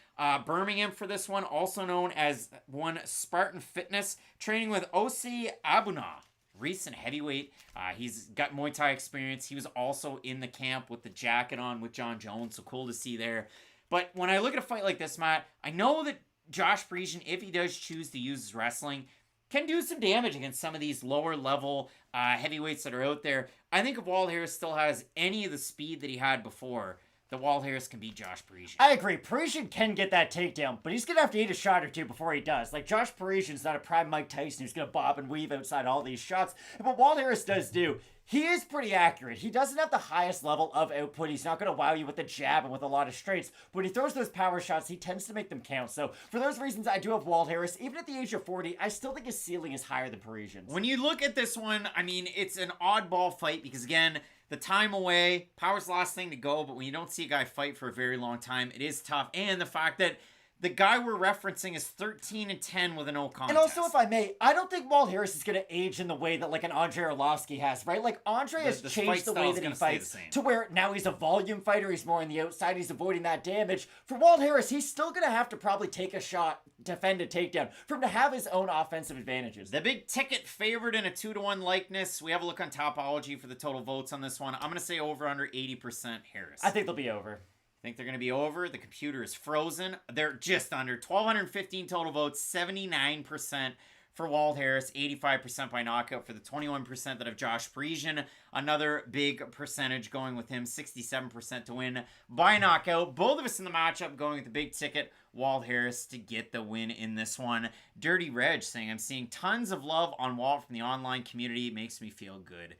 Birmingham for this one, also known as one Spartan Fitness, training with Osi Abuna, recent heavyweight. He's got Muay Thai experience. He was also in the camp with the jacket on with John Jones, so cool to see there. But when I look at a fight like this, Matt, I know that Josh Parisian, if he does choose to use his wrestling, can do some damage against some of these lower level heavyweights that are out there. I think if Walt Harris still has any of the speed that he had before, that Walt Harris can beat Josh Parisian. I agree. Parisian can get that takedown, but he's going to have to eat a shot or two before he does. Like, Josh Parisian's not a prime Mike Tyson who's going to bob and weave outside all these shots. And what Walt Harris does do, he is pretty accurate. He doesn't have the highest level of output. He's not going to wow you with the jab and with a lot of straights. But when he throws those power shots, he tends to make them count. So for those reasons, I do have Walt Harris. Even at the age of 40, I still think his ceiling is higher than Parisian's. When you look at this one, I mean, it's an oddball fight because, again, the time away, power's the last thing to go. But when you don't see a guy fight for a very long time, it is tough. And the fact that The guy we're referencing is 13-10 with a no contest. And also, if I may, I don't think Walt Harris is going to age in the way that like an Andrei Arlovsky has, right? Like Andrei has changed the way that he fights to where now he's a volume fighter. He's more on the outside. He's avoiding that damage. For Walt Harris, he's still going to have to probably take a shot, defend a takedown, for him to have his own offensive advantages. The big ticket favored in a 2-1 likeness. We have a look on Topology for the total votes on this one. I'm going to say over under 80% Harris. I think they'll be over. Think they're going to be over. The computer is frozen. They're just under 1,215 total votes, 79% for Walt Harris, 85% by knockout for the 21% that have Josh Parisian. Another big percentage going with him, 67% to win by knockout. Both of us in the matchup going with the big ticket, Walt Harris to get the win in this one. Dirty Reg saying, I'm seeing tons of love on Walt from the online community. It makes me feel good.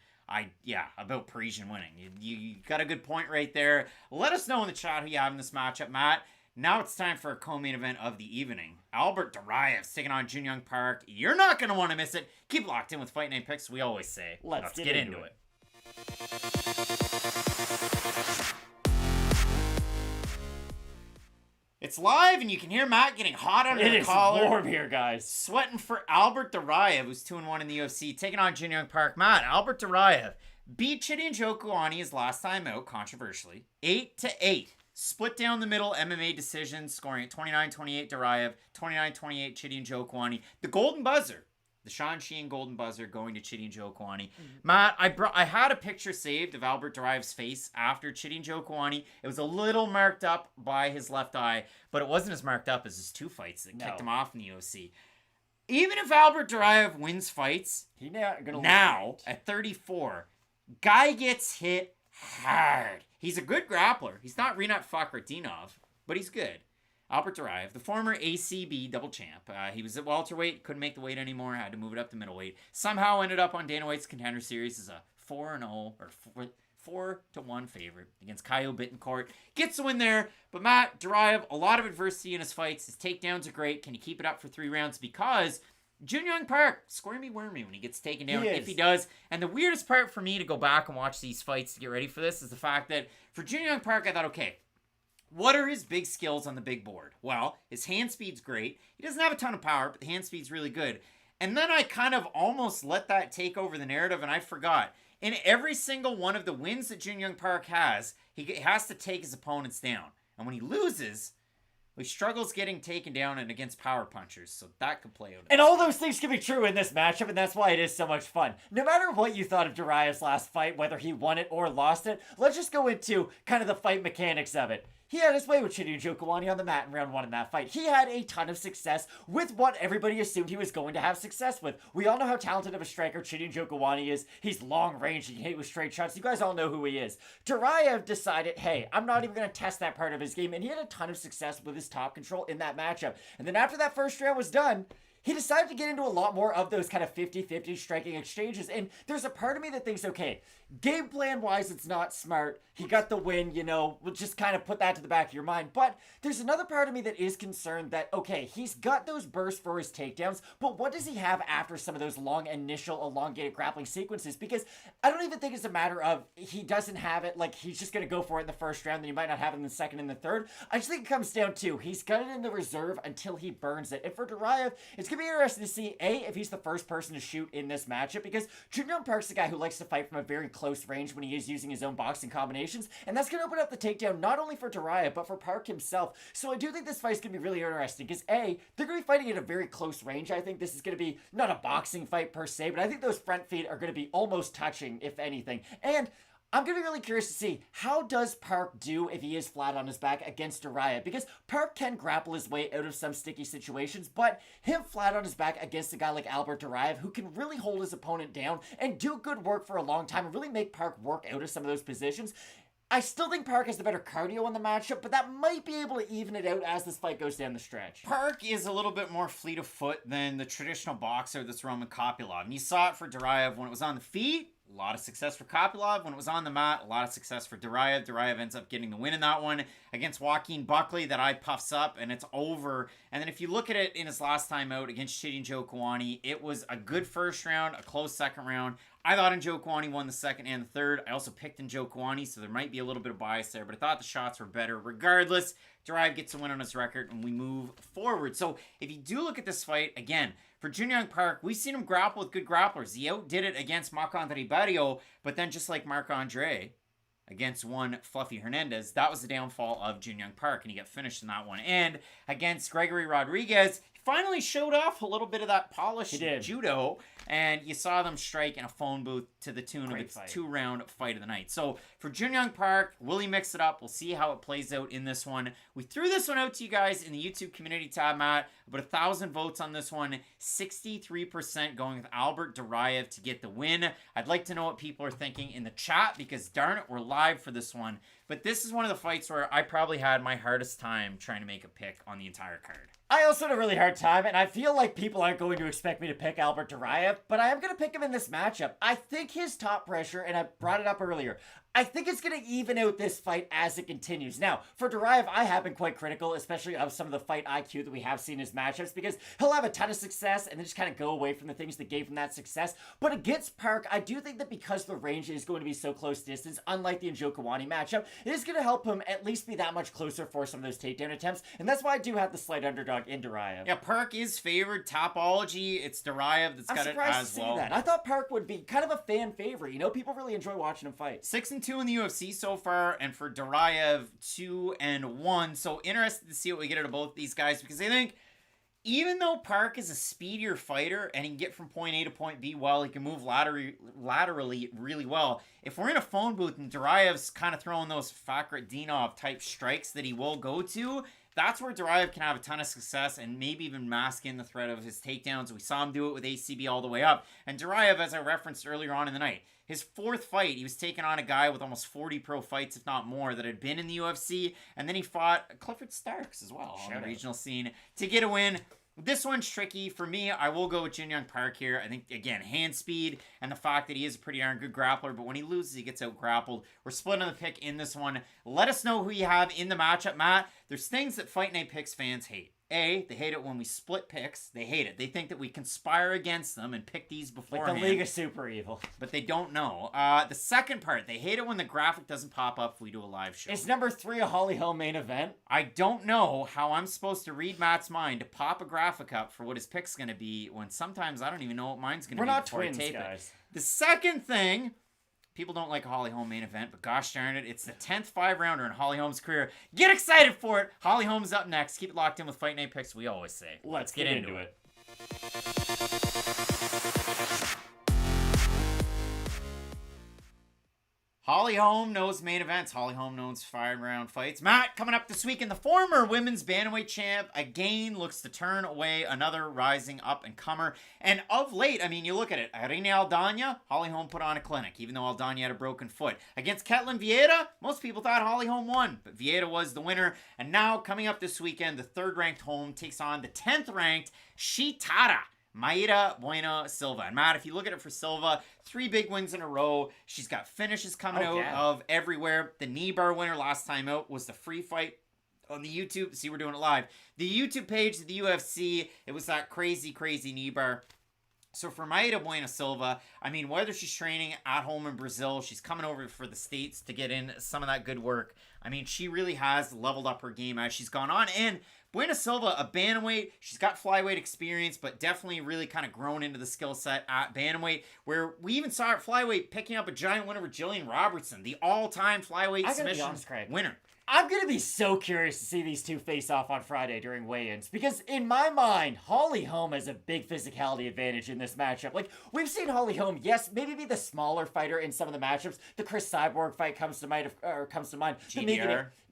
About Parisian winning. You got a good point right there. Let us know in the chat who you have in this matchup, Matt. Now it's time for a co-main event of the evening. Albert Duraev taking on Junyoung Park. You're not going to want to miss it. Keep locked in with Fight Night Picks, we always say. Let's get into it. It's live, and you can hear Matt getting hot under the collar. It is warm here, guys. Sweating for Albert Duraev, who's 2-1 in the UFC, taking on Junyoung Park. Matt, Albert Duraev beat Chidi Njokuani his last time out, controversially, 8-8. Split down the middle MMA decision, scoring at 29-28 Duraev, 29-28 Chidi Njokuani. The golden buzzer. The Sean Sheehan golden buzzer going to Chidi Njokuani. Matt, I had a picture saved of Albert Duraev's face after Chidi Njokuani. It was a little marked up by his left eye, but it wasn't as marked up as his 2 fights that kicked him off in the UFC. Even if Albert Duraev wins fights, now at 34, guy gets hit hard. He's a good grappler. He's not Rinat Fakhretdinov, but he's good. Albert Duraev, the former ACB double champ. He was at welterweight, couldn't make the weight anymore, had to move it up to middleweight. Somehow ended up on Dana White's Contender Series as a 4-0 or 4-1 favorite against Caio Bittencourt. Gets the win there, but Matt Duraev, a lot of adversity in his fights. His takedowns are great. Can he keep it up for 3 rounds? Because Junyoung Park, squirmy wormy when he gets taken down, if he does. And the weirdest part for me to go back and watch these fights to get ready for this is the fact that for Junyoung Park, I thought, okay, what are his big skills on the big board? Well, his hand speed's great. He doesn't have a ton of power, but the hand speed's really good. And then I kind of almost let that take over the narrative, and I forgot. In every single one of the wins that Junyoung Park has, he has to take his opponents down. And when he loses, he struggles getting taken down and against power punchers, so that could play out. And all those things can be true in this matchup, and that's why it is so much fun. No matter what you thought of Duraev's last fight, whether he won it or lost it, let's just go into kind of the fight mechanics of it. He had his way with Chidi Njokuani on the mat in round 1 in that fight. He had a ton of success with what everybody assumed he was going to have success with. We all know how talented of a striker Chidi Njokuani is. He's long range. He can hit with straight shots. You guys all know who he is. Duraev decided, hey, I'm not even going to test that part of his game. And he had a ton of success with his top control in that matchup. And then after that first round was done, he decided to get into a lot more of those kind of 50-50 striking exchanges. And there's a part of me that thinks, okay, game plan wise, it's not smart. He got the win, we'll just kind of put that to the back of your mind. But there's another part of me that is concerned that, okay, he's got those bursts for his takedowns, but what does he have after some of those long initial elongated grappling sequences? Because I don't even think it's a matter of he doesn't have it, like he's just going to go for it in the first round, then he might not have it in the second and the third. I just think it comes down to he's got it in the reserve until he burns it. And for Duraev, it's going to be interesting to see, A, if he's the first person to shoot in this matchup, because Junyoung Park's the guy who likes to fight from a very close range when he is using his own boxing combinations, and that's going to open up the takedown not only for Duraev, but for Park himself. So I do think this fight's going to be really interesting, because A, they're going to be fighting at a very close range. I think this is going to be not a boxing fight per se, but I think those front feet are going to be almost touching, if anything. And I'm going to be really curious to see, how does Park do if he is flat on his back against Duraev? Because Park can grapple his way out of some sticky situations, but him flat on his back against a guy like Albert Duraev, who can really hold his opponent down and do good work for a long time and really make Park work out of some of those positions, I still think Park has the better cardio in the matchup, but that might be able to even it out as this fight goes down the stretch. Park is a little bit more fleet of foot than the traditional boxer that's Roman Kopylov. And you saw it for Duraev when it was on the feet. A lot of success for Kopylov. When it was on the mat, a lot of success for Duraev. Duraev ends up getting the win in that one against Joaquin Buckley. That eye puffs up and it's over. And then if you look at it in his last time out against Chidi Njokuani, it was a good first round, a close second round. I thought Njokuani won the second and the third. I also picked Njokuani, so there might be a little bit of bias there, but I thought the shots were better. Regardless, Duraev gets a win on his record, and we move forward. So if you do look at this fight, again, for Junyoung Park, we've seen him grapple with good grapplers. He outdid it against Marc-Andre Barrio, but then just like Marc-Andre against one Fluffy Hernandez, that was the downfall of Junyoung Park, and he got finished in that one. And against Gregory Rodriguez, he finally showed off a little bit of that polished judo, and you saw them strike in a phone booth to the tune of its 2-round fight of the night. So for Junyoung Park, will he mix it up? We'll see how it plays out in this one. We threw this one out to you guys in the YouTube community tab, Matt. About 1,000 votes on this one. 63% going with Albert Duraev to get the win. I'd like to know what people are thinking in the chat, because darn it, we're live for this one. But this is one of the fights where I probably had my hardest time trying to make a pick on the entire card. I also had a really hard time, and I feel like people aren't going to expect me to pick Albert Duraev, but I am going to pick him in this matchup. I think his top pressure, and I brought it up earlier, I think it's going to even out this fight as it continues. Now, for Duraev, I have been quite critical, especially of some of the fight IQ that we have seen in his matchups, because he'll have a ton of success and then just kind of go away from the things that gave him that success. But against Park, I do think that because the range is going to be so close distance, unlike the Njokuani matchup, it is going to help him at least be that much closer for some of those takedown attempts, and that's why I do have the slight underdog in Duraev. Yeah, Park is favored. Topology, it's Duraev that's got it as well. I'm surprised to see that. I thought Park would be kind of a fan favorite. You know, people really enjoy watching him fight. 6-2 in the UFC so far, and for Duraev, 2-1. So interested to see what we get out of both these guys, because I think even though Park is a speedier fighter and he can get from point A to point B well, he can move laterally really well. If we're in a phone booth and Duraev's kind of throwing those Fakhretdinov type strikes that he will go to, that's where Duraev can have a ton of success and maybe even mask in the threat of his takedowns. We saw him do it with ACB all the way up. And Duraev, as I referenced earlier on in the night, his fourth fight, he was taking on a guy with almost 40 pro fights, if not more, that had been in the UFC. And then he fought Clifford Starks as well on the regional scene to get a win. This one's tricky. For me, I will go with Junyoung Park here. I think, again, hand speed and the fact that he is a pretty darn good grappler, but when he loses, he gets out grappled. We're splitting the pick in this one. Let us know who you have in the matchup, Matt. There's things that Fight Night Picks fans hate. A, they hate it when we split picks. They hate it. They think that we conspire against them and pick these beforehand. Like the League of Super Evil. But they don't know. The second part, they hate it when the graphic doesn't pop up if we do a live show. Is number 3 a Holly Holm main event? I don't know how I'm supposed to read Matt's mind to pop a graphic up for what his pick's going to be when sometimes I don't even know what mine's going to be. We're not before twins, I tape guys. It. The second thing... People don't like a Holly Holm main event, but gosh darn it, it's the 10th 5-rounder in Holly Holm's career. Get excited for it! Holly Holm's up next. Keep it locked in with Fight Night Picks, we always say. Let's get into it. Holly Holm knows main events. Holly Holm knows 5-round fights. Matt, coming up this weekend, the former women's bantamweight champ again looks to turn away another rising up-and-comer. And of late, I mean, you look at it. Irene Aldana, Holly Holm put on a clinic, even though Aldana had a broken foot. Against Ketlin Vieira, most people thought Holly Holm won, but Vieira was the winner. And now, coming up this weekend, the 3rd-ranked Holm takes on the 10th-ranked Shitara Mayra Bueno Silva. And Matt, if you look at it for Silva, 3 big wins in a row. She's got finishes coming out of everywhere. The knee bar winner last time out was the free fight on the YouTube. See, we're doing it live. The YouTube page of the UFC, it was that crazy knee bar. So for Mayra Bueno Silva, I mean, whether she's training at home in Brazil, she's coming over for the States to get in some of that good work. I mean, she really has leveled up her game as she's gone on. And Bueno Silva, a bantamweight, she's got flyweight experience, but definitely really kind of grown into the skill set at bantamweight, where we even saw her at flyweight picking up a giant win over Jillian Robertson, the all-time flyweight submission winner. I'm going to be so curious to see these two face off on Friday during weigh-ins, because in my mind, Holly Holm has a big physicality advantage in this matchup. Like, we've seen Holly Holm, yes, maybe be the smaller fighter in some of the matchups. The Chris Cyborg fight comes to mind.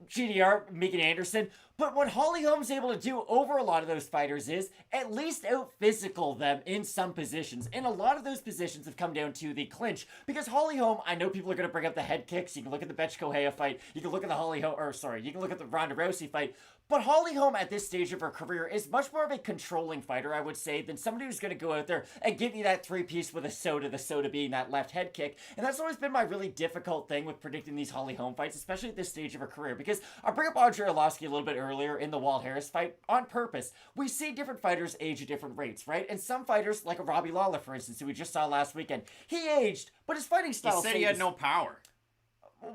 GDR, Megan Anderson. But what Holly Holm's able to do over a lot of those fighters is at least out-physical them in some positions. And a lot of those positions have come down to the clinch. Because Holly Holm, I know people are going to bring up the head kicks. You can look at the Betch Correia fight. You can look at the you can look at the Ronda Rousey fight. But Holly Holm at this stage of her career is much more of a controlling fighter, I would say, than somebody who's going to go out there and give you that 3-piece with a soda, the soda being that left head kick. And that's always been my really difficult thing with predicting these Holly Holm fights, especially at this stage of her career. Because I bring up Audrey Arlovsky a little bit earlier in the Walt Harris fight, on purpose, we see different fighters age at different rates, right? And some fighters, like a Robbie Lawler, for instance, who we just saw last weekend, he aged, but his fighting style... He said he had no power.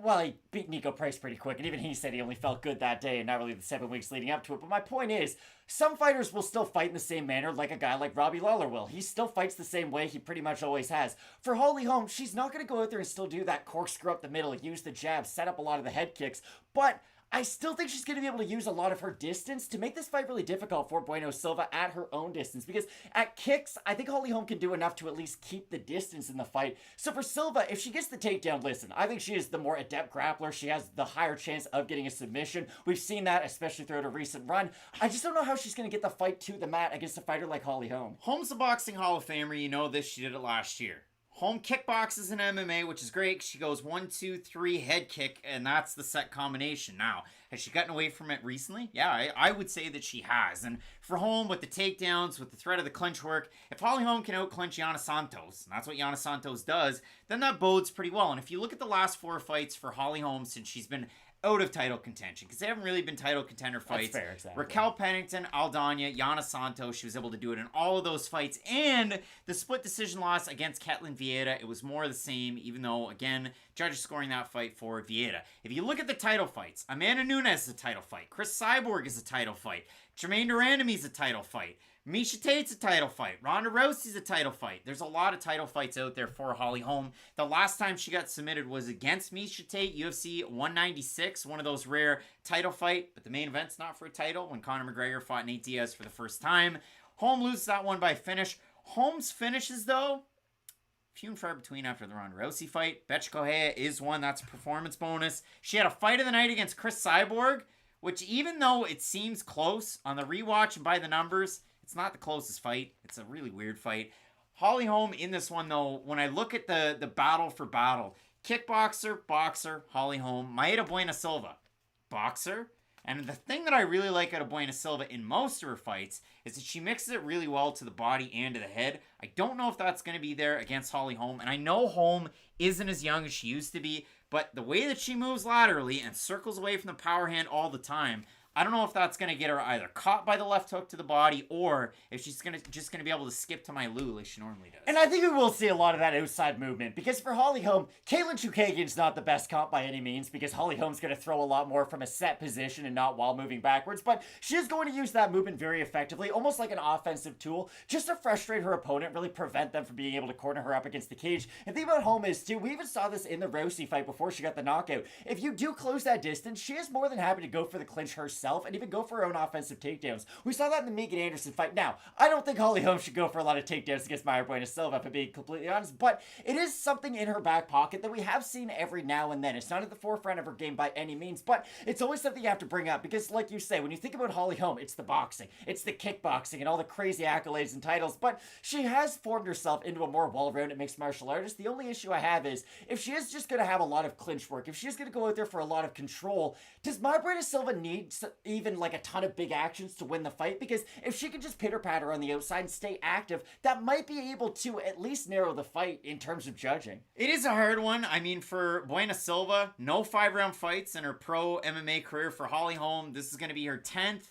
Well, he beat Nico Price pretty quick, and even he said he only felt good that day and not really the 7 weeks leading up to it. But my point is, some fighters will still fight in the same manner like a guy like Robbie Lawler will. He still fights the same way he pretty much always has. For Holly Holm, she's not going to go out there and still do that corkscrew up the middle, use the jab, set up a lot of the head kicks, but... I still think she's going to be able to use a lot of her distance to make this fight really difficult for Bueno Silva at her own distance. Because at kicks, I think Holly Holm can do enough to at least keep the distance in the fight. So for Silva, if she gets the takedown, listen, I think she is the more adept grappler. She has the higher chance of getting a submission. We've seen that, especially throughout a recent run. I just don't know how she's going to get the fight to the mat against a fighter like Holly Holm. Holm's a boxing Hall of Famer. You know this. She did it last year. Holm kickboxes in MMA, which is great. She goes 1, 2, 3 head kick, and that's the set combination. Now, has she gotten away from it recently? Yeah, I would say that she has. And for Holm, with the takedowns, with the threat of the clinch work, if Holly Holm can out-clinch Yana Santos, and that's what Yana Santos does, then that bodes pretty well. And if you look at the last 4 fights for Holly Holm since she's been out of title contention, because they haven't really been title contender fights. That's fair, exactly. Raquel Pennington, Aldana, Yana Santos, she was able to do it in all of those fights. And the split decision loss against Ketlin Vieira, it was more of the same, even though, again, judges scoring that fight for Vieira. If you look at the title fights, Amanda Nunes is a title fight. Chris Cyborg is a title fight. Jermaine Durandamy is a title fight. Misha Tate's a title fight. Ronda Rousey's a title fight. There's a lot of title fights out there for Holly Holm. The last time she got submitted was against Misha Tate, UFC 196, one of those rare title fight, but the main event's not for a title when Conor McGregor fought Nate Diaz for the first time. Holm loses that one by finish. Holm's finishes, though, few and far between after the Ronda Rousey fight. Bethe Correia is one. That's a performance bonus. She had a fight of the night against Chris Cyborg, which even though it seems close on the rewatch and by the numbers, it's not the closest fight. It's a really weird fight. Holly Holm in this one, though, when I look at the battle for battle, kickboxer, boxer, Holly Holm, Mayra Bueno Silva, boxer. And the thing that I really like out of Bueno Silva in most of her fights is that she mixes it really well to the body and to the head. I don't know if that's going to be there against Holly Holm. And I know Holm isn't as young as she used to be, but the way that she moves laterally and circles away from the power hand all the time, I don't know if that's going to get her either caught by the left hook to the body or if she's just going to be able to skip to my Lou like she normally does. And I think we will see a lot of that outside movement because for Holly Holm, Katlyn Chookagian's not the best comp by any means because Holly Holm's going to throw a lot more from a set position and not while moving backwards, but she is going to use that movement very effectively, almost like an offensive tool, just to frustrate her opponent, really prevent them from being able to corner her up against the cage. And the thing about Holm is, too, we even saw this in the Rousey fight before she got the knockout. If you do close that distance, she is more than happy to go for the clinch herself and even go for her own offensive takedowns. We saw that in the Megan Anderson fight. Now, I don't think Holly Holm should go for a lot of takedowns against Mayra Bueno Silva, if I'm being completely honest, but it is something in her back pocket that we have seen every now and then. It's not at the forefront of her game by any means, but it's always something you have to bring up because, like you say, when you think about Holly Holm, it's the boxing, it's the kickboxing, and all the crazy accolades and titles, but she has formed herself into a more well-rounded mixed martial artist. The only issue I have is if she is just going to have a lot of clinch work, if she is going to go out there for a lot of control, does Mayra Bueno Silva need even like a ton of big actions to win the fight? Because if she can just pitter-patter on the outside and stay active, that might be able to at least narrow the fight in terms of judging. It is a hard one. I mean, for Bueno Silva, no 5-round fights in her pro MMA career. For Holly Holm, this is going to be her 10th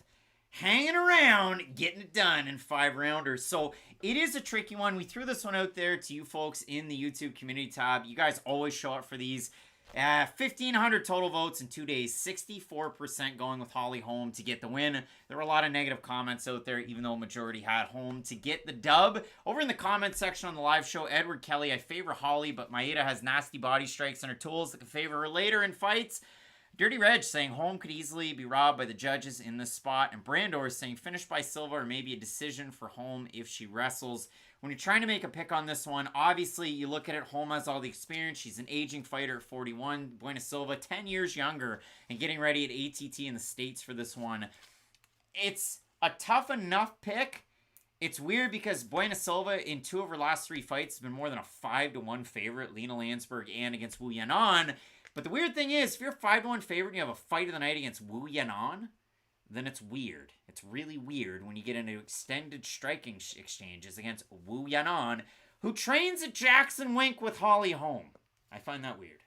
hanging around, getting it done in 5-rounders. So it is a tricky one. We threw this one out there to you folks in the YouTube community tab. You guys always show up for these. 1,500 total votes in 2 days, 64% going with Holly Holm to get the win. There were a lot of negative comments out there, even though majority had Holm to get the dub. Over in the comment section on the live show, Edward Kelly, I favor Holly, but Mayra has nasty body strikes and her tools that can favor her later in fights. Dirty Reg saying Holm could easily be robbed by the judges in this spot. And Brandor is saying finished by Silva or maybe a decision for Holm if she wrestles. When you're trying to make a pick on this one, obviously you look at it, Holm has all the experience. She's an aging fighter at 41. Bueno Silva, 10 years younger and getting ready at ATT in the States for this one. It's a tough enough pick. It's weird because Bueno Silva in 2 of her last 3 fights has been more than a 5-1 favorite. Lena Landsberg and against Wu Yanan. But the weird thing is, if you're a 5-1 favorite and you have a fight of the night against Wu Yanan, then it's weird. It's really weird when you get into extended striking exchanges against Wu Yanan, who trains at Jackson Wink with Holly Holm. I find that weird.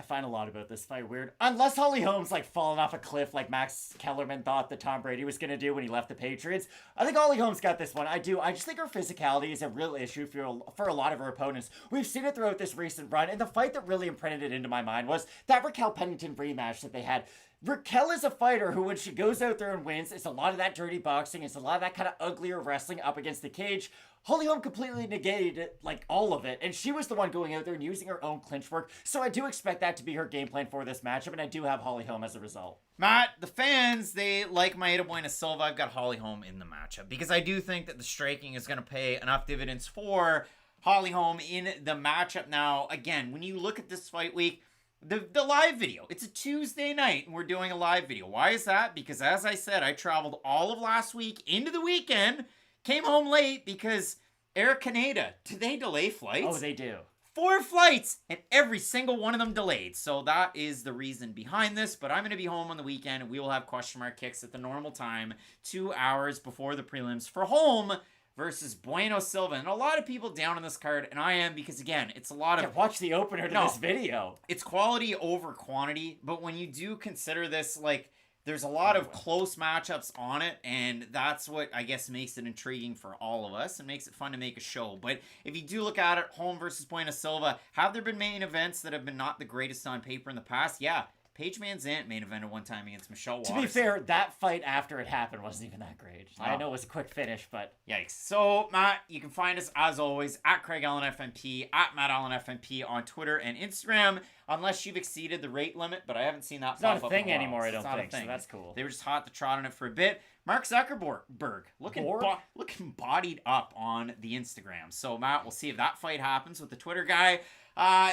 I find a lot about this fight weird. Unless Holly Holm's like falling off a cliff like Max Kellerman thought that Tom Brady was going to do when he left the Patriots, I think Holly Holm's got this one. I do. I just think her physicality is a real issue for a lot of her opponents. We've seen it throughout this recent run, and the fight that really imprinted it into my mind was that Raquel Pennington rematch that they had. Raquel is a fighter who, when she goes out there and wins, it's a lot of that dirty boxing, it's a lot of that kind of uglier wrestling up against the cage. Holly Holm completely negated it, like all of it, and she was the one going out there and using her own clinch work, so I do expect that to be her game plan for this matchup, and I do have Holly Holm as a result. Matt, the fans, they like Mayra Bueno Silva. I've got Holly Holm in the matchup because I do think that the striking is going to pay enough dividends for Holly Holm in the matchup. Now, again, when you look at this fight week, the live video, it's a Tuesday night and we're doing a live video. Why is that? Because as I said, I traveled all of last week into the weekend, came home late because Air Canada, do they delay flights? Oh, they do. 4 flights and every single one of them delayed. So that is the reason behind this, but I'm going to be home on the weekend. We will have question mark kicks at the normal time, 2 hours before the prelims for Holm versus Bueno Silva. And a lot of people down on this card, and I am, because again, it's a lot of... watch the opener to this video. It's quality over quantity, but when you do consider this, like, there's a lot of close matchups on it, and that's what, I guess, makes it intriguing for all of us and makes it fun to make a show. But if you do look at it, Holm versus Bueno Silva, have there been main events that have been not the greatest on paper in the past? Yeah. Paige Van Zandt main evented one time against Michelle Watterson. To be fair, that fight after it happened wasn't even that great. I know it was a quick finish, but... Yikes. So, Matt, you can find us, as always, at Craig Allen FMP, at Matt Allen FMP on Twitter and Instagram, unless you've exceeded the rate limit, but I haven't seen that pop up. It's not a thing anymore, I don't think, so that's cool. They were just hot to trot on it for a bit. Mark Zuckerberg, looking bodied up on the Instagram. So, Matt, we'll see if that fight happens with the Twitter guy.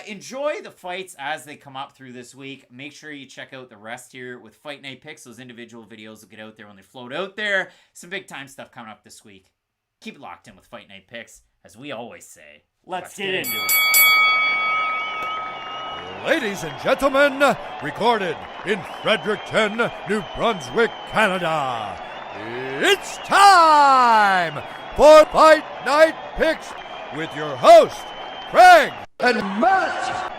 Enjoy the fights as they come up through this week. Make sure you check out the rest here with Fight Night Picks. Those individual videos will get out there when they float out there. Some big time stuff coming up this week. Keep it locked in with Fight Night Picks. As we always say, let's get into it. Ladies and gentlemen, recorded in Fredericton, New Brunswick, Canada, it's time for Fight Night Picks with your host, Craig and Matt.